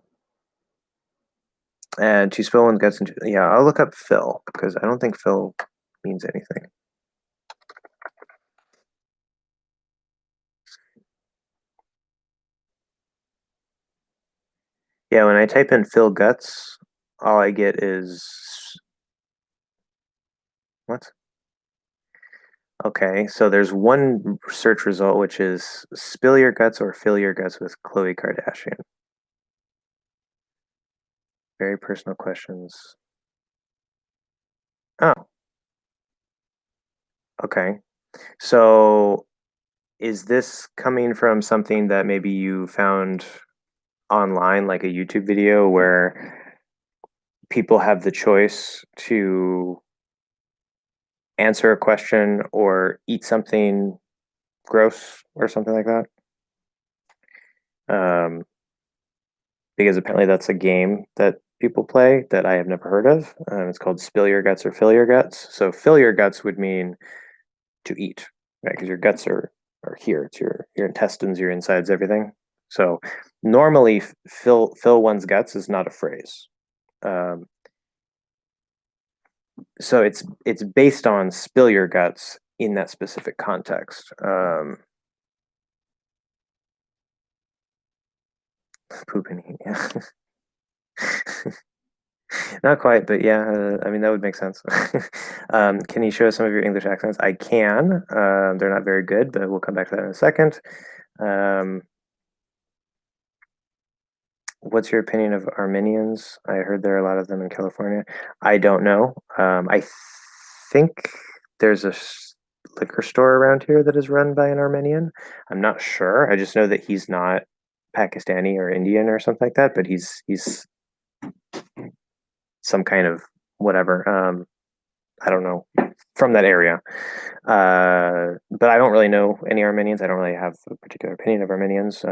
A: and to spill one's guts into, yeah, I'll look up Phil because I don't think Phil means anything. Yeah, when I type in Phil guts, all I get is what? Okay, so there's one search result which is spill your guts or fill your guts with Khloe Kardashian. Very personal questions. Oh, okay. So is this coming from something that maybe you found online, like a YouTube video where people have the choice to answer a question or eat something gross or something like that? Um, because apparently that's a game that people play that I have never heard of. It's called Spill Your Guts or Fill Your Guts. So fill your guts would mean to eat, right? Because your guts are here. It's your intestines, your insides, everything. So normally, fill one's guts is not a phrase. Um, so it's based on spill your guts in that specific context. Poop and eat, yeah. Not quite, but yeah, I mean, that would make sense. Can you show us some of your English accents? I can. They're not very good, but we'll come back to that in a second. Um, what's your opinion of Armenians? I heard there are a lot of them in California. I don't know. I think there's a liquor store around here that is run by an Armenian. I'm not sure. I just know that he's not Pakistani or Indian or something like that, but he's some kind of whatever. I don't know, from that area. But I don't really know any Armenians. I don't really have a particular opinion of Armenians.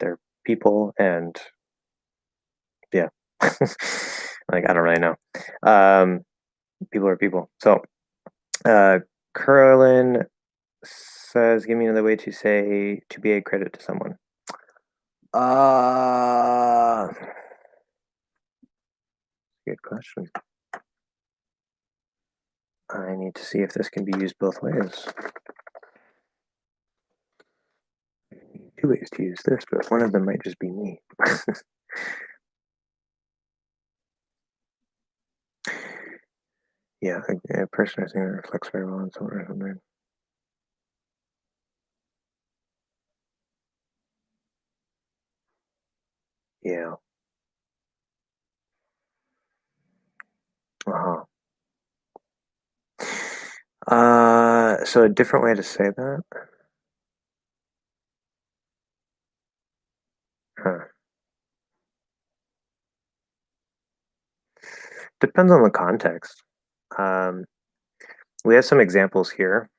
A: They're people, and yeah, like I don't really know. Um, people are people. So, uh, Curlin says, "Give me another way to say to be a credit to someone." Uh, good question. I need to see if this can be used both ways. Two ways to use this, but one of them might just be me. Yeah, a person I think that reflects very well on someone or something. Yeah. Uh-huh. So a different way to say that? Huh. Depends on the context. We have some examples here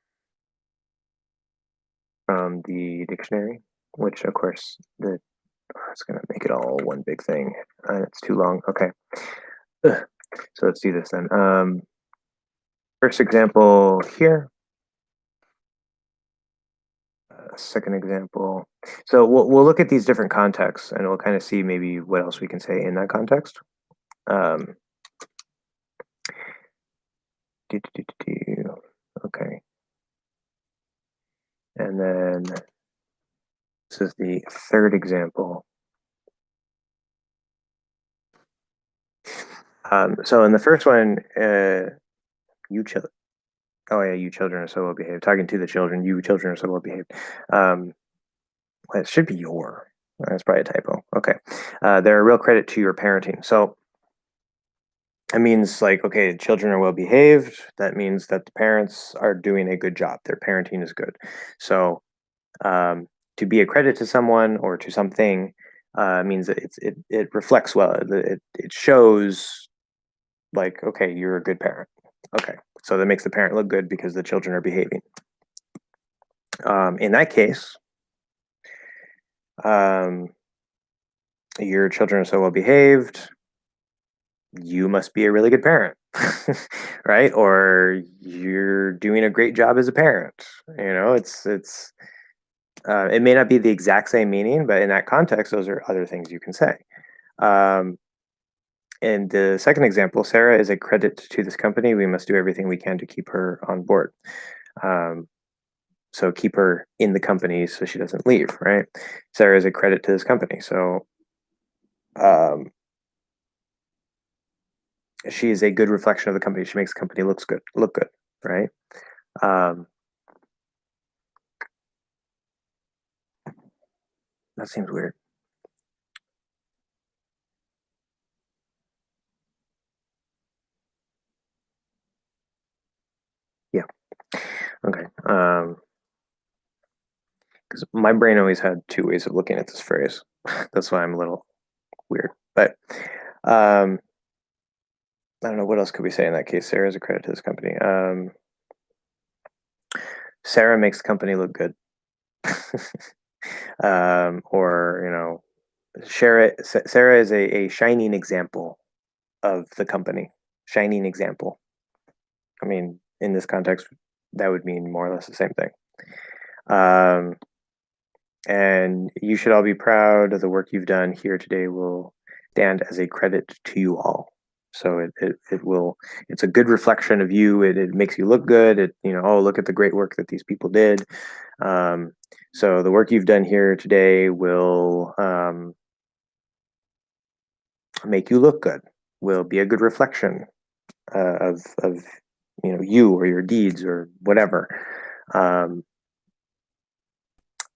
A: from the dictionary, which of course it's going to make it all one big thing. It's too long. Okay. Ugh. So let's do this then. First example here. Second example. So we'll look at these different contexts and we'll kind of see maybe what else we can say in that context. Okay. And then this is the third example. So in the first one, you children. Oh yeah, you children are so well behaved. Talking to the children, you children are so well behaved. It should be your. That's probably a typo. Okay. They're a real credit to your parenting. So it means like, okay, children are well behaved. That means that the parents are doing a good job. Their parenting is good. So to be a credit to someone or to something means that it reflects well. It shows like, okay, you're a good parent. Okay, so that makes the parent look good because the children are behaving. In that case, your children are so well behaved, you must be a really good parent, right? Or you're doing a great job as a parent. You know, it may not be the exact same meaning, but in that context, those are other things you can say. In the second example, Sarah is a credit to this company. We must do everything we can to keep her on board. So keep her in the company so she doesn't leave, right? Sarah is a credit to this company. So she is a good reflection of the company. She makes the company look good, right? That seems weird. Yeah. Okay. Because my brain always had two ways of looking at this phrase. That's why I'm a little weird. But I don't know what else could we say in that case. Sarah is a credit to this company. Sarah makes the company look good. Or Sarah is a shining example of the company. Shining example. I mean, in this context, that would mean more or less the same thing. And you should all be proud of the work you've done here today will stand as a credit to you all. So it's a good reflection of you. It makes you look good. Oh, look at the great work that these people did. So the work you've done here today will make you look good, will be a good reflection of you or your deeds or whatever.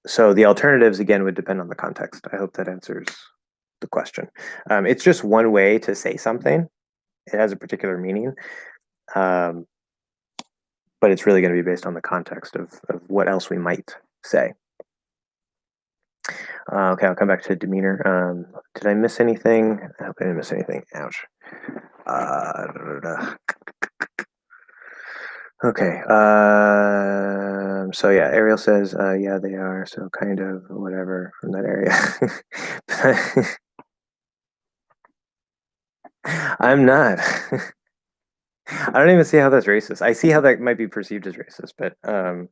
A: So the alternatives again would depend on the context. I hope that answers the question. It's just one way to say something. It has a particular meaning, but it's really going to be based on the context of what else we might say. Okay, I'll come back to demeanor. Did I miss anything? I hope I didn't miss anything. Ouch. Okay. So yeah, Ariel says, yeah, they are. So kind of whatever from that area. I'm not. I don't even see how that's racist. I see how that might be perceived as racist, but no,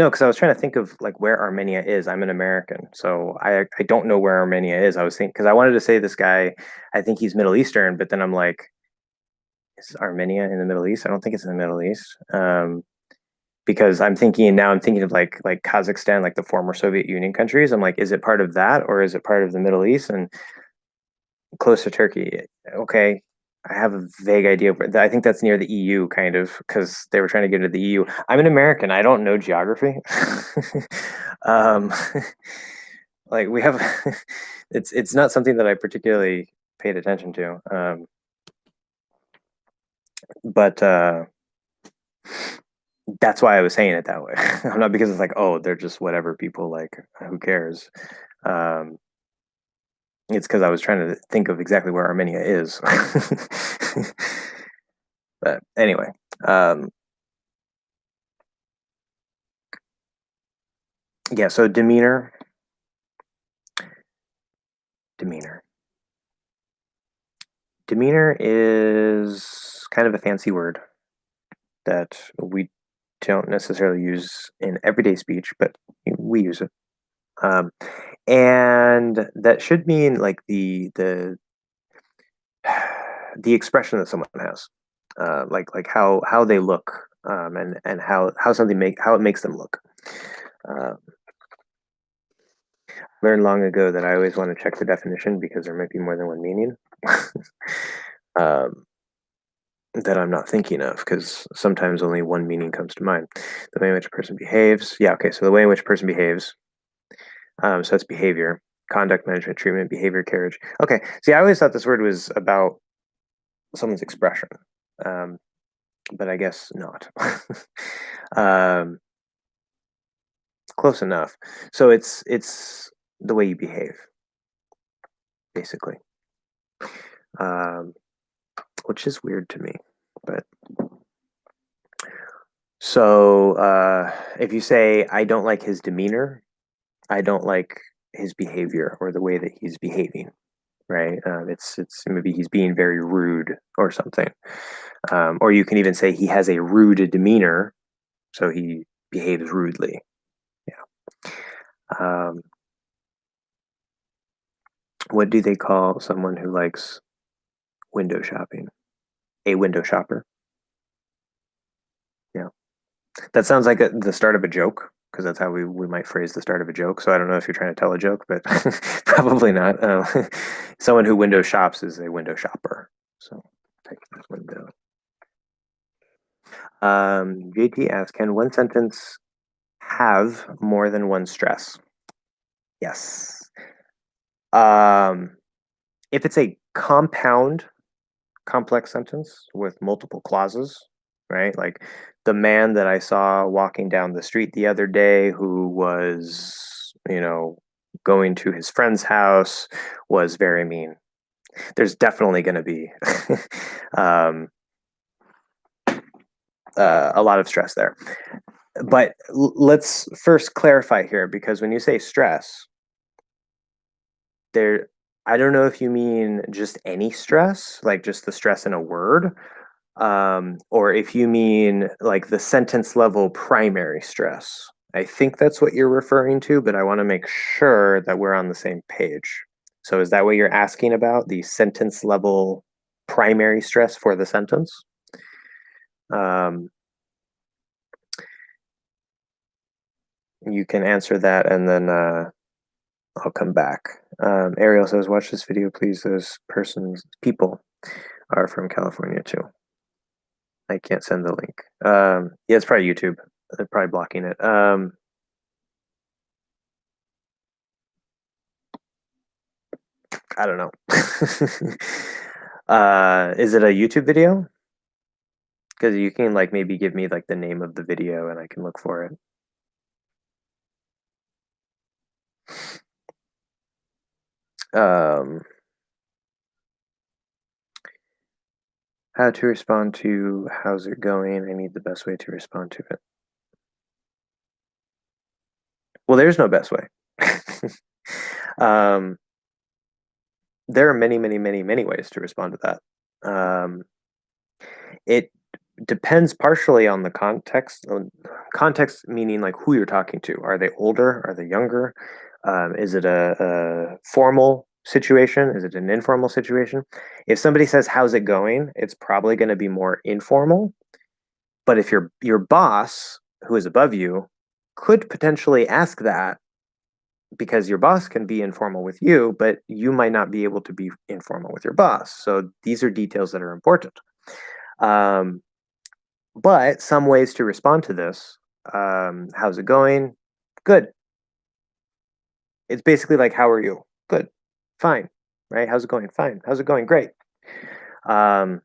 A: because I was trying to think of like where Armenia is. I'm an American, so I don't know where Armenia is. I was thinking because I wanted to say this guy, I think he's Middle Eastern, but then I'm like, is Armenia in the Middle East? I don't think it's in the Middle East. Because I'm thinking of like Kazakhstan, like the former Soviet Union countries. I'm like, is it part of that or is it part of the Middle East? And close to Turkey. Okay, I have a vague idea of where. I think that's near the EU, kind of, because they were trying to get into the EU. I'm an American. I don't know geography. um, like we have, it's not something that I particularly paid attention to. But that's why I was saying it that way. Not because it's like, oh, they're just whatever people like. Who cares? It's because I was trying to think of exactly where Armenia is. But anyway, um, yeah. So demeanor. Demeanor is kind of a fancy word that we don't necessarily use in everyday speech, but we use it. Um, and that should mean like the expression that someone has, like how they look, and how something how it makes them look. Uh, Learned long ago that I always want to check the definition because there might be more than one meaning. um, that I'm not thinking of because sometimes only one meaning comes to mind. The way in which a person behaves. Yeah, okay. So the way in which a person behaves. So that's behavior, conduct, management, treatment, behavior, carriage. Okay. See, I always thought this word was about someone's expression, um, but I guess not. um, Close enough. So it's the way you behave, basically, um, which is weird to me. But so if you say I don't like his demeanor, I don't like his behavior or the way that he's behaving. Right? It's maybe he's being very rude or something. Or you can even say he has a rude demeanor, so he behaves rudely. Yeah. What do they call someone who likes window shopping? A window shopper. Yeah. That sounds like the start of a joke because that's how we might phrase the start of a joke. So I don't know if you're trying to tell a joke, but probably not. Someone who window shops is a window shopper. So take this window. JT asks, can one sentence have more than one stress? Yes. Um, if it's a compound, complex sentence with multiple clauses, right? Like the man that I saw walking down the street the other day who was, going to his friend's house was very mean. There's definitely going to be um, a lot of stress there. But let's first clarify here because when you say stress, there I don't know if you mean just any stress, like just the stress in a word, or if you mean like the sentence level primary stress. I think that's what you're referring to, but I want to make sure that we're on the same page. So is that what you're asking about, the sentence level primary stress for the sentence? Um, you can answer that and then I'll come back. Ariel says, watch this video, please. Those people are from California too. I can't send the link. Yeah, it's probably YouTube. They're probably blocking it. I don't know. Is it a YouTube video? Because you can like maybe give me like the name of the video and I can look for it. Um, how to respond to how's it going? I need the best way to respond to it. Well, there's no best way. um, there are many, many, many, many ways to respond to that. It depends partially on the context. Context meaning like who you're talking to. Are they older? Are they younger? Is it a formal situation? Is it an informal situation? If somebody says, "How's it going?" it's probably going to be more informal. But if your boss, who is above you, could potentially ask that because your boss can be informal with you, but you might not be able to be informal with your boss. So these are details that are important. Um, but some ways to respond to this, how's it going? Good. It's basically like, how are you? Good. Fine. Right? How's it going? Fine. How's it going? Great. Um,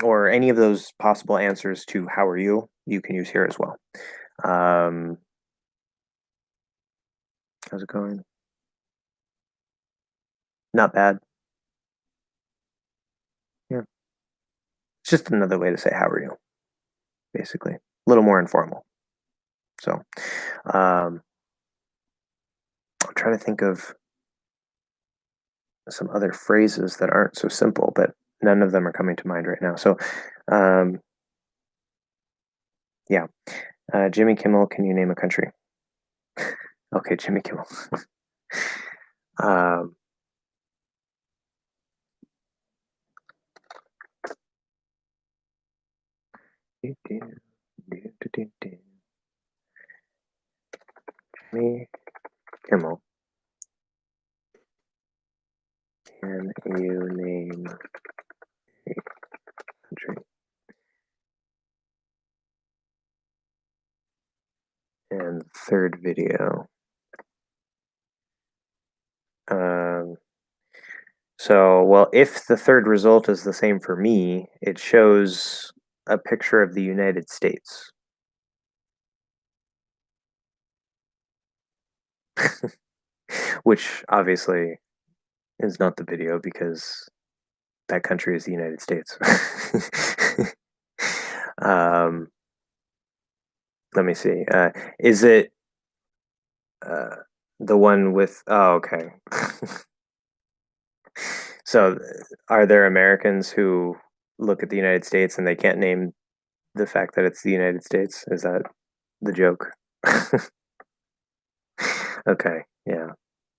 A: or any of those possible answers to how are you, you can use here as well. Um, how's it going? Not bad. Yeah. It's just another way to say how are you, basically. A little more informal. So, I'm trying to think of some other phrases that aren't so simple, but none of them are coming to mind right now. So, um, yeah. Jimmy Kimmel, can you name a country? Okay, Jimmy Kimmel. um, Jimmy Kimmel, can you name a country? And third video. Um, so, well, if the third result is the same for me, it shows a picture of the United States. Which obviously is not the video because that country is the United States. um, let me see. Is it uh, the one with? Oh, okay. So, are there Americans who look at the United States and they can't name the fact that it's the United States? Is that the joke? Okay, yeah.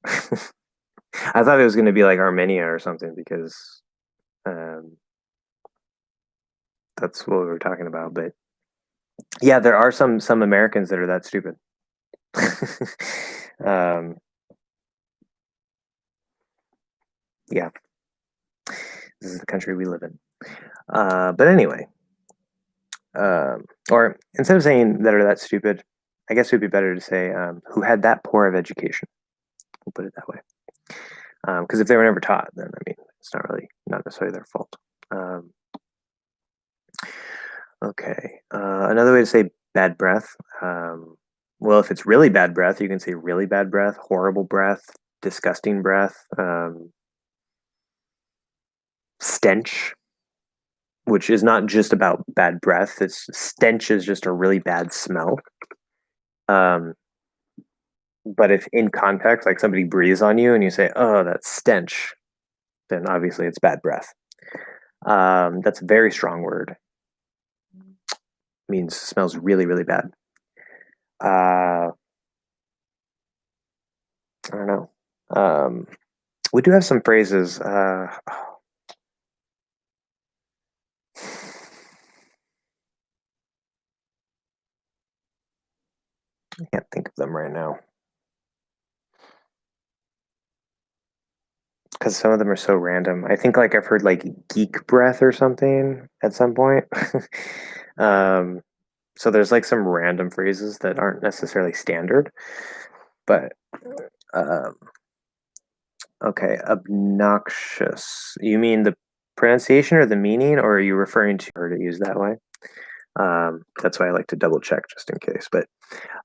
A: I thought it was going to be like Armenia or something because um, that's what we were talking about. But yeah, there are some Americans that are that stupid. um, yeah, this is the country we live in. But anyway, or instead of saying that are that stupid, I guess it would be better to say who had that poor of education. We'll put it that way. Because if they were never taught, then I mean, it's not necessarily their fault. Um, okay, another way to say bad breath. Well, if it's really bad breath, you can say really bad breath, horrible breath, disgusting breath, stench, which is not just about bad breath. It's stench is just a really bad smell. Um, but if in context, like somebody breathes on you and you say, "Oh, that's stench," then obviously it's bad breath. That's a very strong word. Means smells really, really bad. I don't know. We do have some phrases. I can't think of them right now because some of them are so random. I think like I've heard like geek breath or something at some point. um, so there's like some random phrases that aren't necessarily standard, but um, okay, obnoxious. You mean the pronunciation or the meaning, or are you referring to her to use that way? That's why I like to double check just in case. But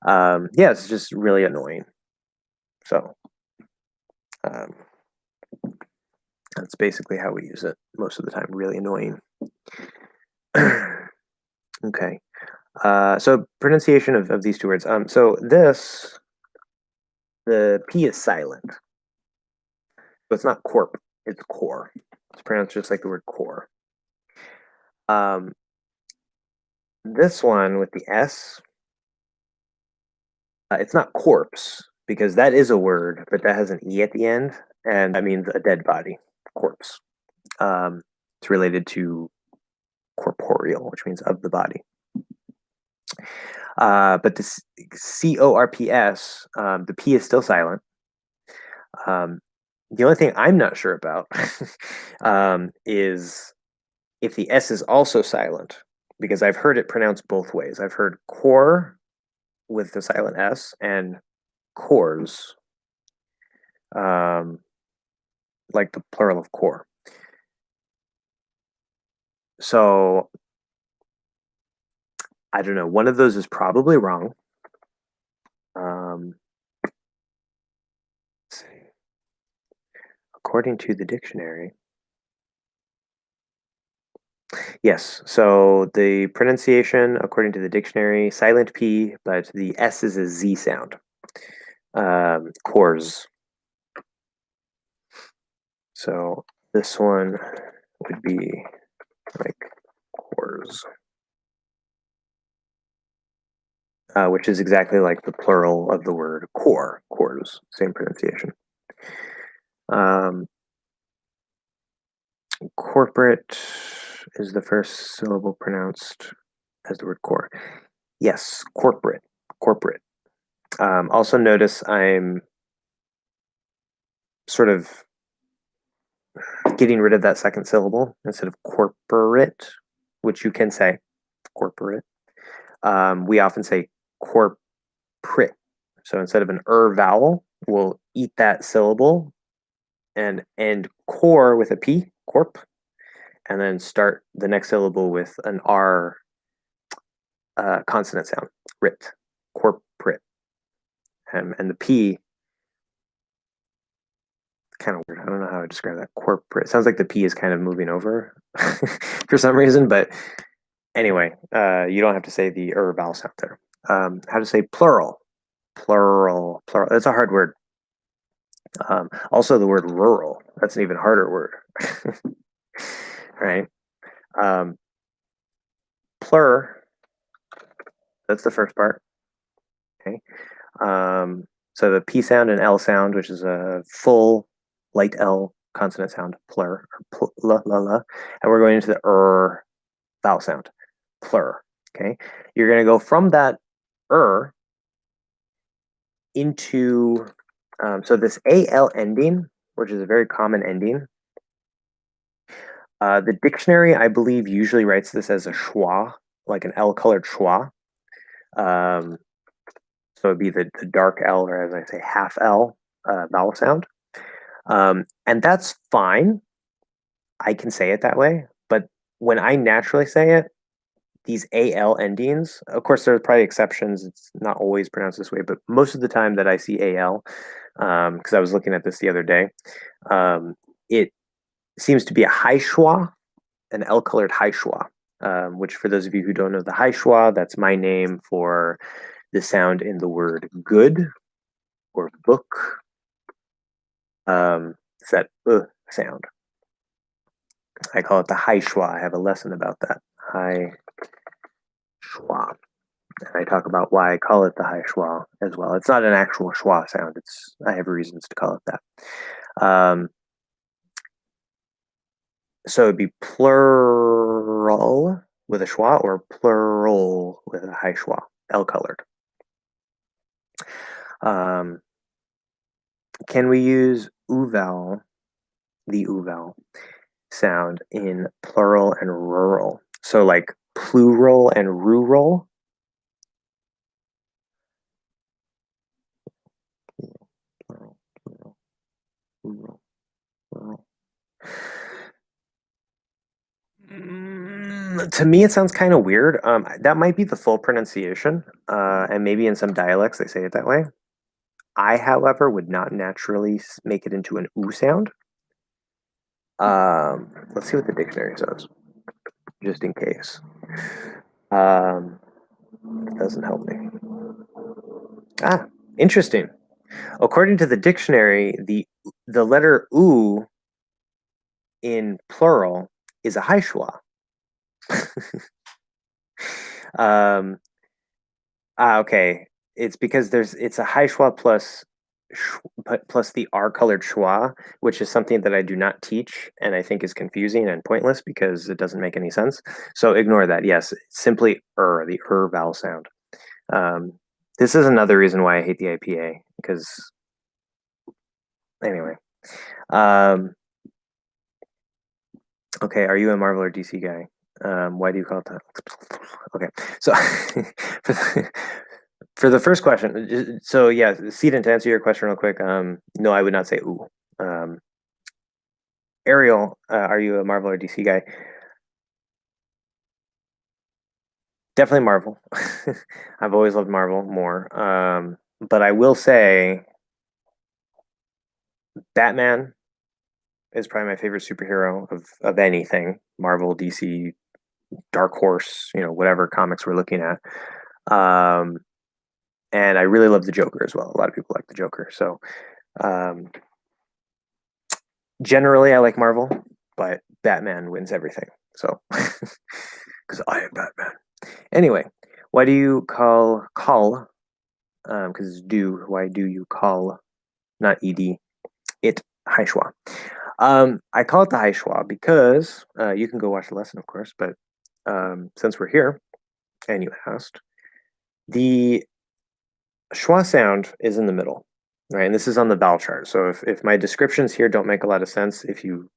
A: yeah, it's just really annoying. So um, that's basically how we use it most of the time. Really annoying. Okay. So pronunciation of these two words. So this, the P is silent. So it's not corp, it's core. It's pronounced just like the word core. Um, this one with the S, it's not corpse because that is a word, but that has an E at the end, and that means a dead body, corpse. It's related to corporeal, which means of the body. But this CORPS, the P is still silent. The only thing I'm not sure about is if the S is also silent, because I've heard it pronounced both ways. I've heard core with the silent S and cores, um, like the plural of core. So I don't know. One of those is probably wrong. according to the dictionary. Yes, so the pronunciation, according to the dictionary, silent P, but the S is a Z sound. Cores. So this one would be like cores, which is exactly like the plural of the word core, cores, same pronunciation. Corporate is the first syllable pronounced as the word core. Yes, corporate, corporate. Also notice I'm sort of getting rid of that second syllable instead of corporate, which you can say corporate. We often say corporate. So instead of an vowel, we'll eat that syllable and end core with a P, corp, and then start the next syllable with an R consonant sound, rit, corporate. And the P, kind of weird. I don't know how to describe that. Corporate. It sounds like the P is kind of moving over for some reason, but anyway, you don't have to say the vowel sound there. How to say plural. Plural. Plural. That's a hard word. Also, the word rural. That's an even harder word. Right? Plur. That's the first part. Okay. So the P sound and L sound, which is a full light L consonant sound, plur, or la la la, and we're going into the vowel sound, plur. Okay, you're going to go from that into so this al ending, which is a very common ending. The dictionary, I believe, usually writes this as a schwa, like an L-colored schwa. So it'd be the dark L, or as I say, half L vowel sound. And that's fine. I can say it that way. But when I naturally say it, these AL endings, of course, there's probably exceptions. It's not always pronounced this way, but most of the time that I see AL, because I was looking at this the other day, it seems to be a high schwa, an L-colored high schwa, which for those of you who don't know the high schwa, that's my name for the sound in the word good or book. It's that sound. I call it the high schwa. I have a lesson about that. High schwa. And I talk about why I call it the high schwa as well. It's not an actual schwa sound. I have reasons to call it that. So it'd be plural with a schwa or plural with a high schwa, L-colored. Can we use U vowel, the U vowel sound in plural and rural? So like plural and rural. Plural, plural, rural, rural. To me, it sounds kind of weird. That might be the full pronunciation, and maybe in some dialects they say it that way. I, however, would not naturally make it into an oo sound. Let's see what the dictionary says, just in case. It doesn't help me. Ah, interesting. According to the dictionary, the letter oo in plural is a high schwa. Okay. It's because it's a high schwa plus the R-colored schwa, which is something that I do not teach and I think is confusing and pointless because it doesn't make any sense. So ignore that. Yes, simply the vowel sound. This is another reason why I hate the IPA because anyway. Okay, are you a Marvel or DC guy? Why do you call it that? Okay, so for the first question, so yeah, Seaton, to answer your question real quick, no, I would not say ooh. Ariel, are you a Marvel or DC guy? Definitely Marvel. I've always loved Marvel more. But I will say Batman is probably my favorite superhero of anything, Marvel, DC, Dark Horse, whatever comics we're looking at. Um, and I really love the Joker as well. A lot of people like the Joker. So um, generally, I like Marvel, but Batman wins everything. So because I am Batman. Anyway, why do you call? Because do. Why do you call? Not ed. It Haishua. I call it the Haishua because you can go watch the lesson, of course. But since we're here and you asked, the schwa sound is in the middle, right? And this is on the vowel chart. So if my descriptions here don't make a lot of sense, if you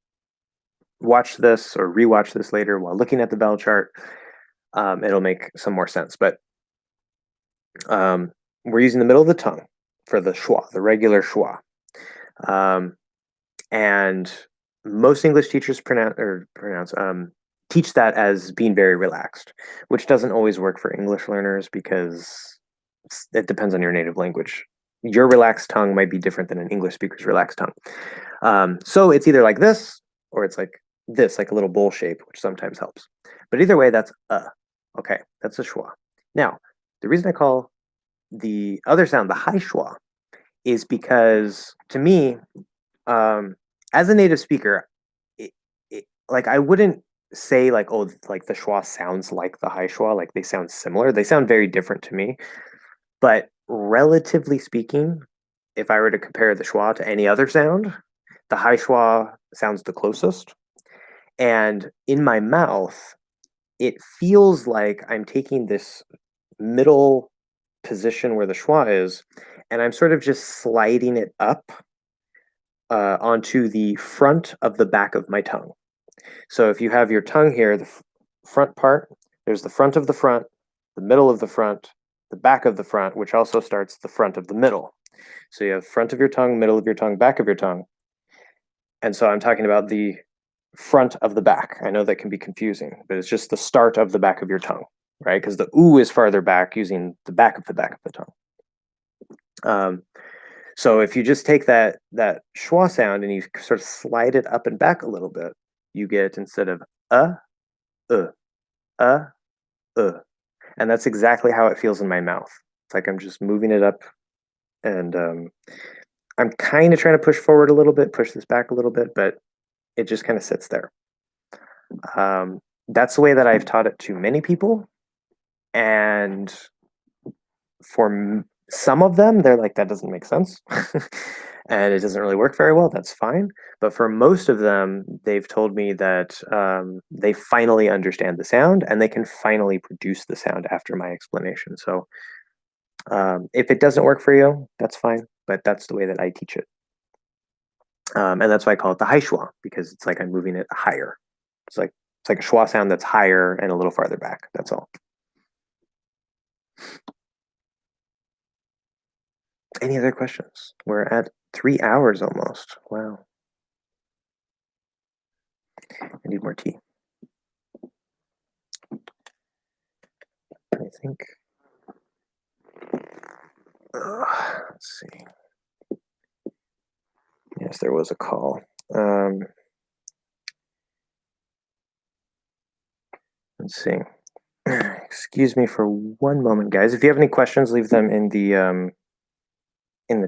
A: watch this or rewatch this later while looking at the vowel chart, it'll make some more sense. But we're using the middle of the tongue for the schwa, the regular schwa. And most English teachers teach that as being very relaxed, which doesn't always work for English learners because it depends on your native language. Your relaxed tongue might be different than an English speaker's relaxed tongue. So it's either like this or it's like this, like a little bowl shape, which sometimes helps. But either way, that's okay, that's a schwa. Now, the reason I call the other sound the high schwa is because to me, as a native speaker, like I wouldn't say like, oh, like the schwa sounds like the high schwa, like they sound similar. They sound very different to me. But relatively speaking, if I were to compare the schwa to any other sound, the high schwa sounds the closest. And in my mouth, it feels like I'm taking this middle position where the schwa is, and I'm sort of just sliding it up onto the front of the back of my tongue. So if you have your tongue here, the front part, there's the front of the front, the middle of the front, the back of the front, which also starts the front of the middle. So you have front of your tongue, middle of your tongue, back of your tongue. And so I'm talking about the front of the back. I know that can be confusing, but it's just the start of the back of your tongue, right? Because the oo is farther back using the back of the tongue. So if you just take that schwa sound and you sort of slide it up and back a little bit, you get instead of uh, uh, uh, and that's exactly how it feels in my mouth. It's like I'm just moving it up, and I'm kind of trying to push forward a little bit, push this back a little bit, but it just kind of sits there. That's the way that I've taught it to many people, and for some of them, they're like, that doesn't make sense. And it doesn't really work very well. That's fine. But for most of them, they've told me that they finally understand the sound and they can finally produce the sound after my explanation. So if it doesn't work for you, that's fine. But that's the way that I teach it. And that's why I call it the high schwa, because it's like I'm moving it higher. It's like a schwa sound that's higher and a little farther back. That's all. Any other questions? We're at 3 hours almost. Wow. I need more tea. I think. Let's see. Yes, there was a call. Let's see. Excuse me for one moment, guys. If you have any questions, leave them in the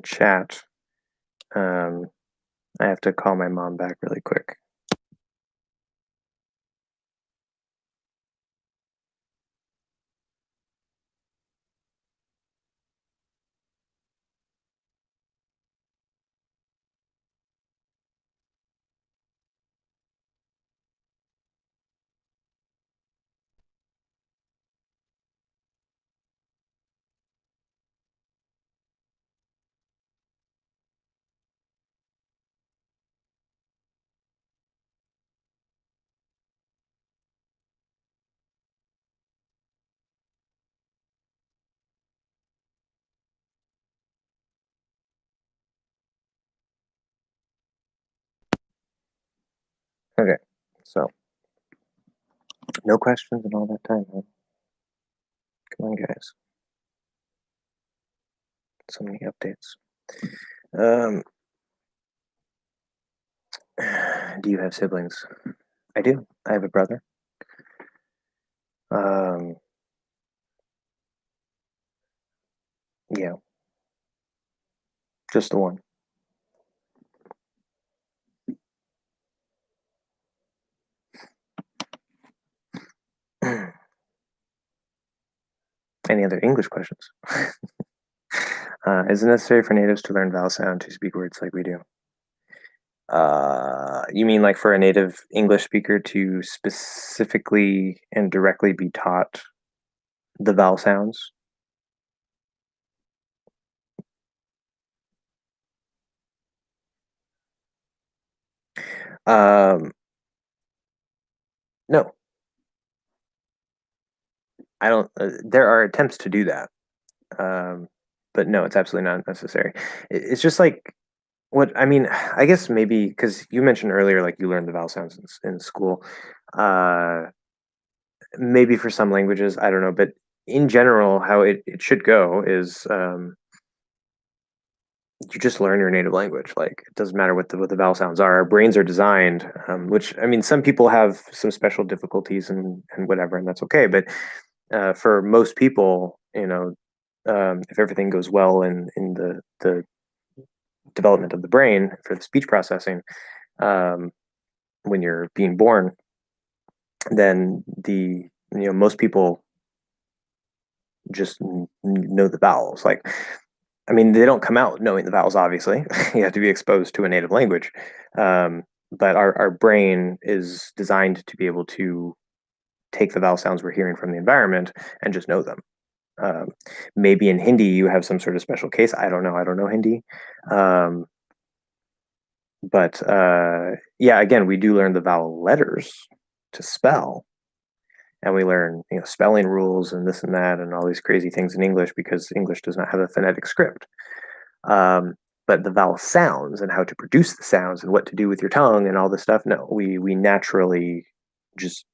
A: chat. I have to call my mom back really quick. Okay, so no questions in all that time, huh? Come on, guys. So many updates. Do you have siblings? I do. I have a brother. Um, yeah, just the one. Any other English questions? Is it necessary for natives to learn vowel sound to speak words like we do? You mean like for a native English speaker to specifically and directly be taught the vowel sounds? Um, no, I don't. There are attempts to do that, um, but no, it's absolutely not necessary. It's just like what I mean. I guess maybe because you mentioned earlier, like you learned the vowel sounds in school. Uh, Maybe for some languages, I don't know, but in general, how it should go is you just learn your native language. Like it doesn't matter what the vowel sounds are. Our brains are designed, which I mean, some people have some special difficulties and whatever, and that's okay. But for most people, if everything goes well in the development of the brain for the speech processing, um, when you're being born, then most people just know the vowels. Like I mean, they don't come out knowing the vowels, obviously. You have to be exposed to a native language. But our brain is designed to be able to take the vowel sounds we're hearing from the environment and just know them. Um, Maybe in Hindi, you have some sort of special case. I don't know. I don't know Hindi. Um, but yeah, again, we do learn the vowel letters to spell, and we learn spelling rules and this and that and all these crazy things in English because English does not have a phonetic script. Um, but the vowel sounds and how to produce the sounds and what to do with your tongue and all this stuff, no, we naturally just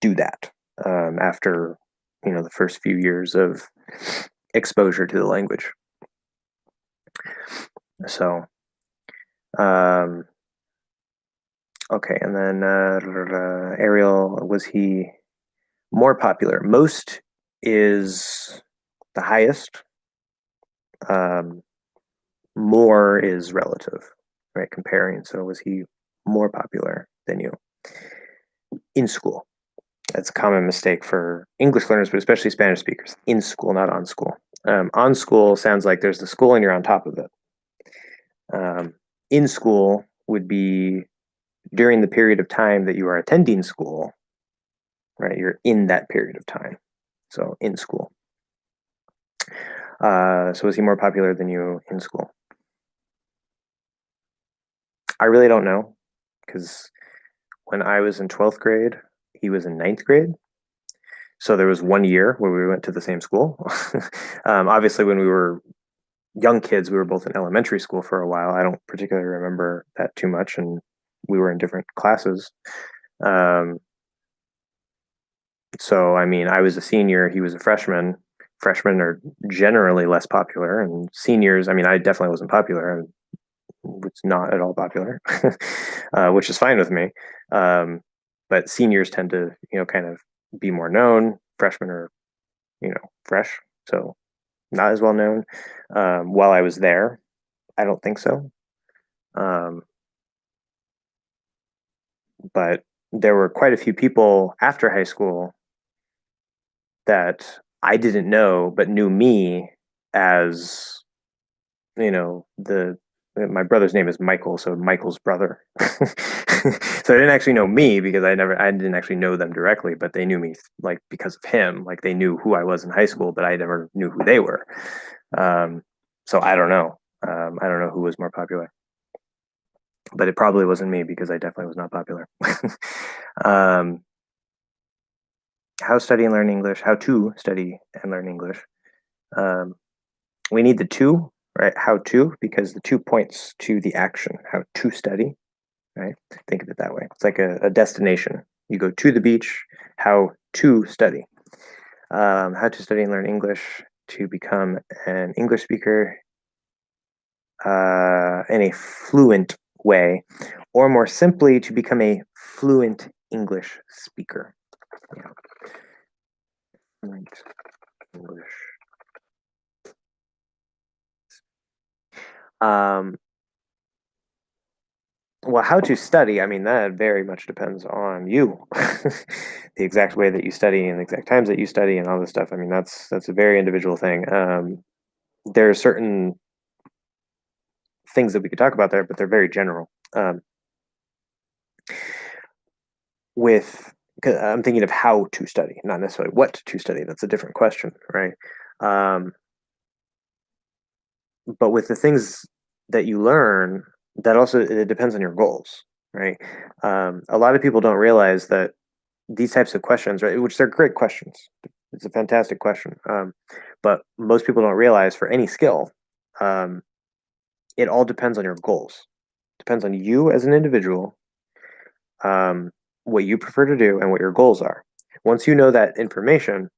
A: do that after the first few years of exposure to the language. So um, okay, and then Ariel, was he more popular? Most is the highest. Um, More is relative, right? Comparing. So was he more popular than you in school? That's a common mistake for English learners, but especially Spanish speakers. In school, not on school. On school sounds like there's the school and you're on top of it. In school would be during the period of time that you are attending school, right? You're in that period of time. So in school. So was he more popular than you in school? I really don't know because when I was in 12th grade, he was in ninth grade. So there was 1 year where we went to the same school. Obviously, when we were young kids, we were both in elementary school for a while. I don't particularly remember that too much, and we were in different classes. Um, so, I mean, I was a senior, he was a freshman. Freshmen are generally less popular, and seniors, I mean, I definitely wasn't popular. I was not at all popular, which is fine with me. Um, but seniors tend to, kind of be more known. Freshmen are, fresh. So not as well known. While I was there, I don't think so. Um, but there were quite a few people after high school that I didn't know, but knew me as the my brother's name is Michael, so Michael's brother. So they didn't actually know me because I didn't actually know them directly, but they knew me like because of him. Like they knew who I was in high school, but I never knew who they were. Um, so I don't know. I don't know who was more popular, but it probably wasn't me because I definitely was not popular. um, how study and learn English? How to study and learn English? Um, we need the to, right? How to, because the to points to the action. How to study, right? Think of it that way. It's like a destination. You go to the beach. How to study? How to study and learn English to become an English speaker in a fluent way, or more simply, to become a fluent English speaker. Yeah. Fluent English. Um, well, how to study, I mean, that very much depends on you. The exact way that you study and the exact times that you study and all this stuff. I mean, that's a very individual thing. There are certain things that we could talk about there, but they're very general. With 'Cause I'm thinking of how to study, not necessarily what to study. That's a different question, right? Um, but with the things that you learn, that also it depends on your goals, right? A lot of people don't realize that these types of questions, right, which they're great questions. It's a fantastic question. But most people don't realize for any skill, um, it all depends on your goals. Depends on you as an individual, um, what you prefer to do, and what your goals are. Once you know that information,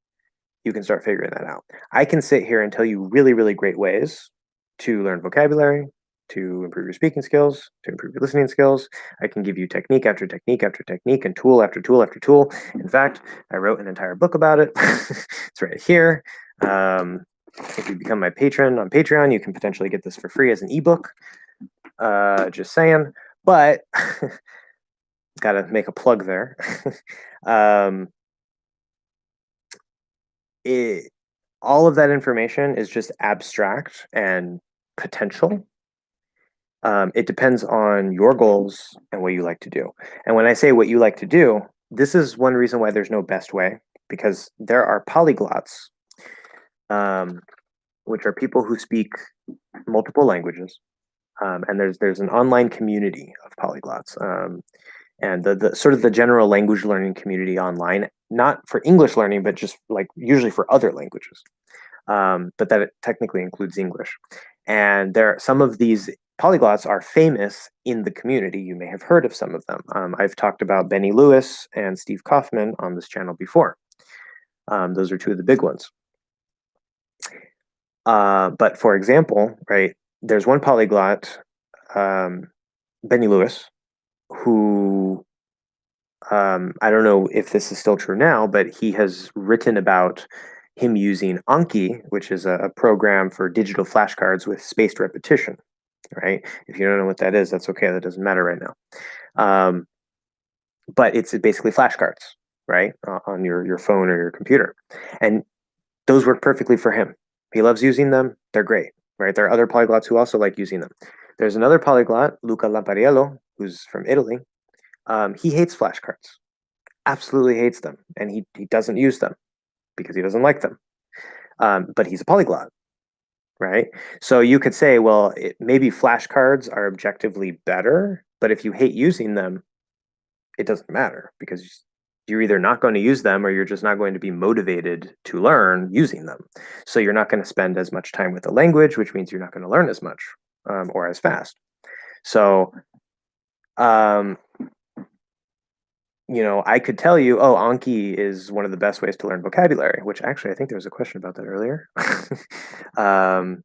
A: you can start figuring that out. I can sit here and tell you really, really great ways to learn vocabulary, to improve your speaking skills, to improve your listening skills. I can give you technique after technique after technique and tool after tool after tool. In fact, I wrote an entire book about it. It's right here. If you become my patron on Patreon, you can potentially get this for free as an ebook. Just saying. But got to make a plug there. um, it, all of that information is just abstract and potential. It depends on your goals and what you like to do. And when I say what you like to do, this is one reason why there's no best way, because there are polyglots, um, which are people who speak multiple languages. And there's an online community of polyglots. And the sort of the general language learning community online, not for English learning, but just like usually for other languages. But that it technically includes English. And there, some of these polyglots are famous in the community. You may have heard of some of them. I've talked about Benny Lewis and Steve Kaufman on this channel before. Those are two of the big ones. But for example, right, there's one polyglot, Benny Lewis, who I don't know if this is still true now, but he has written about him using Anki, which is a program for digital flashcards with spaced repetition, right? If you don't know what that is, that's okay. That doesn't matter right now. But it's basically flashcards, right, on your phone or your computer. And those work perfectly for him. He loves using them. They're great, right? There are other polyglots who also like using them. There's another polyglot, Luca Lampariello, who's from Italy. He hates flashcards, absolutely hates them, and he doesn't use them because he doesn't like them. But he's a polyglot, right? So you could say, well, maybe flashcards are objectively better, but if you hate using them, it doesn't matter because you're either not going to use them or you're just not going to be motivated to learn using them. So you're not going to spend as much time with the language, which means you're not going to learn as much or as fast. So um, I could tell you, oh, Anki is one of the best ways to learn vocabulary, which actually I think there was a question about that earlier.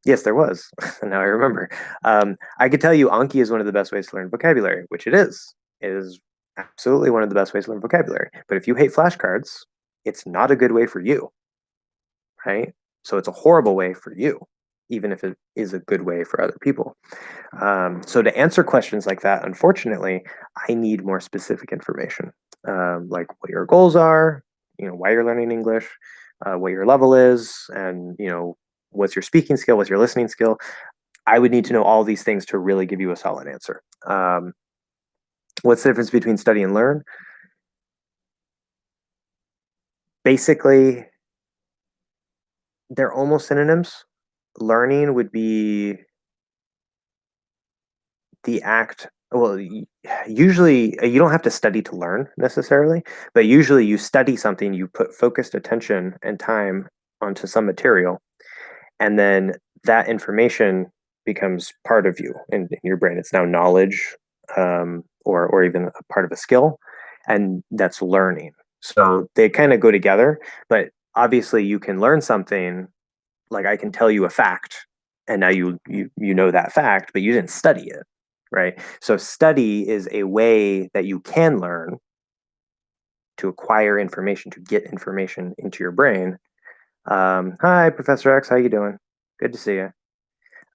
A: Yes, there was. Now I remember. I could tell you Anki is one of the best ways to learn vocabulary, which it is. It is absolutely one of the best ways to learn vocabulary. But if you hate flashcards, it's not a good way for you, right? So it's a horrible way for you, even if it is a good way for other people. So to answer questions like that, unfortunately, I need more specific information, like what your goals are, why you're learning English, what your level is, and what's your speaking skill, what's your listening skill. I would need to know all these things to really give you a solid answer. What's the difference between study and learn? Basically, they're almost synonyms. Learning would be the act. Well, usually you don't have to study to learn necessarily, but usually you study something, you put focused attention and time onto some material, and then that information becomes part of you in your brain. It's now knowledge, or even a part of a skill, and that's learning. So they kind of go together, but obviously you can learn something, like I can tell you a fact, and now you know that fact, but you didn't study it, right? So study is a way that you can learn to acquire information, to get information into your brain. Hi, Professor X, how you doing? Good to see you.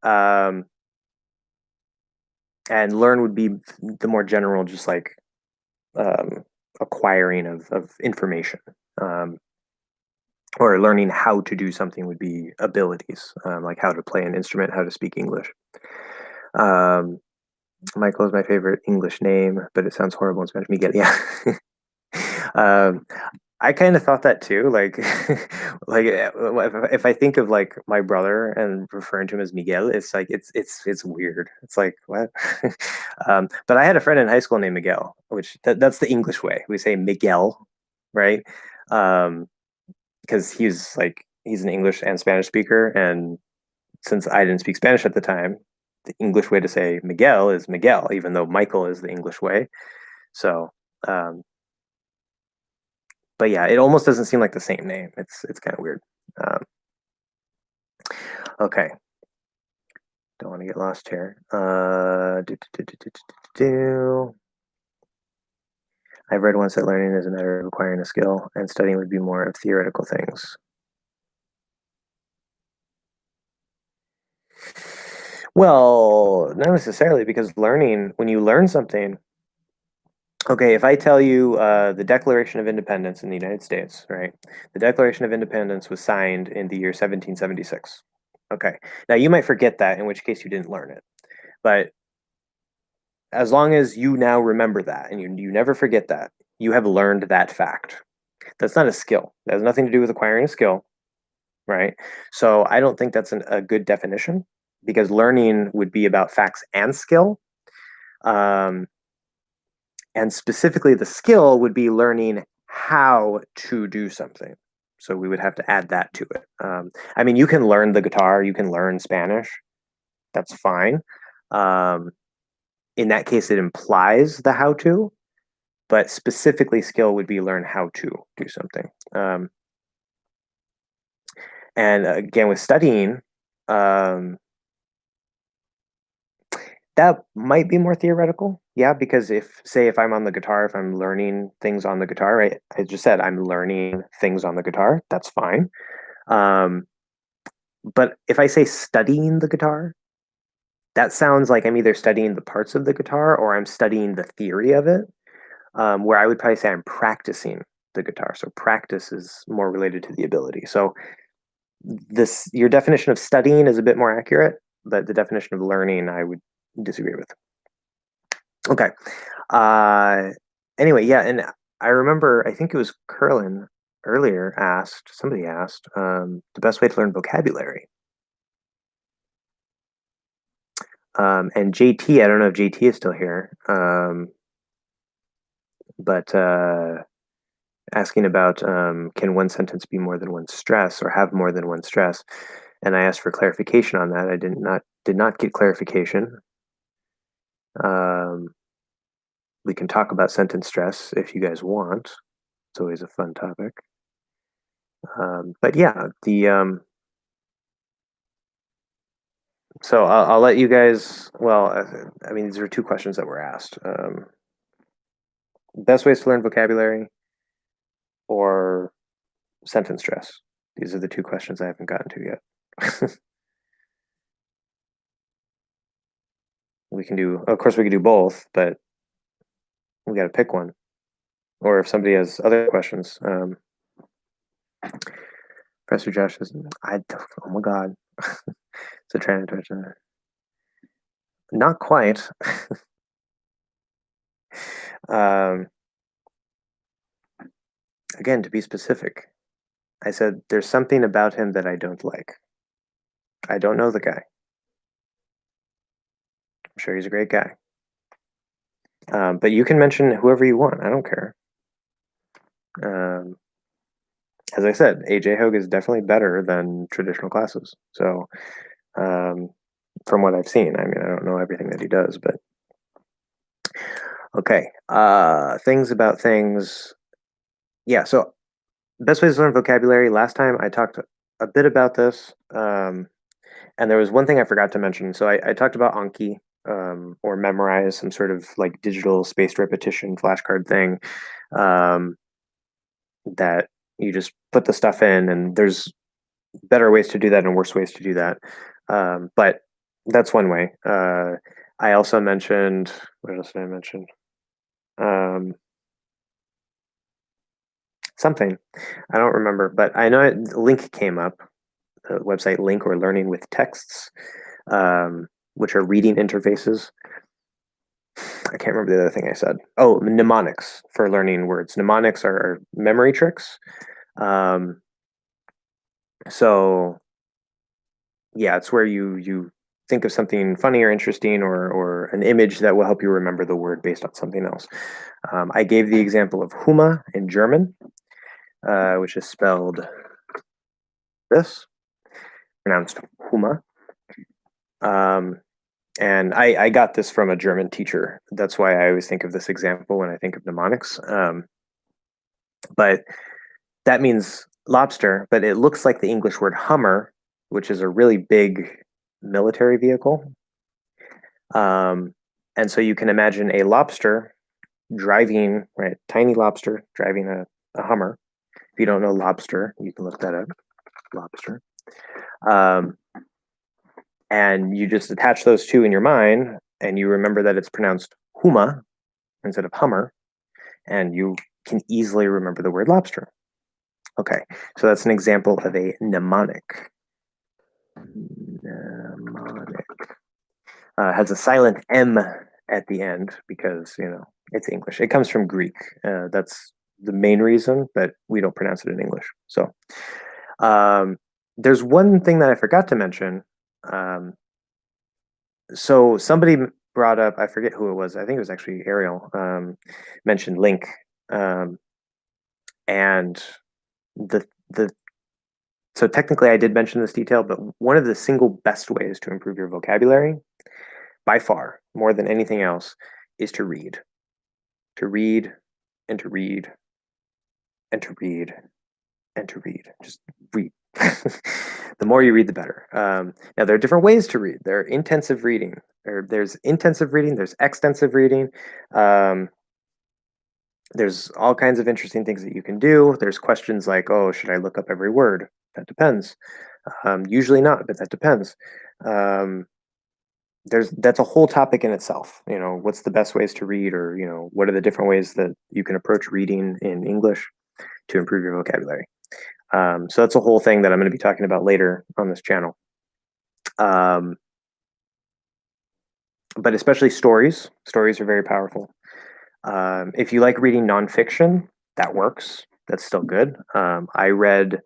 A: And learn would be the more general, just like acquiring of information. Or learning how to do something would be abilities, like how to play an instrument, how to speak English. Um, Michael is my favorite English name, but it sounds horrible in Spanish. Miguel, yeah. um, I kind of thought that too. Like, like if I think of like my brother and referring to him as Miguel, it's like it's weird. It's like what? But I had a friend in high school named Miguel, which that's the English way. We say Miguel, right? Um, because he's an English and Spanish speaker, and since I didn't speak Spanish at the time, the English way to say Miguel is Miguel, even though Michael is the English way. So, um, but yeah, it almost doesn't seem like the same name. It's kind of weird. Um, okay, don't want to get lost here. I've read once that learning is a matter of acquiring a skill, and studying would be more of theoretical things. Well, not necessarily, because learning, when you learn something, okay, if I tell you the Declaration of Independence in the United States, right? The Declaration of Independence was signed in the year 1776. Okay. Now you might forget that, in which case you didn't learn it. But as long as you now remember that and you never forget that, you have learned that fact. That's not a skill. That has nothing to do with acquiring a skill, right? So I don't think that's a good definition, because learning would be about facts and skill. Um, and specifically, the skill would be learning how to do something. So we would have to add that to it. I mean, you can learn the guitar, you can learn Spanish. That's fine. Um, in that case, it implies the how to, but specifically, skill would be learn how to do something. And again, with studying, um, that might be more theoretical. Yeah, because if I'm on the guitar, if I'm learning things on the guitar, right? I just said I'm learning things on the guitar. That's fine. Um, but if I say studying the guitar, that sounds like I'm either studying the parts of the guitar or I'm studying the theory of it. Where I would probably say I'm practicing the guitar. So practice is more related to the ability. So this your definition of studying is a bit more accurate, but the definition of learning I would disagree with. Okay. Uh, anyway, yeah, and I remember I think it was Curlin earlier somebody asked the best way to learn vocabulary. And JT, I don't know if JT is still here, but asking about can one sentence be more than one stress or have more than one stress? And I asked for clarification on that. I did not get clarification. Um, we can talk about sentence stress if you guys want. It's always a fun topic. But yeah, so I'll let you guys. Well, I mean, these are two questions that were asked. Best ways to learn vocabulary or sentence stress. These are the two questions I haven't gotten to yet. We can do, of course, we can do both, but we got to pick one. Or if somebody has other questions, Professor Josh says, oh my God, it's a transition. Not quite. um, again, to be specific, I said there's something about him that I don't like. I don't know the guy. I'm sure he's a great guy. But you can mention whoever you want. I don't care. Um, as I said, AJ Hogue is definitely better than traditional classes. So, from what I've seen, I mean, I don't know everything that he does, but okay. Things about things. Yeah. So, best ways to learn vocabulary. Last time I talked a bit about this, and there was one thing I forgot to mention. So I talked about Anki. or memorize some sort of like digital spaced repetition flashcard thing, um, that you just put the stuff in, and there's better ways to do that and worse ways to do that. But that's one way. I also mentioned, what else did I mention? Something. I don't remember, but I know Link came up, the website Link or Learning with Texts, which are reading interfaces. I can't remember the other thing I said. Oh, mnemonics for learning words. Mnemonics are memory tricks. Um, so yeah, it's where you think of something funny or interesting, or an image that will help you remember the word based on something else. I gave the example of Huma in German, which is spelled this, pronounced Huma. Um, and I got this from a German teacher. That's why I always think of this example when I think of mnemonics. But that means lobster, but it looks like the English word Hummer, which is a really big military vehicle. And so you can imagine a lobster driving, right, tiny lobster driving a Hummer. If you don't know lobster, you can look that up, lobster. Um, and you just attach those two in your mind, and you remember that it's pronounced Huma instead of Hummer, and you can easily remember the word lobster. Okay, so that's an example of a mnemonic. Mnemonic. Has a silent M at the end because, it's English. It comes from Greek. That's the main reason, but we don't pronounce it in English. So there's one thing that I forgot to mention. So somebody brought up, I forget who it was. I think it was actually Ariel, mentioned link. And the so technically I did mention this detail, but one of the single best ways to improve your vocabulary, by far, more than anything else, is to read. To read and to read and to read and to read. Just read. The more you read, the better. Now, there are different ways to read. There are intensive reading. There's intensive reading. There's extensive reading. There's all kinds of interesting things that you can do. There's questions like, oh, should I look up every word? That depends. Usually not, but that depends. That's a whole topic in itself. What's the best ways to read, or what are the different ways that you can approach reading in English to improve your vocabulary. So that's a whole thing that I'm going to be talking about later on this channel. But especially stories. Stories are very powerful. If you like reading nonfiction, that works. That's still good. I read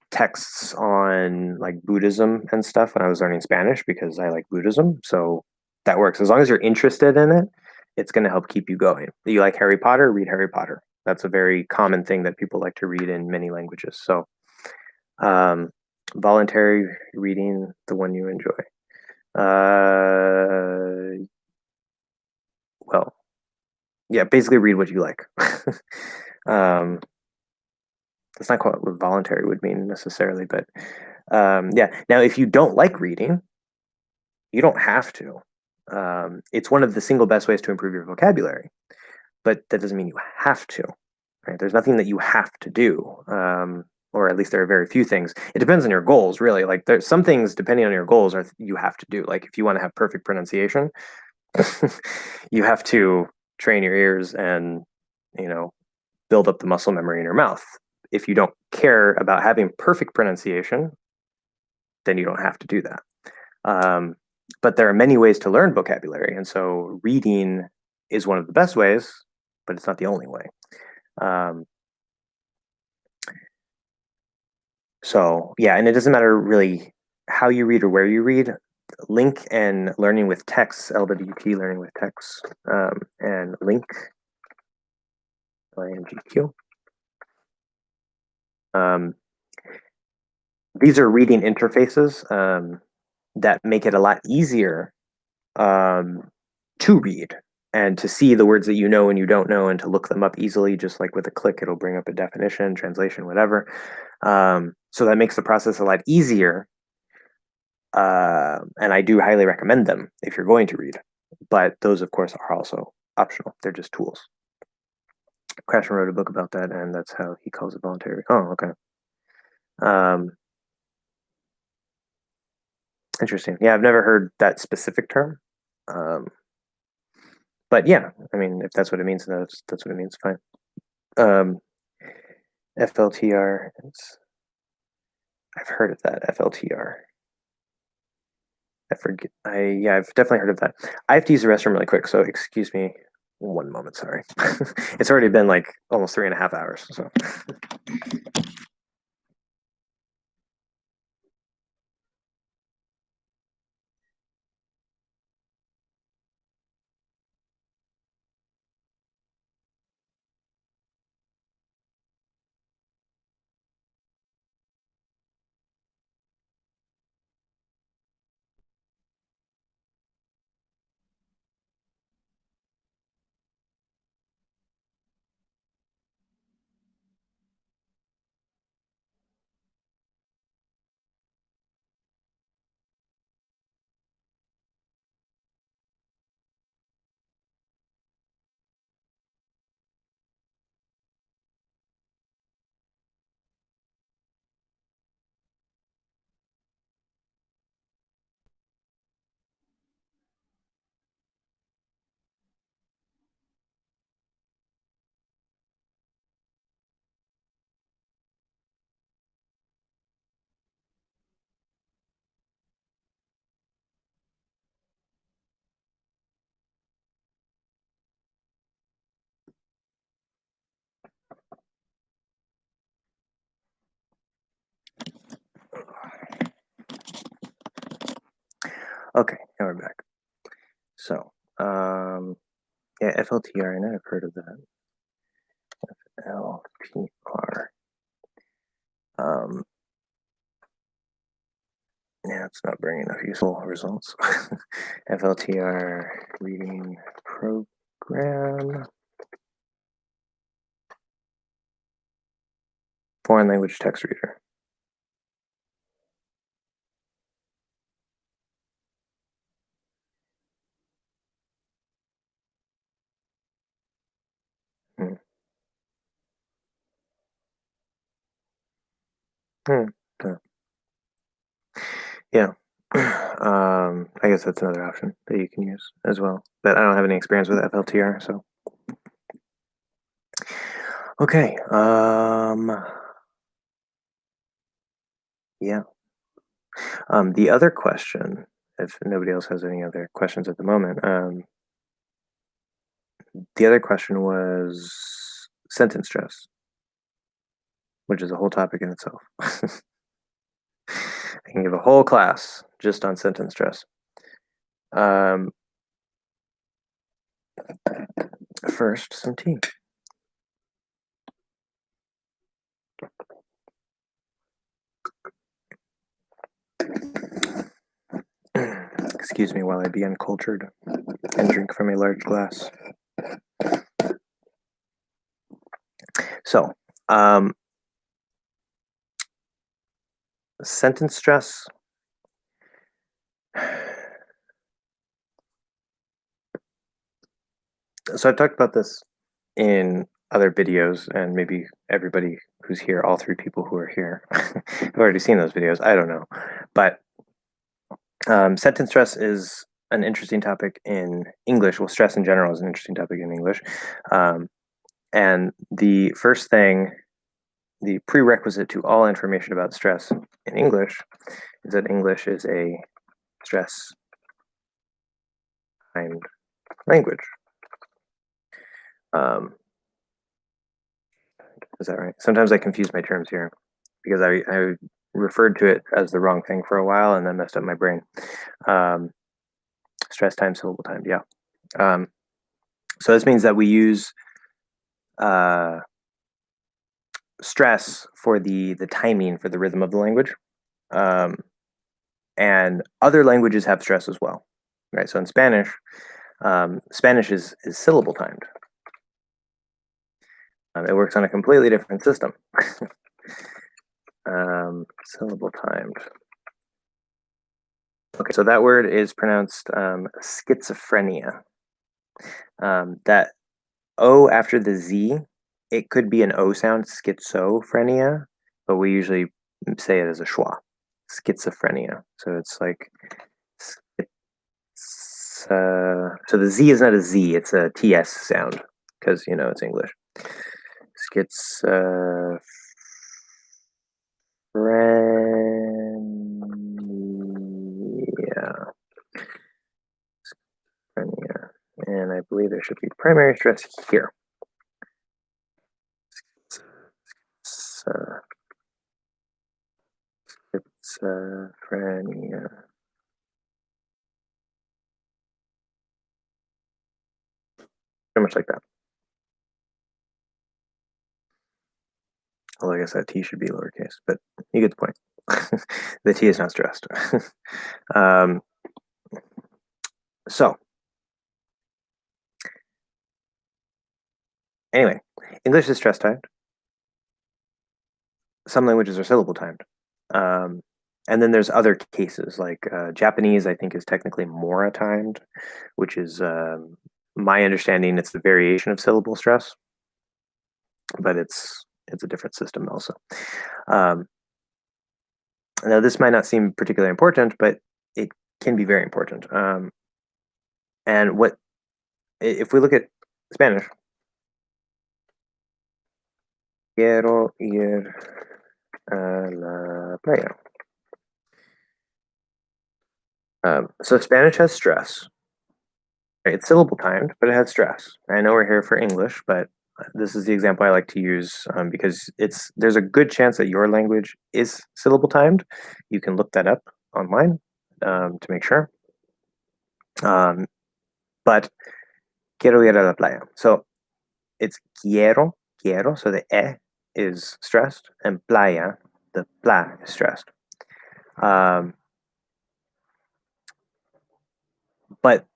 A: texts on like Buddhism and stuff when I was learning Spanish because I like Buddhism. So that works. As long as you're interested in it, it's going to help keep you going. You like Harry Potter? Read Harry Potter. That's a very common thing that people like to read in many languages. So voluntary reading, the one you enjoy. Well, yeah, basically read what you like. That's not quite what voluntary would mean necessarily, but yeah. Now, if you don't like reading, you don't have to. It's one of the single best ways to improve your vocabulary, but that doesn't mean you have to. Right? There's nothing that you have to do, or at least there are very few things. It depends on your goals, really. Like there's some things, depending on your goals, are you have to do. Like if you want to have perfect pronunciation, you have to train your ears and build up the muscle memory in your mouth. If you don't care about having perfect pronunciation, then you don't have to do that. But there are many ways to learn vocabulary, and so reading is one of the best ways, but it's not the only way. So yeah, and it doesn't matter really how you read or where you read. Link and Learning with Text, LWT, Learning with Text, and Link, LINGQ. These are reading interfaces that make it a lot easier to read and to see the words that you know and you don't know, and to look them up easily. Just like with a click, it'll bring up a definition, translation, whatever. So that makes the process a lot easier. And I do highly recommend them if you're going to read. But those, of course, are also optional. They're just tools. Krashen wrote a book about that, and that's how he calls it voluntary. Oh, okay. Interesting. Yeah, I've never heard that specific term. But yeah, I mean, if that's what it means, that's what it means. Fine. FLTR. I've heard of that. FLTR. I forget. I've definitely heard of that. I have to use the restroom really quick, so excuse me. One moment, sorry. It's already been like almost 3.5 hours. So. Okay, now we're back. So, yeah, FLTR, I know I've heard of that. FLTR. Yeah, it's not bringing enough useful results. FLTR reading program. Foreign language text reader. Hmm. Hmm. Yeah. I guess that's another option that you can use as well. But I don't have any experience with FLTR, so. Okay. Yeah. The other question, if nobody else has any other questions at the moment, the other question was sentence stress, which is a whole topic in itself. I can give a whole class just on sentence stress. First, some tea. Excuse me while I be uncultured and drink from a large glass. So, sentence stress. So I've talked about this in other videos, and maybe everybody who's here, all 3 people who are here, have already seen those videos. I don't know, but sentence stress is an interesting topic in English. Well, stress in general is an interesting topic in English, and the first thing, the prerequisite to all information about stress in English, is that English is a stress timed language. Is that right? Sometimes I confuse my terms here because I referred to it as the wrong thing for a while and then messed up my brain. Stress times syllable timed, yeah. So this means that we use stress for the timing, for the rhythm of the language. And other languages have stress as well, right? So in Spanish, Spanish is syllable timed. It works on a completely different system. Syllable timed. Okay, so that word is pronounced schizophrenia. That O after the Z, it could be an O sound, schizophrenia, but we usually say it as a schwa, schizophrenia. So it's like, so the Z is not a Z, it's a TS sound, because, it's English. Schizophrenia. Schizophrenia. And I believe there should be primary stress here. Schizophrenia. Pretty much like that. Although I guess that T should be lowercase, but you get the point. The T is not stressed. So, anyway, English is stress timed. Some languages are syllable timed. And then there's other cases, like Japanese, I think, is technically mora timed, which is my understanding. It's the variation of syllable stress, but it's a different system also. Now, this might not seem particularly important, but it can be very important. And if we look at Spanish, quiero ir a la playa. So Spanish has stress. Right? It's syllable timed, but it has stress. I know we're here for English, but this is the example I like to use because there's a good chance that your language is syllable timed. You can look that up online to make sure. But quiero ir a la playa. So it's quiero, so the is stressed, and playa, the pla is stressed. But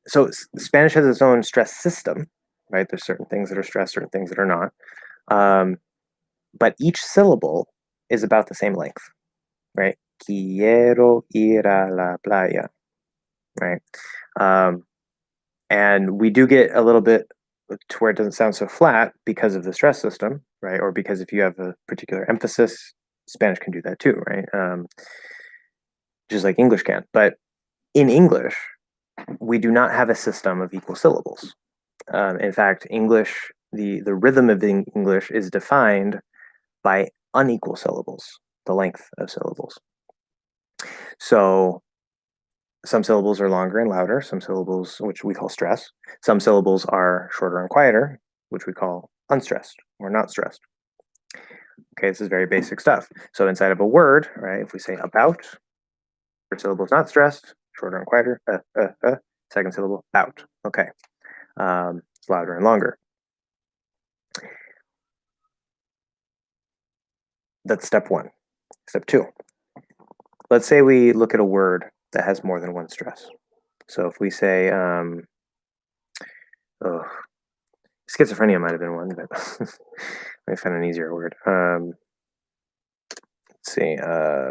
A: so Spanish has its own stress system, right? There's certain things that are stressed, certain things that are not. But each syllable is about the same length, right? Quiero ir a la playa, right? And we do get a little bit to where it doesn't sound so flat because of the stress system, right? Or because if you have a particular emphasis, Spanish can do that too, right? Just like English can. But in English, we do not have a system of equal syllables. In fact, English, the rhythm of English is defined by unequal syllables, the length of syllables. So some syllables are longer and louder, some syllables, which we call stress. Some syllables are shorter and quieter, which we call unstressed or not stressed. Okay, this is very basic stuff. So inside of a word, right, if we say about, first syllable is not stressed, shorter and quieter, second syllable, out. Okay, it's louder and longer. That's step one. Step two. Let's say we look at a word that has more than one stress. So if we say, schizophrenia might have been one, but let me find an easier word. Let's see. I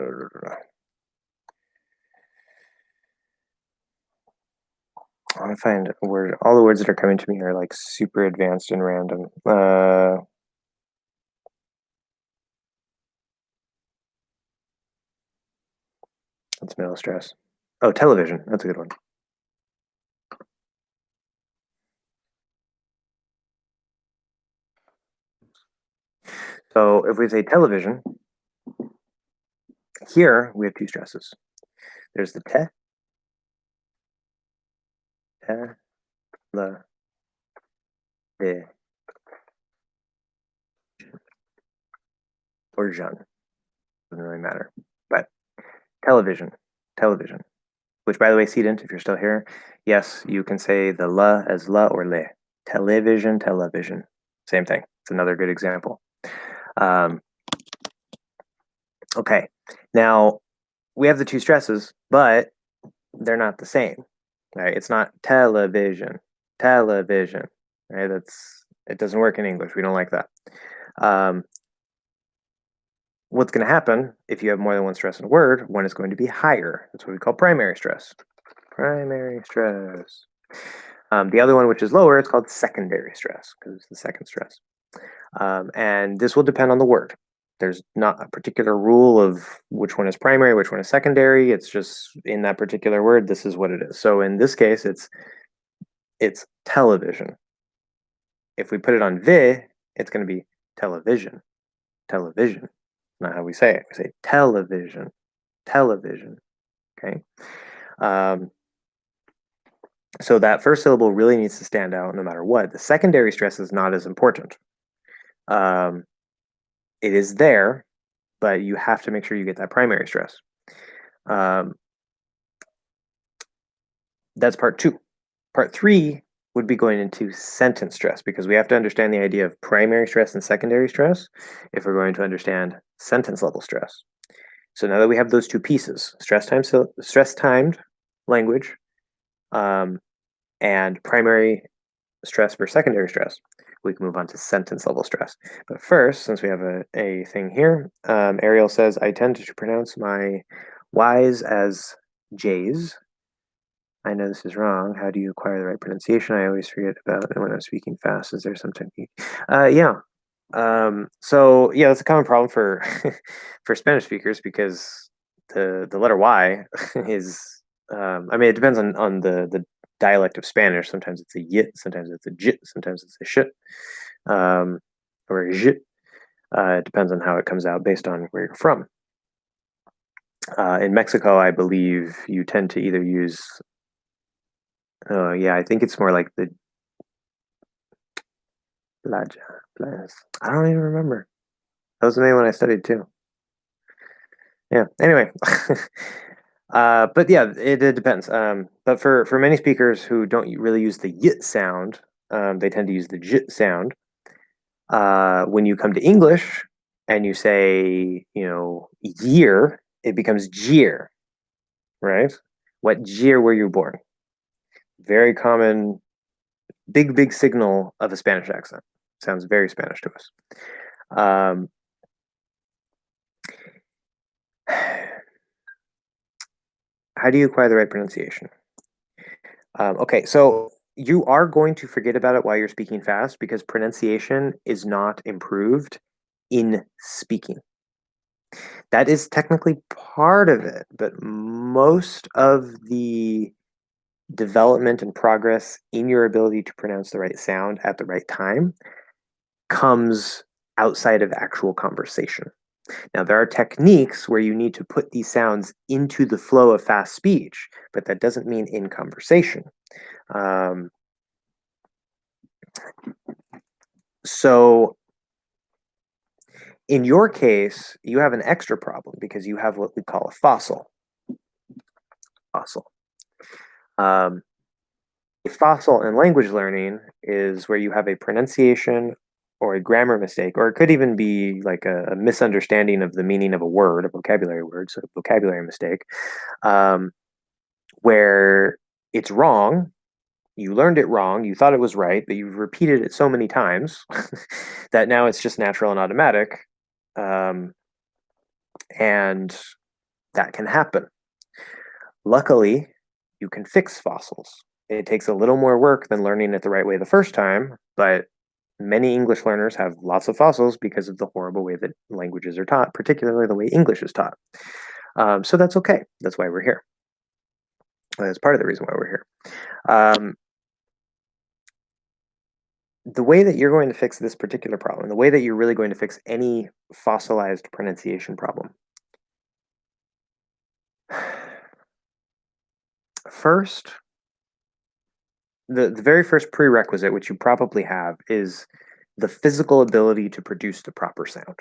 A: want to find a word. All the words that are coming to me are like super advanced and random. That's mental stress. Oh, television. That's a good one. So if we say television, here we have two stresses. There's the la, de, or jean. Doesn't really matter. But television, which by the way, Sedent, if you're still here, yes, you can say the la as la or le. Television. Same thing. It's another good example. Okay, now we have the two stresses, but they're not the same, right? It's not television, right? It doesn't work in English. We don't like that. what's going to happen if you have more than one stress in a word? One is going to be higher. That's what we call primary stress. Primary stress. The other one, which is lower, it's called secondary stress because it's the second stress. And this will depend on the word. There's not a particular rule of which one is primary, which one is secondary. It's just in that particular word, this is what it is. So in this case, it's television. If we put it on vi, it's going to be television. Television. Not how we say it. We say television. Television. Okay. So that first syllable really needs to stand out no matter what. The secondary stress is not as important. It is there, but you have to make sure you get that primary stress. That's part 2. Part 3 would be going into sentence stress because we have to understand the idea of primary stress and secondary stress if we're going to understand sentence level stress. So now that we have those two pieces, stress-timed language and primary stress versus secondary stress, we can move on to sentence level stress. But first, since we have a thing here, Ariel says, I tend to pronounce my Y's as J's. I know this is wrong. How do you acquire the right pronunciation? I always forget about it when I'm speaking fast. Is there some technique? Yeah. So yeah, that's a common problem for for Spanish speakers because the letter Y is I mean it depends on the dialect of Spanish. Sometimes it's a yit, sometimes it's a jit, sometimes it's a shit, or a jit. It depends on how it comes out based on where you're from. In Mexico, I believe you tend to either use yeah, I think it's more like the playa. I don't even remember. That was the name when I studied too. Yeah. Anyway, but yeah, it depends. But for many speakers who don't really use the yit sound, they tend to use the jit sound. When you come to English and you say, year, it becomes jeer, right? What year were you born? Very common, big signal of a Spanish accent. Sounds very Spanish to us. How do you acquire the right pronunciation? Okay, so you are going to forget about it while you're speaking fast because pronunciation is not improved in speaking. That is technically part of it, but most of the development and progress in your ability to pronounce the right sound at the right time comes outside of actual conversation. Now, there are techniques where you need to put these sounds into the flow of fast speech, but that doesn't mean in conversation. So in your case, you have an extra problem because you have what we call a fossil. A fossil in language learning is where you have a pronunciation or a grammar mistake, or it could even be like a misunderstanding of the meaning of a word, a vocabulary word, so a vocabulary mistake, where it's wrong. You learned it wrong. You thought it was right, but you've repeated it so many times that now it's just natural and automatic. And that can happen. Luckily, you can fix fossils. It takes a little more work than learning it the right way the first time, but many English learners have lots of fossils because of the horrible way that languages are taught, particularly the way English is taught. So that's okay. That's why we're here. That's part of the reason why we're here. The way that you're going to fix this particular problem, the way that you're really going to fix any fossilized pronunciation problem. First, the very first prerequisite, which you probably have, is the physical ability to produce the proper sound.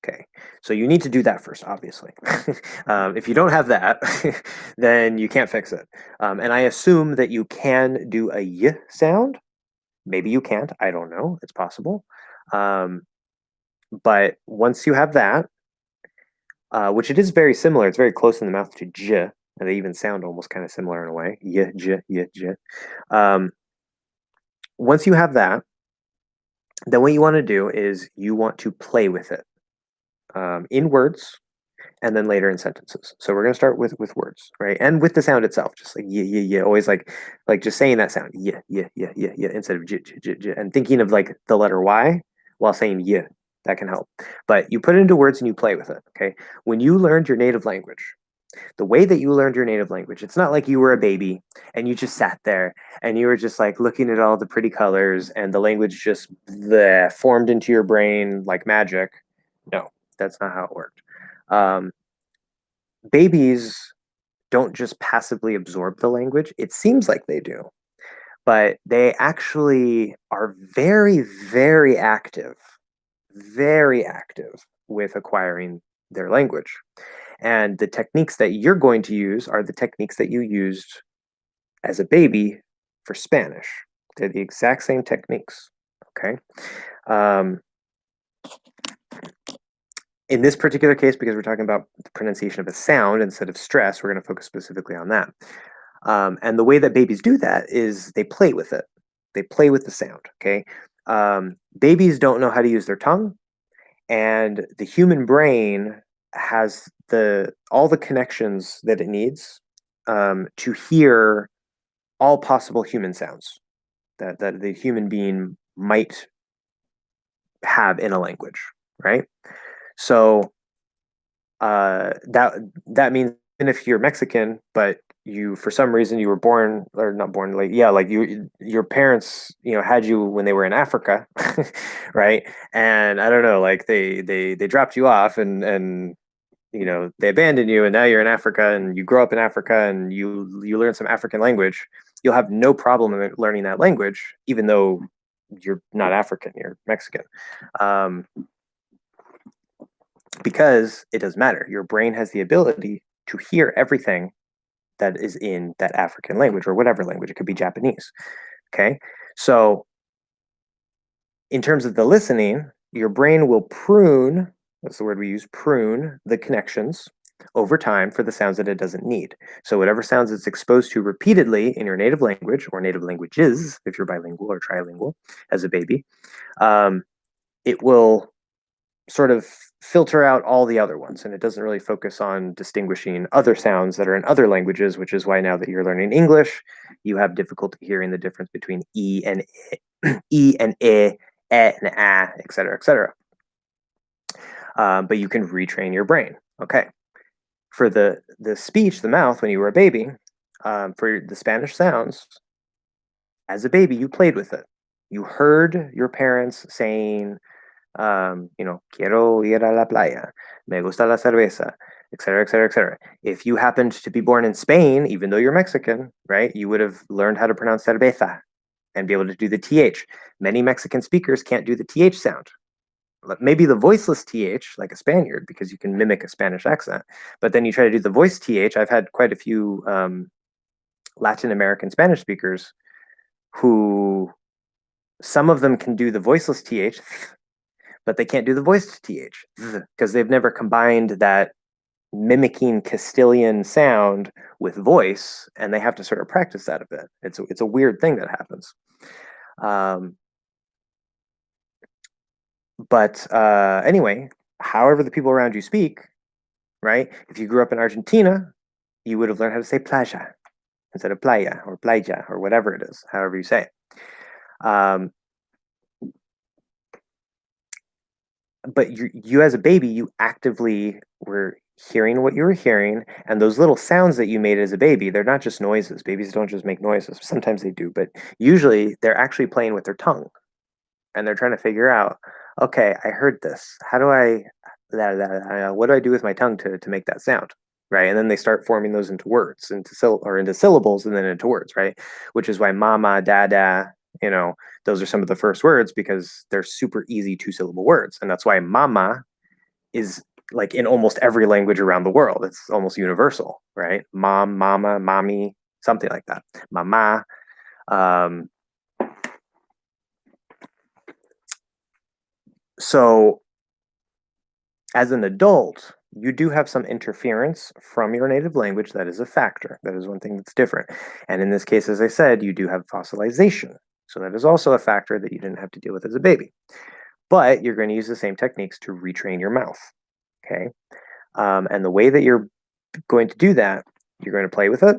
A: Okay, so you need to do that first, obviously. If you don't have that, then you can't fix it. And I assume that you can do a y sound. Maybe you can't. I don't know. It's possible. But once you have that, which it is very similar, it's very close in the mouth to j, and they even sound almost kind of similar in a way. Y, j, y, j. Once you have that, then what you want to do is you want to play with it. in words and then later in sentences. So we're going to start with words, right? And with the sound itself, just like yeah, yeah, yeah, always like just saying that sound, yeah, yeah, yeah, yeah, yeah, instead of j, j, j, j, and thinking of like the letter Y while saying yeah, that can help. But you put it into words and you play with it, okay? When you learned your native language, the way that you learned your native language, it's not like you were a baby and you just sat there and you were just like looking at all the pretty colors and the language just formed into your brain like magic. No, that's not how it worked. Um, Babies don't just passively absorb the language. It seems like they do, but they actually are very active with acquiring their language. And the techniques that you're going to use are the techniques that you used as a baby for Spanish. They're the exact same techniques. Okay. Um, in this particular case, because we're talking about the pronunciation of a sound instead of stress, we're going to focus specifically on that. And the way that babies do that is they play with it. They play with the sound. Okay. Babies don't know how to use their tongue, and the human brain has all the connections that it needs to hear all possible human sounds that the human being might have in a language, right? So that means even if you're Mexican, but you for some reason you were born or not born like yeah like your parents had you when they were in Africa, right? And I don't know, like they dropped you off and they abandoned you and now you're in Africa and you grow up in Africa and you learn some African language. You'll have no problem in learning that language even though you're not African, you're Mexican. Um, because it does matter. Your brain has the ability to hear everything that is in that African language or whatever language. It could be Japanese. Okay. So, in terms of the listening, your brain will prune, that's the word we use, prune the connections over time for the sounds that it doesn't need. So, whatever sounds it's exposed to repeatedly in your native language or native languages, if you're bilingual or trilingual as a baby, it will sort of filter out all the other ones, and it doesn't really focus on distinguishing other sounds that are in other languages, which is why now that you're learning English, you have difficulty hearing the difference between e and e and e and a, etc., etc. But you can retrain your brain. Okay, for the speech, the mouth, when you were a baby, for the Spanish sounds, as a baby, you played with it. You heard your parents saying quiero ir a la playa, me gusta la cerveza, etc., etc., etc. If you happened to be born in Spain, even though you're Mexican, right, you would have learned how to pronounce cerveza and be able to do the TH. Many Mexican speakers can't do the TH sound. Maybe the voiceless TH, like a Spaniard, because you can mimic a Spanish accent. But then you try to do the voice TH. I've had quite a few Latin American Spanish speakers who some of them can do the voiceless TH, but they can't do the voiced th because they've never combined that mimicking Castilian sound with voice, and they have to sort of practice that a bit. It's a weird thing that happens. But anyway, however the people around you speak, right? If you grew up in Argentina, you would have learned how to say playa instead of playa or playa or whatever it is, however you say it. But you as a baby, you actively were hearing what you were hearing, and those little sounds that you made as a baby, they're not just noises. Babies don't just make noises. Sometimes they do, but usually they're actually playing with their tongue, and they're trying to figure out, okay, I heard this. How do I, what do I do with my tongue to make that sound? Right, and then they start forming those into words, into syllables, and then into words. Right, which is why mama, dada, those are some of the first words because they're super easy 2-syllable words, and that's why mama is like in almost every language around the world. It's almost universal, right? Mom, mama, mommy, something like that. Mama. So as an adult, you do have some interference from your native language. That is a factor. That is one thing that's different. And in this case, as I said, you do have fossilization. So that is also a factor that you didn't have to deal with as a baby. But you're going to use the same techniques to retrain your mouth. Okay. And the way that you're going to do that, you're going to play with it.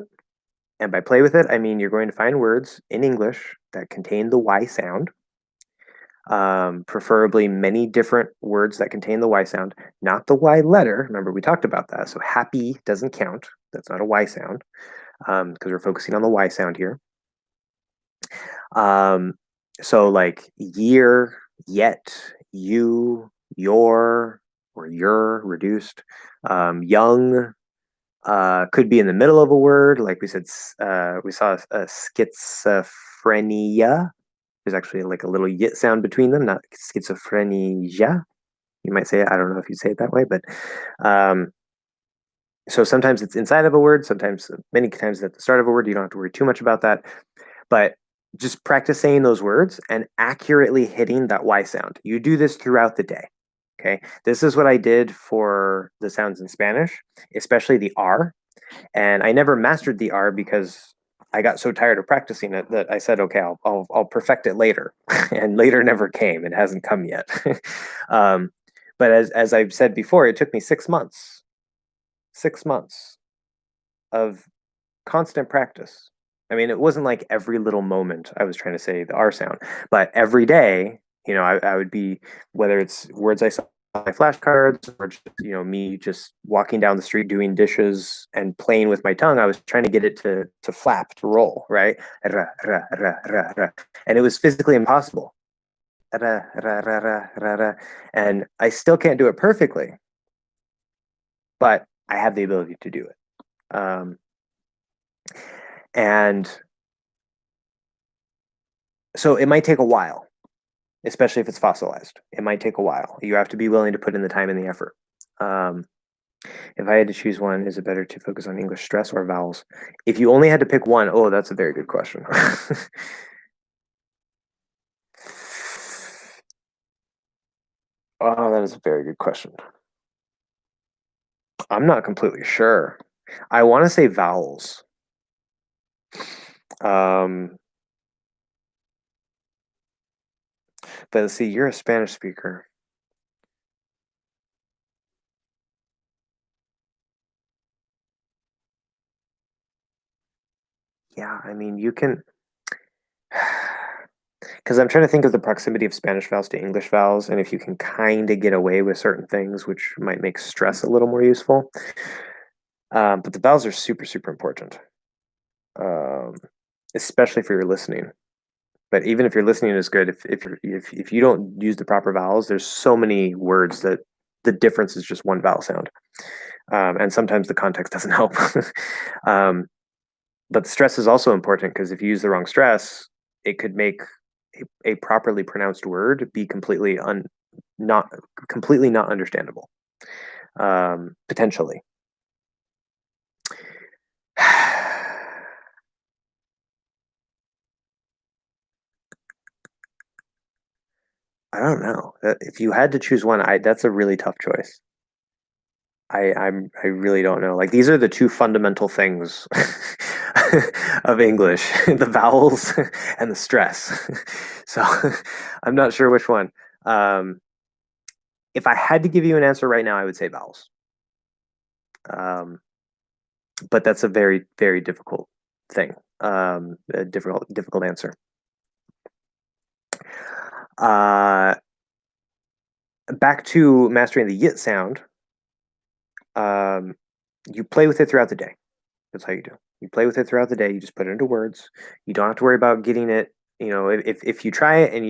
A: And by play with it, I mean you're going to find words in English that contain the Y sound, preferably many different words that contain the Y sound, not the Y letter. Remember, we talked about that. So happy doesn't count. That's not a Y sound because we're focusing on the Y sound here. So like year, yet, you, your, or your reduced, young, could be in the middle of a word, like we said. We saw a schizophrenia. There's actually like a little yit sound between them, not schizophrenia. You might say it. I don't know if you say it that way, but um, so sometimes it's inside of a word. Sometimes, many times, at the start of a word. You don't have to worry too much about that. But just practice saying those words and accurately hitting that Y sound. You do this throughout the day. Okay, this is what I did for the sounds in Spanish, especially the R. And I never mastered the R because I got so tired of practicing it that I said, okay, I'll perfect it later. And later never came. It hasn't come yet. um, but as I've said before, it took me 6 months, 6 months of constant practice. I mean, it wasn't like every little moment I was trying to say the R sound, but every day, I would be, whether it's words I saw on my flashcards or just, me just walking down the street doing dishes and playing with my tongue, I was trying to get it to flap, to roll, right? Ra, ra, ra, ra, ra. And it was physically impossible. Ra, ra, ra, ra, ra, ra. And I still can't do it perfectly, but I have the ability to do it. And so it might take a while, especially if it's fossilized. It might take a while. You have to be willing to put in the time and the effort. Um, if I had to choose one, is it better to focus on English stress or vowels? If you only had to pick one, oh, that's a very good question. Oh, that is a very good question. I'm not completely sure. I want to say vowels. Um, but let's see, you're a Spanish speaker. Yeah, I mean, you can. Because I'm trying to think of the proximity of Spanish vowels to English vowels, and if you can kind of get away with certain things, which might make stress a little more useful. But the vowels are super, super important, um, especially for your listening. But even if your listening is good, if you don't use the proper vowels, there's so many words that the difference is just one vowel sound, and sometimes the context doesn't help. um, but stress is also important because if you use the wrong stress, it could make a properly pronounced word be not completely not understandable, potentially. I don't know. If you had to choose one, that's a really tough choice. I really don't know. Like these are the two fundamental things of English, the vowels and the stress. So I'm not sure which one. Um, if I had to give you an answer right now, I would say vowels. Um, but that's a very, very difficult thing. A difficult answer. Uh, back to mastering the yit sound. You play with it throughout the day. That's how you do. You play with it throughout the day. You just put it into words. You don't have to worry about getting it. If you try it and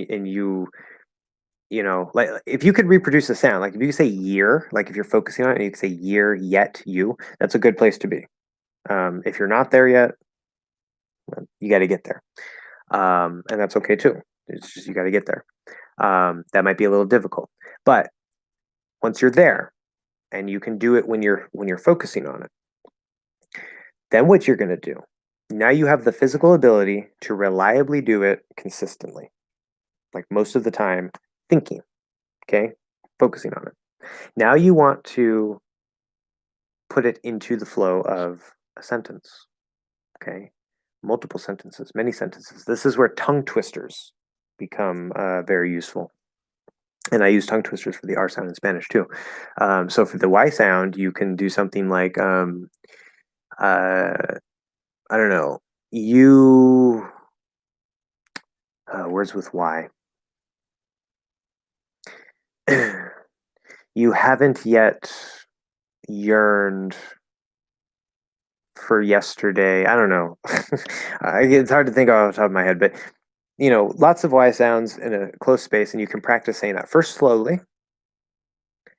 A: like if you could reproduce a sound, like if you say year, like if you're focusing on it, and you can say year, yet, you. That's a good place to be. If you're not there yet, you got to get there, and that's okay too. It's just you got to get there. That might be a little difficult, but once you're there, and you can do it when you're focusing on it, then what you're going to do, now you have the physical ability to reliably do it consistently, like most of the time, thinking, okay, focusing on it. Now you want to put it into the flow of a sentence, okay, multiple sentences, many sentences. This is where tongue twisters become very useful. And I use tongue twisters for the R sound in Spanish too. So for the Y sound, you can do something like, I don't know, you, words with Y. You haven't yet yearned for yesterday. I don't know. It's hard to think off the top of my head, but lots of Y sounds in a close space, and you can practice saying that first slowly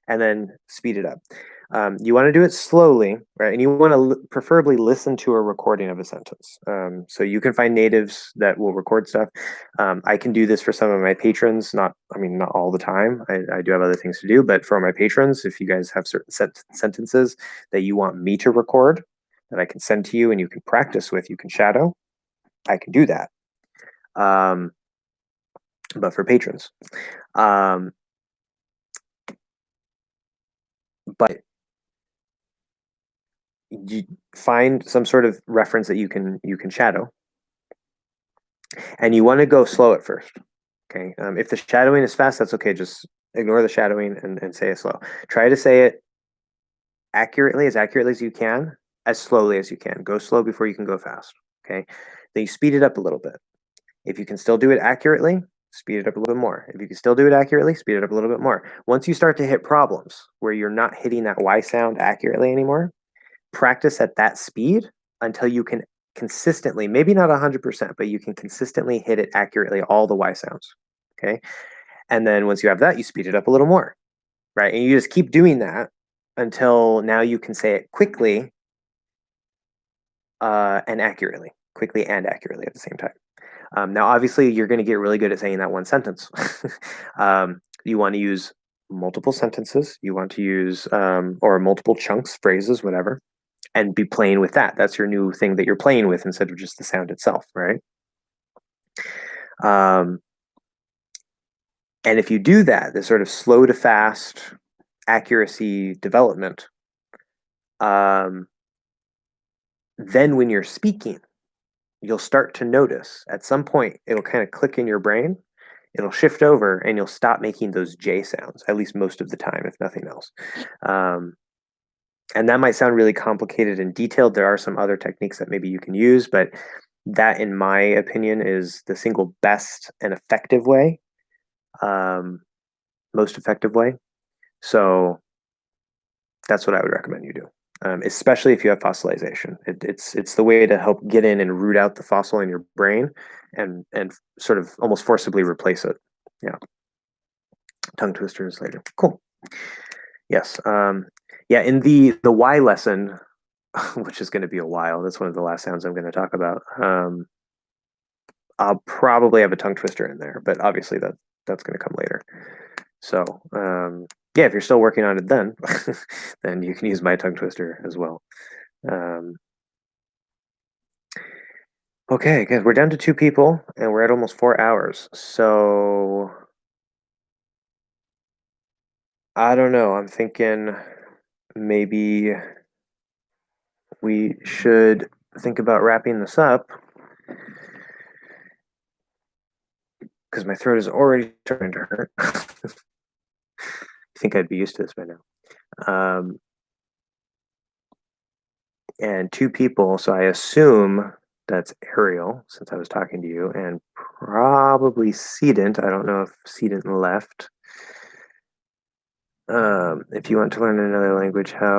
A: and then speed it up. You want to do it slowly, right? And you want to preferably listen to a recording of a sentence. So you can find natives that will record stuff. I can do this for some of my patrons, not all the time. I do have other things to do, but for my patrons, if you guys have certain sentences that you want me to record that I can send to you and you can practice with, you can shadow, I can do that. But for patrons. But you find some sort of reference that you can shadow, and you want to go slow at first. Okay. If the shadowing is fast, that's okay. Just ignore the shadowing and say it slow. Try to say it accurately as you can, as slowly as you can. Go slow before you can go fast. Okay. Then you speed it up a little bit. If you can still do it accurately, speed it up a little bit more. If you can still do it accurately, speed it up a little bit more. Once you start to hit problems where you're not hitting that Y sound accurately anymore, practice at that speed until you can consistently, maybe not 100%, but you can consistently hit it accurately, all the Y sounds. Okay. And then once you have that, you speed it up a little more, right? And you just keep doing that until now you can say it quickly and accurately at the same time. Now, obviously, you're going to get really good at saying that one sentence. You want to use multiple sentences. You want to use or multiple chunks, phrases, whatever, and be playing with that. That's your new thing that you're playing with instead of just the sound itself, right? And if you do that, this sort of slow to fast accuracy development, then when you're speaking, you'll start to notice at some point it'll kind of click in your brain, it'll shift over, and you'll stop making those J sounds, at least most of the time, if nothing else. And that might sound really complicated and detailed. There are some other techniques that maybe you can use, but that, in my opinion, is the single best and effective way, most effective way. So that's what I would recommend you do, especially if you have fossilization. It's the way to help get in and root out the fossil in your brain and sort of almost forcibly replace it. Yeah. Tongue twisters later. Cool. Yes. Yeah, in the Y lesson, which is going to be a while, that's one of the last sounds I'm going to talk about. I'll probably have a tongue twister in there, but obviously that's going to come later. So yeah, if you're still working on it then, then you can use my tongue twister as well. Okay, good. We're down to 2 people, and we're at almost 4 hours. So I don't know. I'm thinking maybe we should think about wrapping this up because my throat is already starting to hurt. I think I'd be used to this by now. And 2 people, so I assume that's Ariel, since I was talking to you, and probably Sedent. I don't know if Sedent left. If you want to learn another language, if I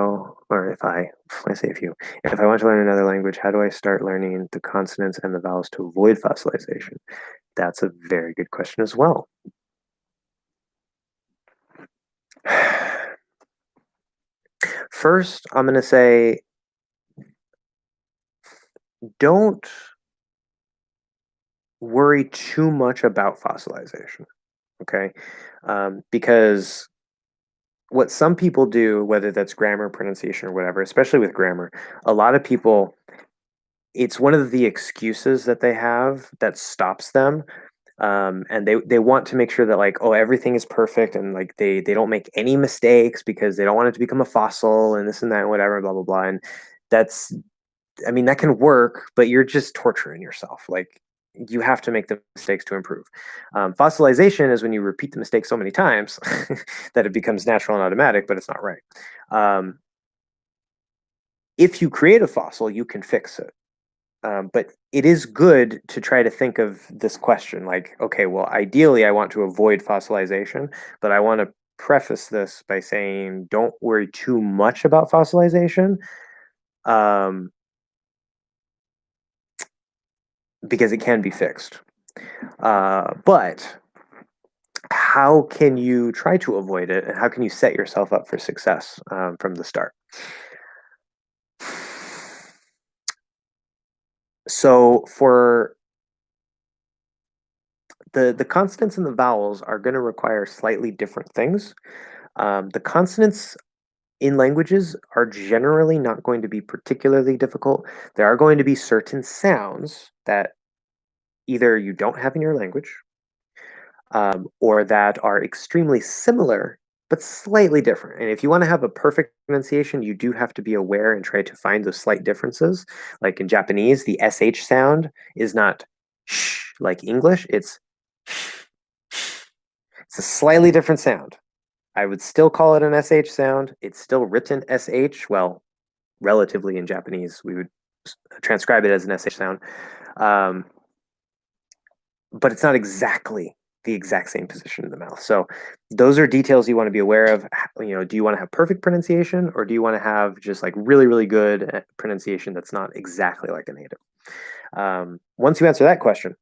A: want to learn another language, how do I start learning the consonants and the vowels to avoid fossilization? That's a very good question as well. First, I'm going to say, don't worry too much about fossilization, okay? Because what some people do, whether that's grammar, pronunciation, or whatever, especially with grammar, a lot of people, it's one of the excuses that they have that stops them. And they want to make sure that, like, oh, everything is perfect, and like they don't make any mistakes because they don't want it to become a fossil and this and that and whatever, blah blah blah. And that can work, but you're just torturing yourself. Like, you have to make the mistakes to improve. Fossilization is when you repeat the mistake so many times that it becomes natural and automatic, but it's not right. If you create a fossil, you can fix it. But it is good to try to think of this question like, okay, well, ideally, I want to avoid fossilization, but I want to preface this by saying don't worry too much about fossilization, because it can be fixed. But how can you try to avoid it, and how can you set yourself up for success from the start? So for the consonants and the vowels are going to require slightly different things. The consonants in languages are generally not going to be particularly difficult. There are going to be certain sounds that either you don't have in your language, or that are extremely similar but slightly different. And if you want to have a perfect pronunciation, you do have to be aware and try to find those slight differences. Like in Japanese, the sh sound is not sh like English, it's a slightly different sound. I would still call it an sh sound. It's still written sh. Well, relatively in Japanese, we would transcribe it as an sh sound. But it's not exactly the exact same position in the mouth. So those are details you want to be aware of. Do you want to have perfect pronunciation, or do you want to have just like really, really good pronunciation that's not exactly like a native? Once you answer that question,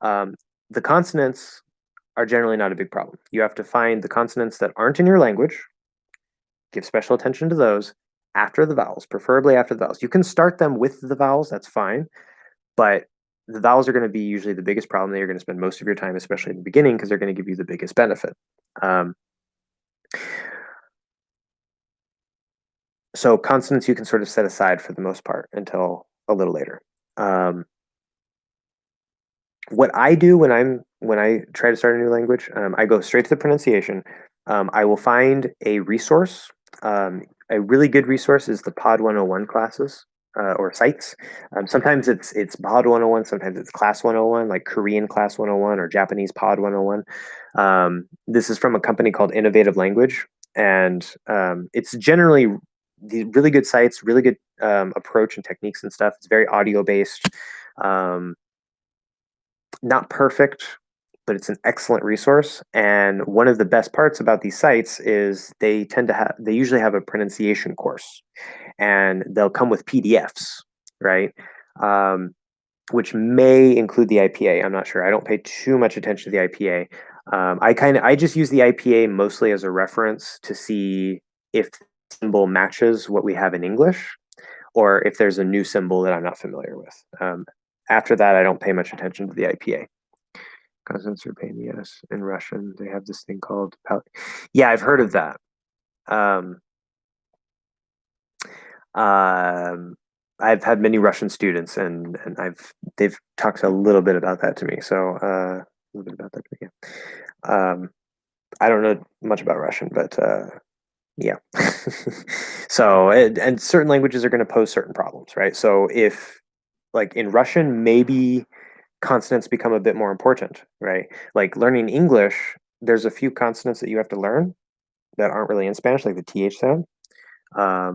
A: the consonants are generally not a big problem. You have to find the consonants that aren't in your language, give special attention to those after the vowels, preferably after the vowels. You can start them with the vowels, that's fine, but the vowels are going to be usually the biggest problem that you're going to spend most of your time, especially in the beginning, because they're going to give you the biggest benefit. So consonants you can sort of set aside for the most part until a little later. What I do when I try to start a new language, I go straight to the pronunciation. I will find a resource. A really good resource is the Pod 101 classes or sites. Sometimes it's Pod 101, sometimes it's Class 101, like Korean Class 101 or Japanese Pod 101. This is from a company called Innovative Language, and it's generally the really good sites, really good approach and techniques and stuff. It's very audio based. Not perfect, but it's an excellent resource. And one of the best parts about these sites is they usually have a pronunciation course, and they'll come with PDFs, right? Which may include the IPA. I'm not sure. I don't pay too much attention to the IPA. I just use the IPA mostly as a reference to see if the symbol matches what we have in English, or if there's a new symbol that I'm not familiar with. After that, I don't pay much attention to the IPA. Consonants are pain in the ass. In Russian, they have this thing called yeah, I've heard of that. I've had many Russian students, and they've talked a little bit about that to me. So a little bit about that to me. Yeah. I don't know much about Russian, but yeah. So and certain languages are going to pose certain problems, right? So if like in Russian, maybe consonants become a bit more important, right? Like learning English, there's a few consonants that you have to learn that aren't really in Spanish, like the th sound. But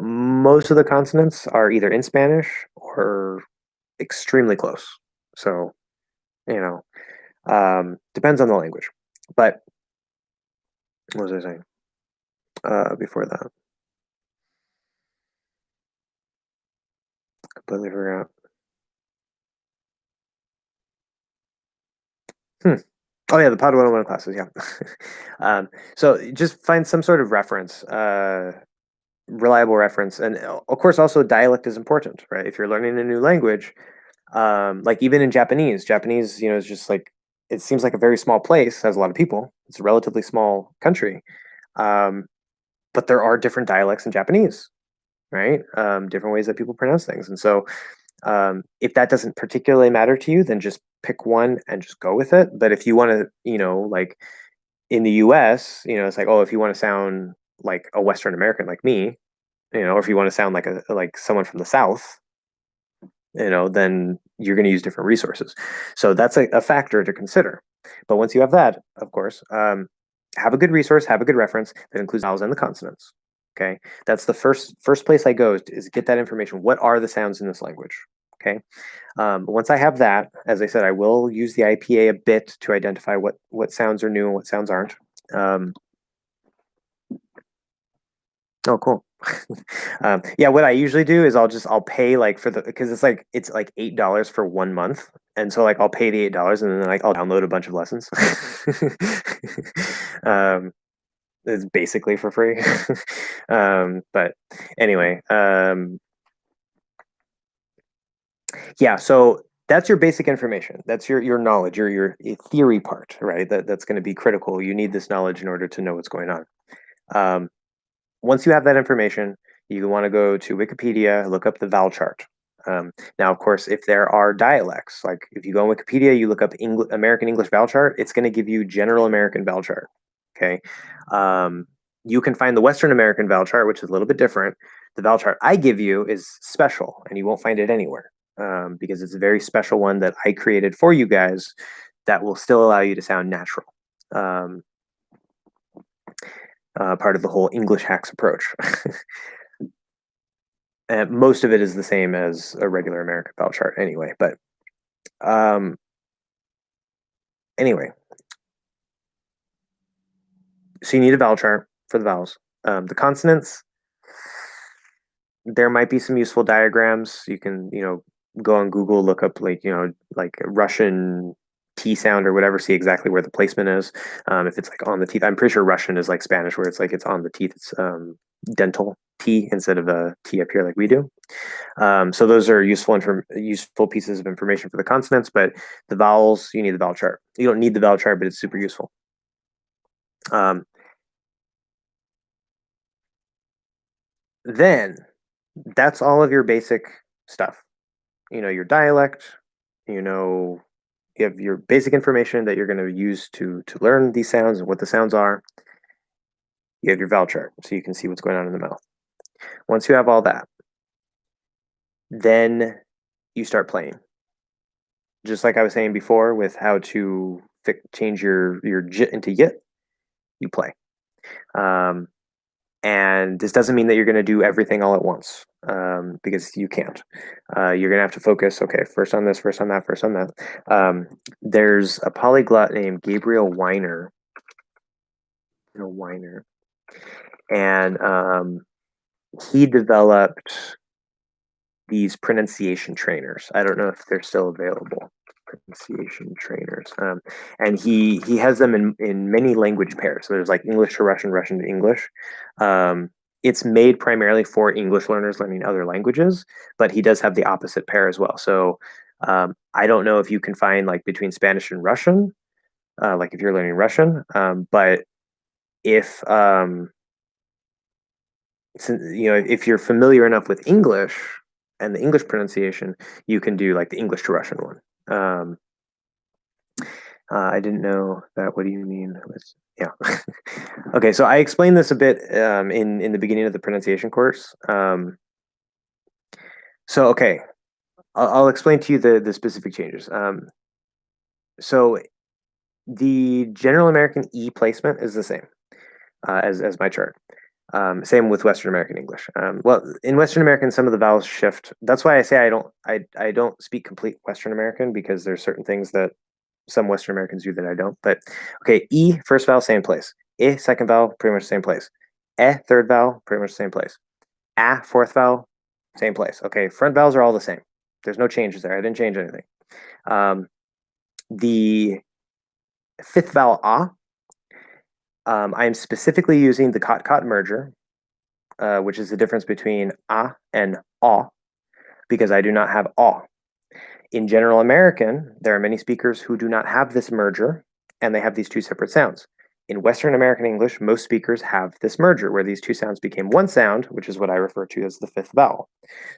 A: most of the consonants are either in Spanish or extremely close. So, you know, depends on the language. But what was I saying before that? Completely forgot. Oh yeah, the Pod 101 classes. Yeah. So just find some sort of reference, reliable reference, and of course also dialect is important, right? If you're learning a new language, like even in Japanese, is just like it seems like a very small place, has a lot of people. It's a relatively small country, but there are different dialects in Japanese, right? Different ways that people pronounce things, and so if that doesn't particularly matter to you, then just pick one and just go with it. But if you want to, like in the US, it's like, oh, if you want to sound like a Western American like me, or if you want to sound like someone from the South, then you're going to use different resources. So that's a factor to consider. But once you have that, of course, have a good resource, have a good reference that includes vowels and the consonants. Okay, that's the first place I go is get that information. What are the sounds in this language? Okay, once I have that, as I said, I will use the IPA a bit to identify what sounds are new and what sounds aren't. Oh, cool. Yeah, what I usually do is I'll pay like because it's like $8 for 1 month, and so like I'll pay the $8 and then like I'll download a bunch of lessons. um, it's basically for free. But anyway, yeah. So that's your basic information. That's your knowledge, your theory part, right? That's going to be critical. You need this knowledge in order to know what's going on. Um, Once you have that information, you want to go to Wikipedia, look up the vowel chart. Now, of course, if there are dialects, like if you go on Wikipedia, you look up American English vowel chart, it's going to give you general American vowel chart. Okay. You can find the Western American vowel chart, which is a little bit different. The vowel chart I give you is special, and you won't find it anywhere because it's a very special one that I created for you guys that will still allow you to sound natural. Part of the whole English hacks approach. And most of it is the same as a regular American vowel chart anyway. But anyway, so you need a vowel chart for the vowels. The consonants, there might be some useful diagrams. You can, go on Google, look up like Russian T sound or whatever, see exactly where the placement is. If it's like on the teeth, I'm pretty sure Russian is like Spanish, where it's like it's on the teeth. It's dental T instead of a T up here like we do. So those are useful pieces of information for the consonants, but the vowels, you need the vowel chart. You don't need the vowel chart, but it's super useful. Then that's all of your basic stuff. Your dialect, you have your basic information that you're going to use to learn these sounds and what the sounds are. You have your vowel chart, so you can see what's going on in the mouth. Once you have all that, then you start playing. Just like I was saying before with how to change your jit into yit, you play. And this doesn't mean that you're going to do everything all at once because you can't. You're going to have to focus, okay, first on this, first on that, first on that. There's a polyglot named Gabriel Weiner. And he developed these pronunciation trainers. I don't know if they're still available. Pronunciation trainers, and he has them in many language pairs. So there's like English to Russian, Russian to English. It's made primarily for English learners learning other languages, but he does have the opposite pair as well. So I don't know if you can find like between Spanish and Russian, like if you're learning Russian, but if if you're familiar enough with English and the English pronunciation, you can do like the English to Russian one. I didn't know that. What do you mean? Yeah. Okay, so I explained this a bit in the beginning of the pronunciation course. So okay, I'll explain to you the specific changes. So the general American E placement is the same as my chart. Same with Western American English. Well, in Western American, some of the vowels shift. That's why I say I don't speak complete Western American because there's certain things that some Western Americans do that I don't. But okay, E first vowel, same place. I second vowel, pretty much the same place. E third vowel, pretty much the same place. A fourth vowel, same place. Okay, front vowels are all the same. There's no changes there. I didn't change anything. The fifth vowel, A, I am specifically using the cot merger, which is the difference between A and A, because I do not have A. In General American, there are many speakers who do not have this merger, and they have these two separate sounds. In Western American English, most speakers have this merger, where these two sounds became one sound, which is what I refer to as the fifth vowel.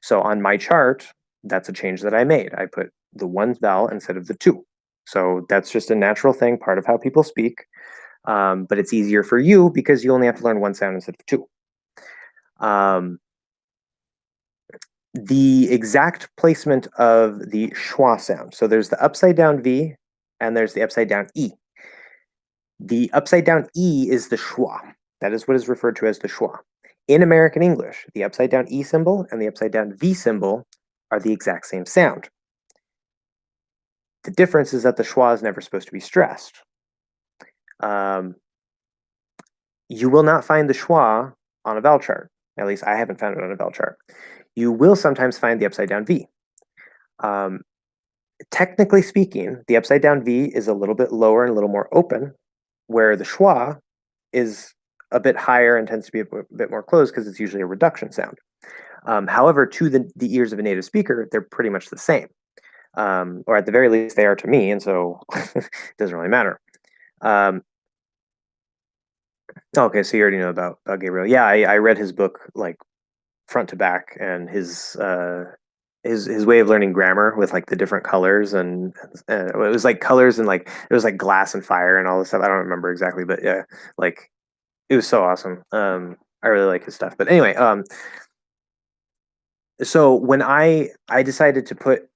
A: So on my chart, that's a change that I made. I put the one vowel instead of the two. So that's just a natural thing, part of how people speak. But it's easier for you because you only have to learn one sound instead of two. The exact placement of the schwa sound. So there's the upside down V and there's the upside down E. The upside down E is the schwa. That is what is referred to as the schwa. In American English, the upside down E symbol and the upside down V symbol are the exact same sound. The difference is that the schwa is never supposed to be stressed. You will not find the schwa on a vowel chart. At least I haven't found it on a vowel chart. You will sometimes find the upside down V. Technically speaking, the upside down V is a little bit lower and a little more open, where the schwa is a bit higher and tends to be a bit more closed because it's usually a reduction sound. However, to the ears of a native speaker, they're pretty much the same. Or at the very least, they are to me, and so it doesn't really matter. Okay, so you already know about Gabriel. Yeah, I read his book like front to back, and his way of learning grammar with like the different colors and it was like colors and like it was like glass and fire and all this stuff. I don't remember exactly, but yeah, like it was so awesome. I really like his stuff. But anyway, so when I decided to put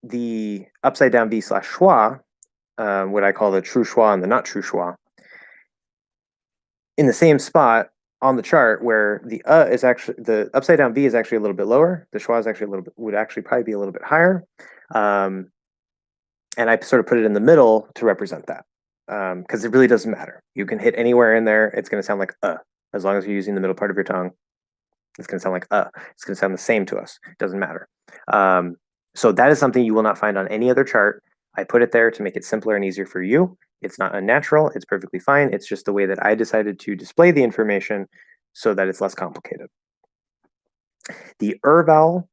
A: the upside down V slash schwa, what I call the true schwa and the not true schwa, in the same spot on the chart where the is actually the upside down V is actually a little bit lower. The schwa is actually a little bit would actually probably be a little bit higher. And I sort of put it in the middle to represent that because it really doesn't matter. You can hit anywhere in there. It's going to sound like as long as you're using the middle part of your tongue. It's going to sound like It's going to sound the same to us. It doesn't matter. So that is something you will not find on any other chart. I put it there to make it simpler and easier for you. It's not unnatural. It's perfectly fine. It's just the way that I decided to display the information so that it's less complicated. The vowel,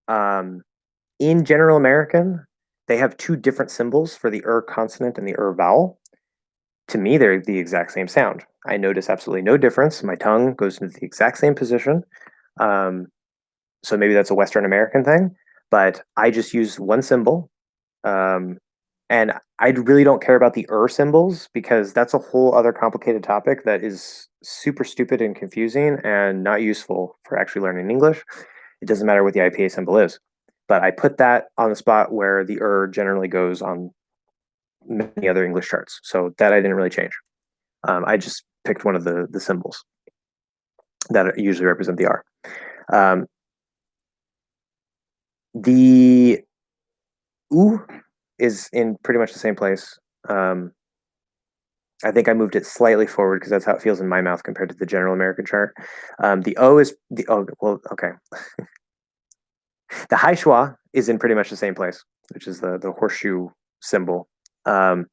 A: in General American, they have two different symbols for the consonant and the vowel. To me, they're the exact same sound. I notice absolutely no difference. My tongue goes into the exact same position. So maybe that's a Western American thing, but I just use one symbol. And I really don't care about the symbols because that's a whole other complicated topic that is super stupid and confusing and not useful for actually learning English. It doesn't matter what the IPA symbol is. But I put that on the spot where the generally goes on many other English charts. So that I didn't really change. I just picked one of the symbols that usually represent the R. The U is in pretty much the same place. I think I moved it slightly forward because that's how it feels in my mouth compared to the General American chart. The O is okay. The high schwa is in pretty much the same place, which is the horseshoe symbol. The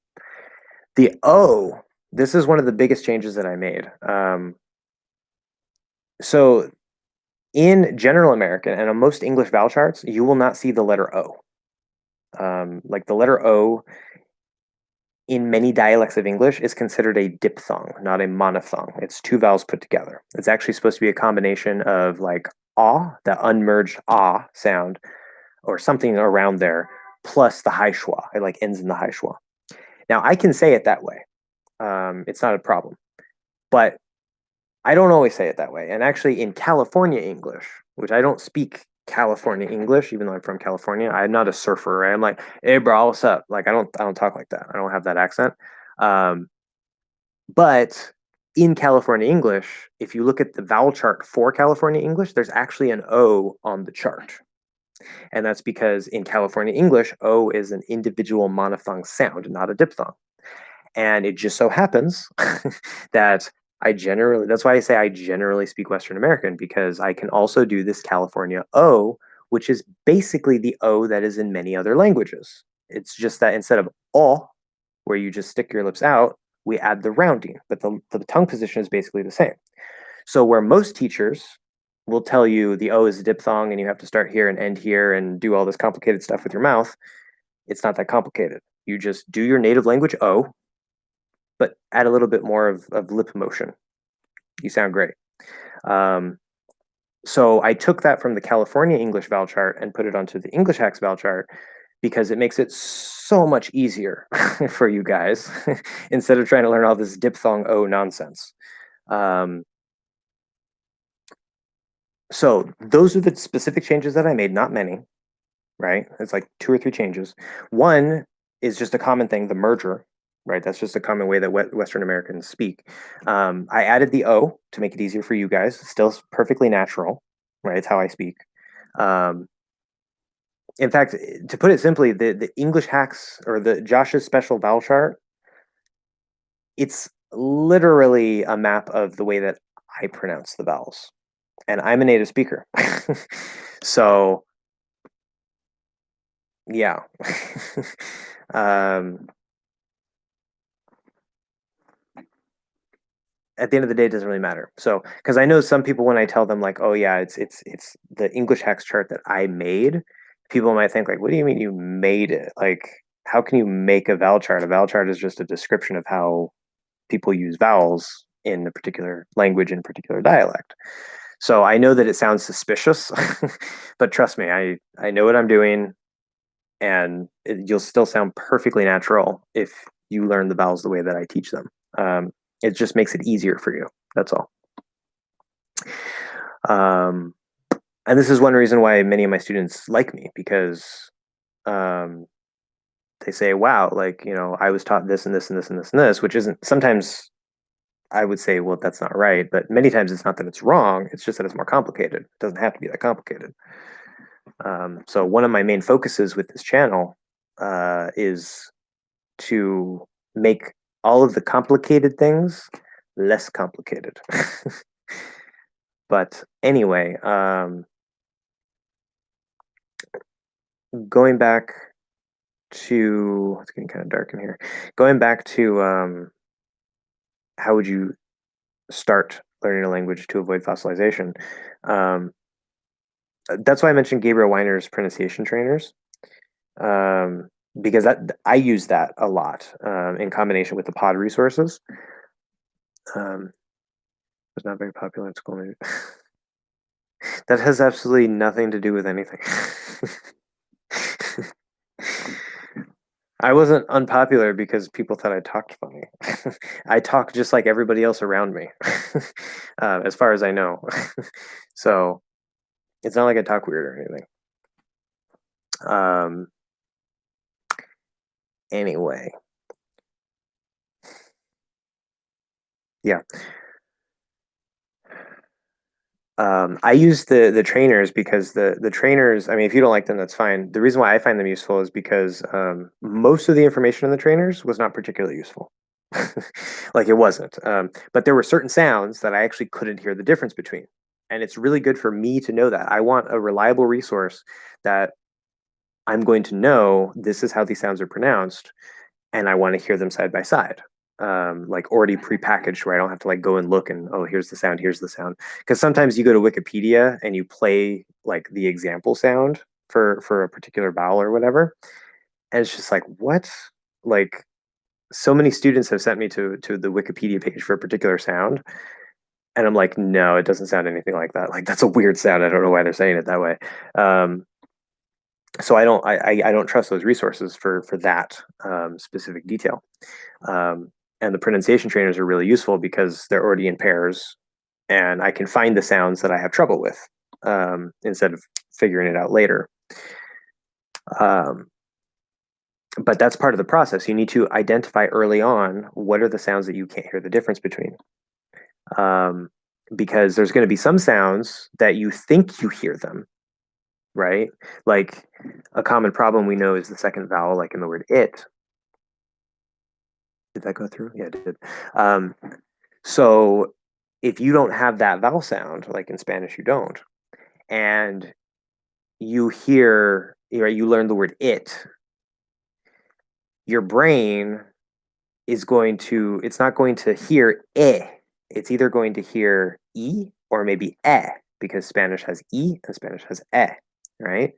A: O, this is one of the biggest changes that I made. So in General American and on most English vowel charts, you will not see the letter O. Like the letter O in many dialects of English is considered a diphthong, not a monophthong. It's two vowels put together. It's actually supposed to be a combination of like ah, that unmerged ah sound, or something around there, plus the high schwa. It like ends in the high schwa. Now I can say it that way. It's not a problem, but I don't always say it that way. And actually, in California English, which I don't speak California English, even though I'm from California, I'm not a surfer. Right? I'm like, hey, bro, what's up? Like, I don't talk like that. I don't have that accent. But in California English, if you look at the vowel chart for California English, there's actually an O on the chart. And that's because in California English, O is an individual monophthong sound, not a diphthong. And it just so happens that that's why I say I generally speak Western American, because I can also do this California O, which is basically the O that is in many other languages. It's just that instead of O, where you just stick your lips out, we add the rounding, but the tongue position is basically the same. So where most teachers will tell you the O is a diphthong and you have to start here and end here and do all this complicated stuff with your mouth, it's not that complicated. You just do your native language O, but add a little bit more of lip motion. You sound great. So I took that from the California English vowel chart and put it onto the English Hacks vowel chart because it makes it so much easier for you guys instead of trying to learn all this diphthong O nonsense. So those are the specific changes that I made, not many, right? It's like 2 or 3 changes. One is just a common thing, the merger, right? That's just a common way that Western Americans speak. I added the O to make it easier for you guys. Still perfectly natural, right? It's how I speak. Um, in fact, to put it simply, the English hacks or the Josh's special vowel chart, it's literally a map of the way that I pronounce the vowels. And I'm a native speaker. So, yeah. um, at the end of the day, it doesn't really matter. So, because I know some people when I tell them like, oh yeah, it's the English hacks chart that I made, people might think like, what do you mean you made it? Like, how can you make a vowel chart? A vowel chart is just a description of how people use vowels in a particular language in a particular dialect. So I know that it sounds suspicious, but trust me, I know what I'm doing, and you'll still sound perfectly natural if you learn the vowels the way that I teach them. It just makes it easier for you. That's all. Um, and this is one reason why many of my students like me because um, they say, "Wow, like I was taught this and this and this and this and this," which isn't sometimes. I would say, well, that's not right, but many times it's not that it's wrong. It's just that it's more complicated. It doesn't have to be that complicated. So one of my main focuses with this channel is to make all of the complicated things less complicated. But anyway, going back to it's getting kind of dark in here. Going back to how would you start learning a language to avoid fossilization? Um, that's why I mentioned Gabriel Weiner's pronunciation trainers. Um, because I use that a lot in combination with the pod resources. It's not very popular in school. Maybe that has absolutely nothing to do with anything. I wasn't unpopular because people thought I talked funny. I talk just like everybody else around me, as far as I know. So it's not like I talk weird or anything. Um, anyway, yeah. I use the trainers because the trainers. I mean, if you don't like them, that's fine. The reason why I find them useful is because most of the information in the trainers was not particularly useful. Like it wasn't. But there were certain sounds that I actually couldn't hear the difference between, and it's really good for me to know that. I want a reliable resource that I'm going to know this is how these sounds are pronounced, and I want to hear them side by side, like already prepackaged where I don't have to like go and look and oh here's the sound, here's the sound. Because sometimes you go to Wikipedia and you play like the example sound for a particular vowel or whatever, and it's just like what? Like so many students have sent me to the Wikipedia page for a particular sound, and I'm like, no, it doesn't sound anything like that. Like that's a weird sound. I don't know why they're saying it that way. So I don't trust those resources for that specific detail. And the pronunciation trainers are really useful because they're already in pairs, and I can find the sounds that I have trouble with instead of figuring it out later. Um, but that's part of the process. You need to identify early on what are the sounds that you can't hear the difference between. Um, because there's going to be some sounds that you think you hear them, right? Like a common problem we know is the second vowel, like in the word it. Did that go through? Yeah, it did. So if you don't have that vowel sound, like in Spanish, you don't, and you hear, you learn the word it, your brain is going to, it's not going to hear eh. It's either going to hear e or maybe eh, because Spanish has e and Spanish has eh, right?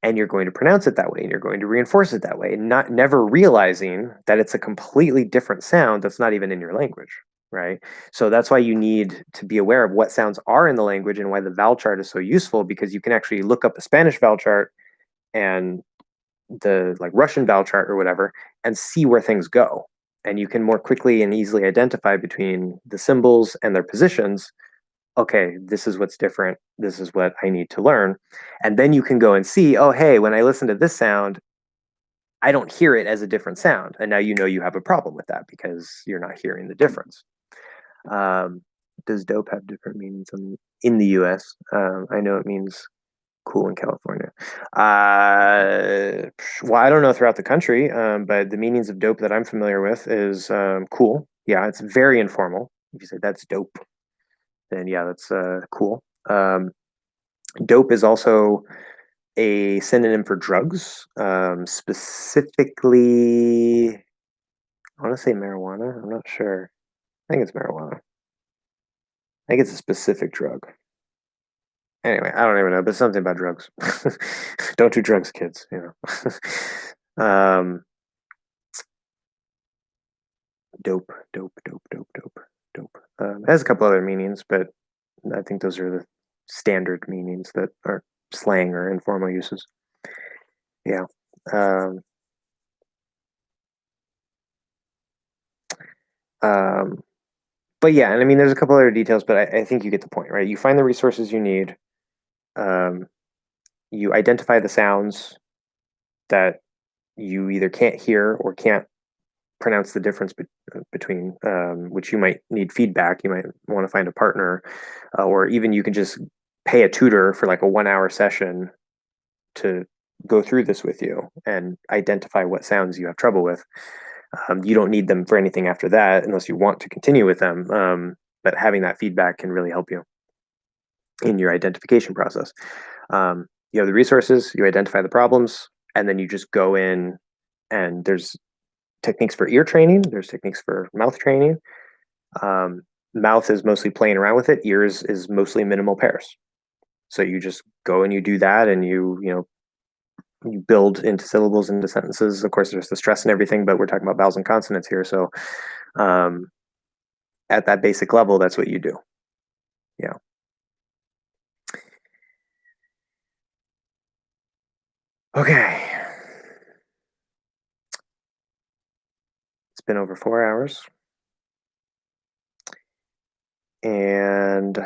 A: And you're going to pronounce it that way, and you're going to reinforce it that way, and not never realizing that it's a completely different sound that's not even in your language, right? So that's why you need to be aware of what sounds are in the language and why the vowel chart is so useful, because you can actually look up a Spanish vowel chart and the like Russian vowel chart or whatever and see where things go. And you can more quickly and easily identify between the symbols and their positions. okay, this is what's different. This is what I need to learn. And then you can go and see, oh, hey, when I listen to this sound, I don't hear it as a different sound. And now you know you have a problem with that because you're not hearing the difference. Um, does dope have different meanings in the US? I know it means cool in California. Well, I don't know throughout the country, but the meanings of dope that I'm familiar with is cool. Yeah, it's very informal. If you say that's dope, then yeah, that's cool. Dope is also a synonym for drugs, specifically, I want to say marijuana. I'm not sure. I think it's marijuana. I think it's a specific drug. Anyway, I don't even know, but something about drugs. Don't do drugs, kids, you know. Dope, dope, dope, dope, dope, dope. It has a couple other meanings, but I think those are the standard meanings that are slang or informal uses. Yeah. Um, um, but yeah, and I mean, there's a couple other details, but I think you get the point, right? You find the resources you need. Um, you identify the sounds that you either can't hear or can't pronounce the difference between, which you might need feedback. You might want to find a partner, or even you can just pay a tutor for like a 1 hour session to go through this with you and identify what sounds you have trouble with. You don't need them for anything after that unless you want to continue with them. But having that feedback can really help you in your identification process. You have the resources, you identify the problems, and then you just go in and there's techniques for ear training, there's techniques for mouth training. Um, Mouth is mostly playing around with it, ears is mostly minimal pairs. So you just go and you do that and you build into syllables into sentences. Of course, there's the stress and everything, but we're talking about vowels and consonants here. So um, at that basic level, that's what you do. Yeah. Okay. It's been over 4 hours. And I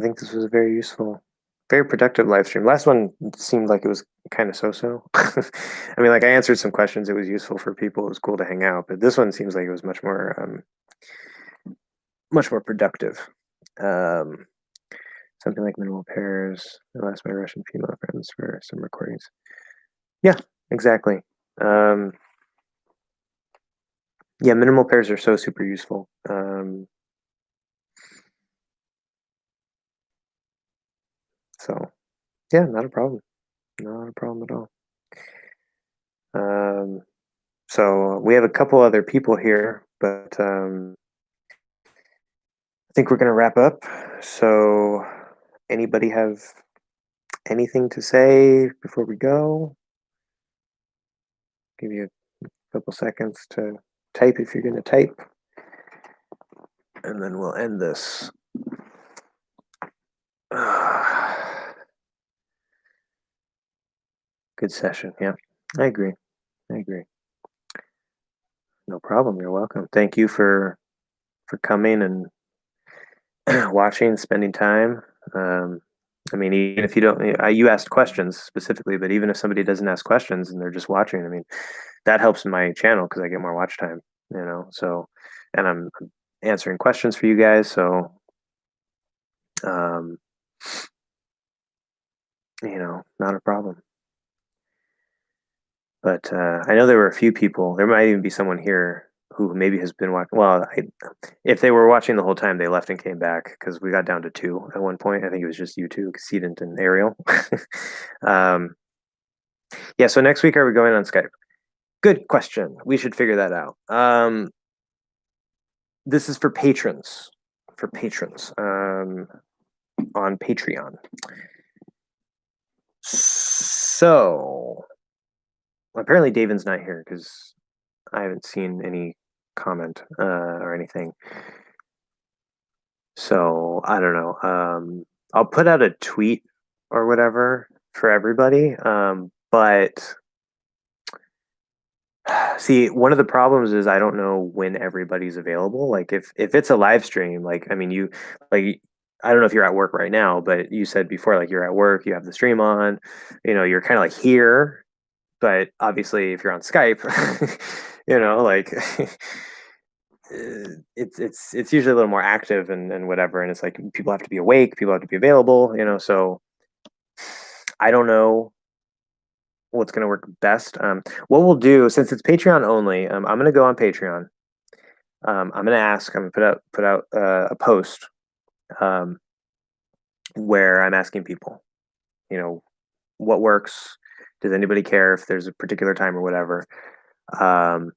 A: think this was a very useful, very productive live stream. Last one seemed like it was kind of so-so. I mean, like I answered some questions. It was useful for people. It was cool to hang out. But this one seems like it was much more productive. Um, Something like minimal pairs. I asked my Russian female friends for some recordings. Yeah, exactly. Um, yeah, minimal pairs are so super useful. So yeah, not a problem. Not a problem at all. Um, so we have a couple other people here, but I think we're gonna wrap up. So anybody have anything to say before we go? Give you a couple seconds to type if you're gonna type, and then we'll end this. Good session. Yeah, I agree. I agree. No problem. You're welcome. Thank you for coming and watching, spending time. I mean, even if you don't, you asked questions specifically, but even if somebody doesn't ask questions and they're just watching, I mean, that helps my channel because I get more watch time, So, and I'm answering questions for you guys, so, um, not a problem. But I know there were a few people. There might even be someone here who maybe has been watching. Well, if they were watching the whole time, they left and came back because we got down to two at one point. I think it was just you two, Cedant and Ariel. um, yeah. So next week, are we going on Skype? Good question. We should figure that out. This is for patrons. For patrons on Patreon. So apparently, Davin's not here because I haven't seen any comment or anything. So I don't know. I'll put out a tweet or whatever for everybody. But See, one of the problems is I don't know when everybody's available. Like if it's a live stream, like I mean you like I don't know if you're at work right now, but you said before like you're at work, you have the stream on, you're kind of like here, but obviously if you're on Skype, like it's usually a little more active and whatever, and it's like people have to be awake, people have to be available, so I don't know what's going to work best. What we'll do, since it's Patreon only, I'm going to go on Patreon. I'm going to ask. I'm going to put out a post um, where I'm asking people, you know, what works. Does anybody care if there's a particular time or whatever? Um,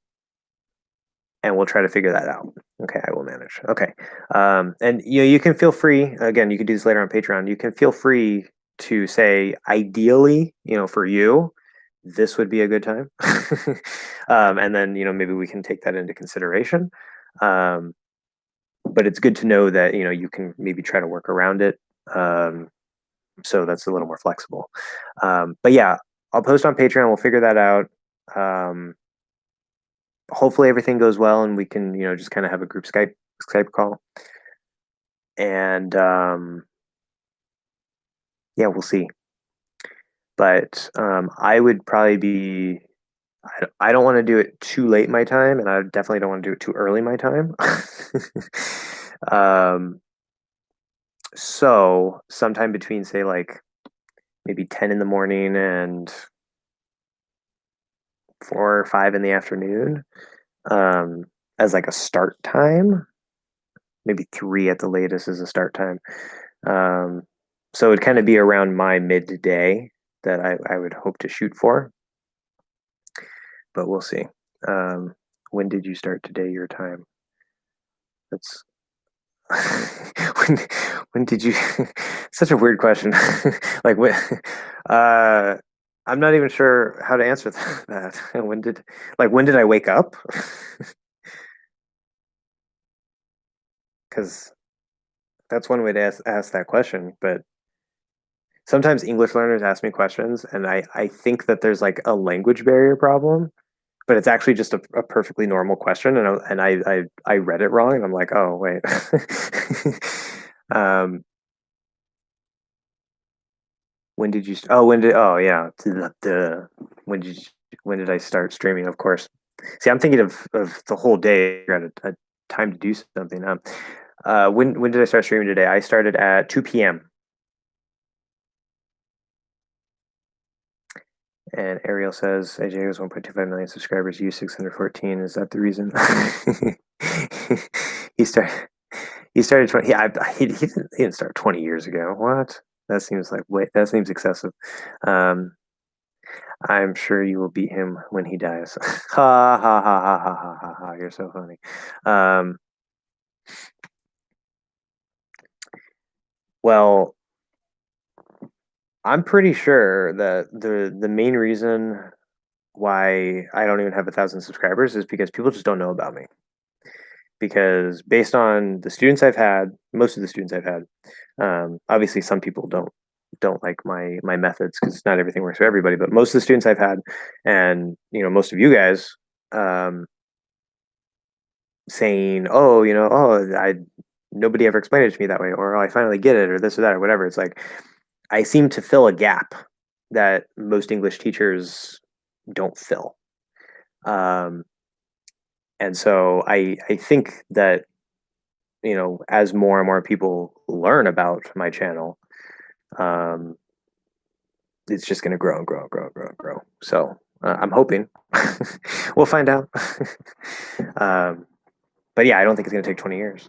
A: and we'll try to figure that out. Okay, I will manage. Okay, and you can feel free. Again, you can do this later on Patreon. You can feel free to say, ideally, for you, this would be a good time, and then maybe we can take that into consideration. Um, but it's good to know that you can maybe try to work around it, so that's a little more flexible. But yeah, I'll post on Patreon. We'll figure that out. Um, Hopefully everything goes well and we can just kind of have a group Skype call, and yeah, we'll see. But I would probably be I don't want to do it too late my time, and I definitely don't want to do it too early my time. um so sometime between, say, like maybe 10 in the morning and 4 or 5 in the afternoon, as like a start time. Maybe 3 at the latest is a start time. So it'd kind of be around my midday that I would hope to shoot for, but we'll see. When did you start today, your time? That's when when did you such a weird question. Like when uh I'm not even sure how to answer that. When did I wake up? Because that's one way to ask that question, but sometimes English learners ask me questions, and I think that there's like a language barrier problem, but it's actually just a perfectly normal question, and I read it wrong, and I'm like, oh wait. um, when did you? Oh, Oh, yeah. When did you, when did I start streaming? Of course. See, I'm thinking of the whole day at a time to do something. When did I start streaming today? I started at 2 p.m. And Ariel says AJ has 1.25 million subscribers, you 614. Is that the reason? he started. He started 20. Yeah, he didn't start 20 years ago. What? That seems like wait. That seems excessive. Um, I'm sure you will beat him when he dies. Ha ha ha ha ha ha ha ha. You're so funny. Um, well, I'm pretty sure that the main reason why I don't even have 1,000 subscribers is because people just don't know about me. Because based on the students I've had, most of the students I've had, obviously some people don't like my methods because not everything works for everybody. But most of the students I've had, and most of you guys, um, saying, "Oh, I nobody ever explained it to me that way," or, "Oh, I finally get it," or this or that or whatever. It's like I seem to fill a gap that most English teachers don't fill. Um, and so I think that as more and more people learn about my channel, um, it's just going to grow and grow and grow and grow and grow. So I'm hoping we'll find out. um, but yeah, I don't think it's going to take 20 years.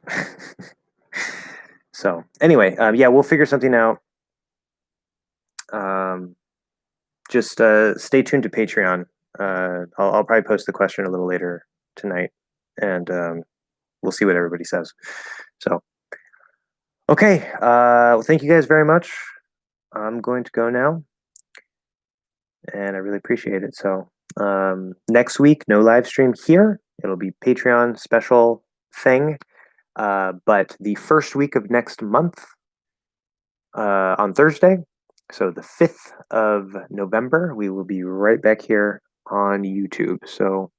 A: So anyway, yeah, we'll figure something out. Um, just stay tuned to Patreon. I'll probably post the question a little later tonight, and we'll see what everybody says. So, okay. Well, thank you guys very much. I'm going to go now, and I really appreciate it. So, next week, no live stream here. It'll be Patreon special thing. But the first week of next month, on Thursday, so the 5th of November, we will be right back here on YouTube. So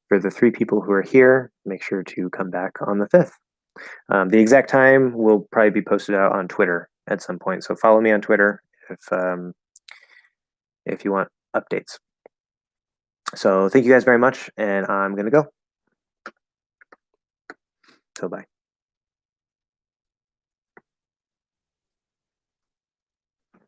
A: for the 3 people who are here, make sure to come back on the 5th. The exact time will probably be posted out on Twitter at some point. So follow me on Twitter if you want updates. So thank you guys very much, and I'm gonna go. So bye.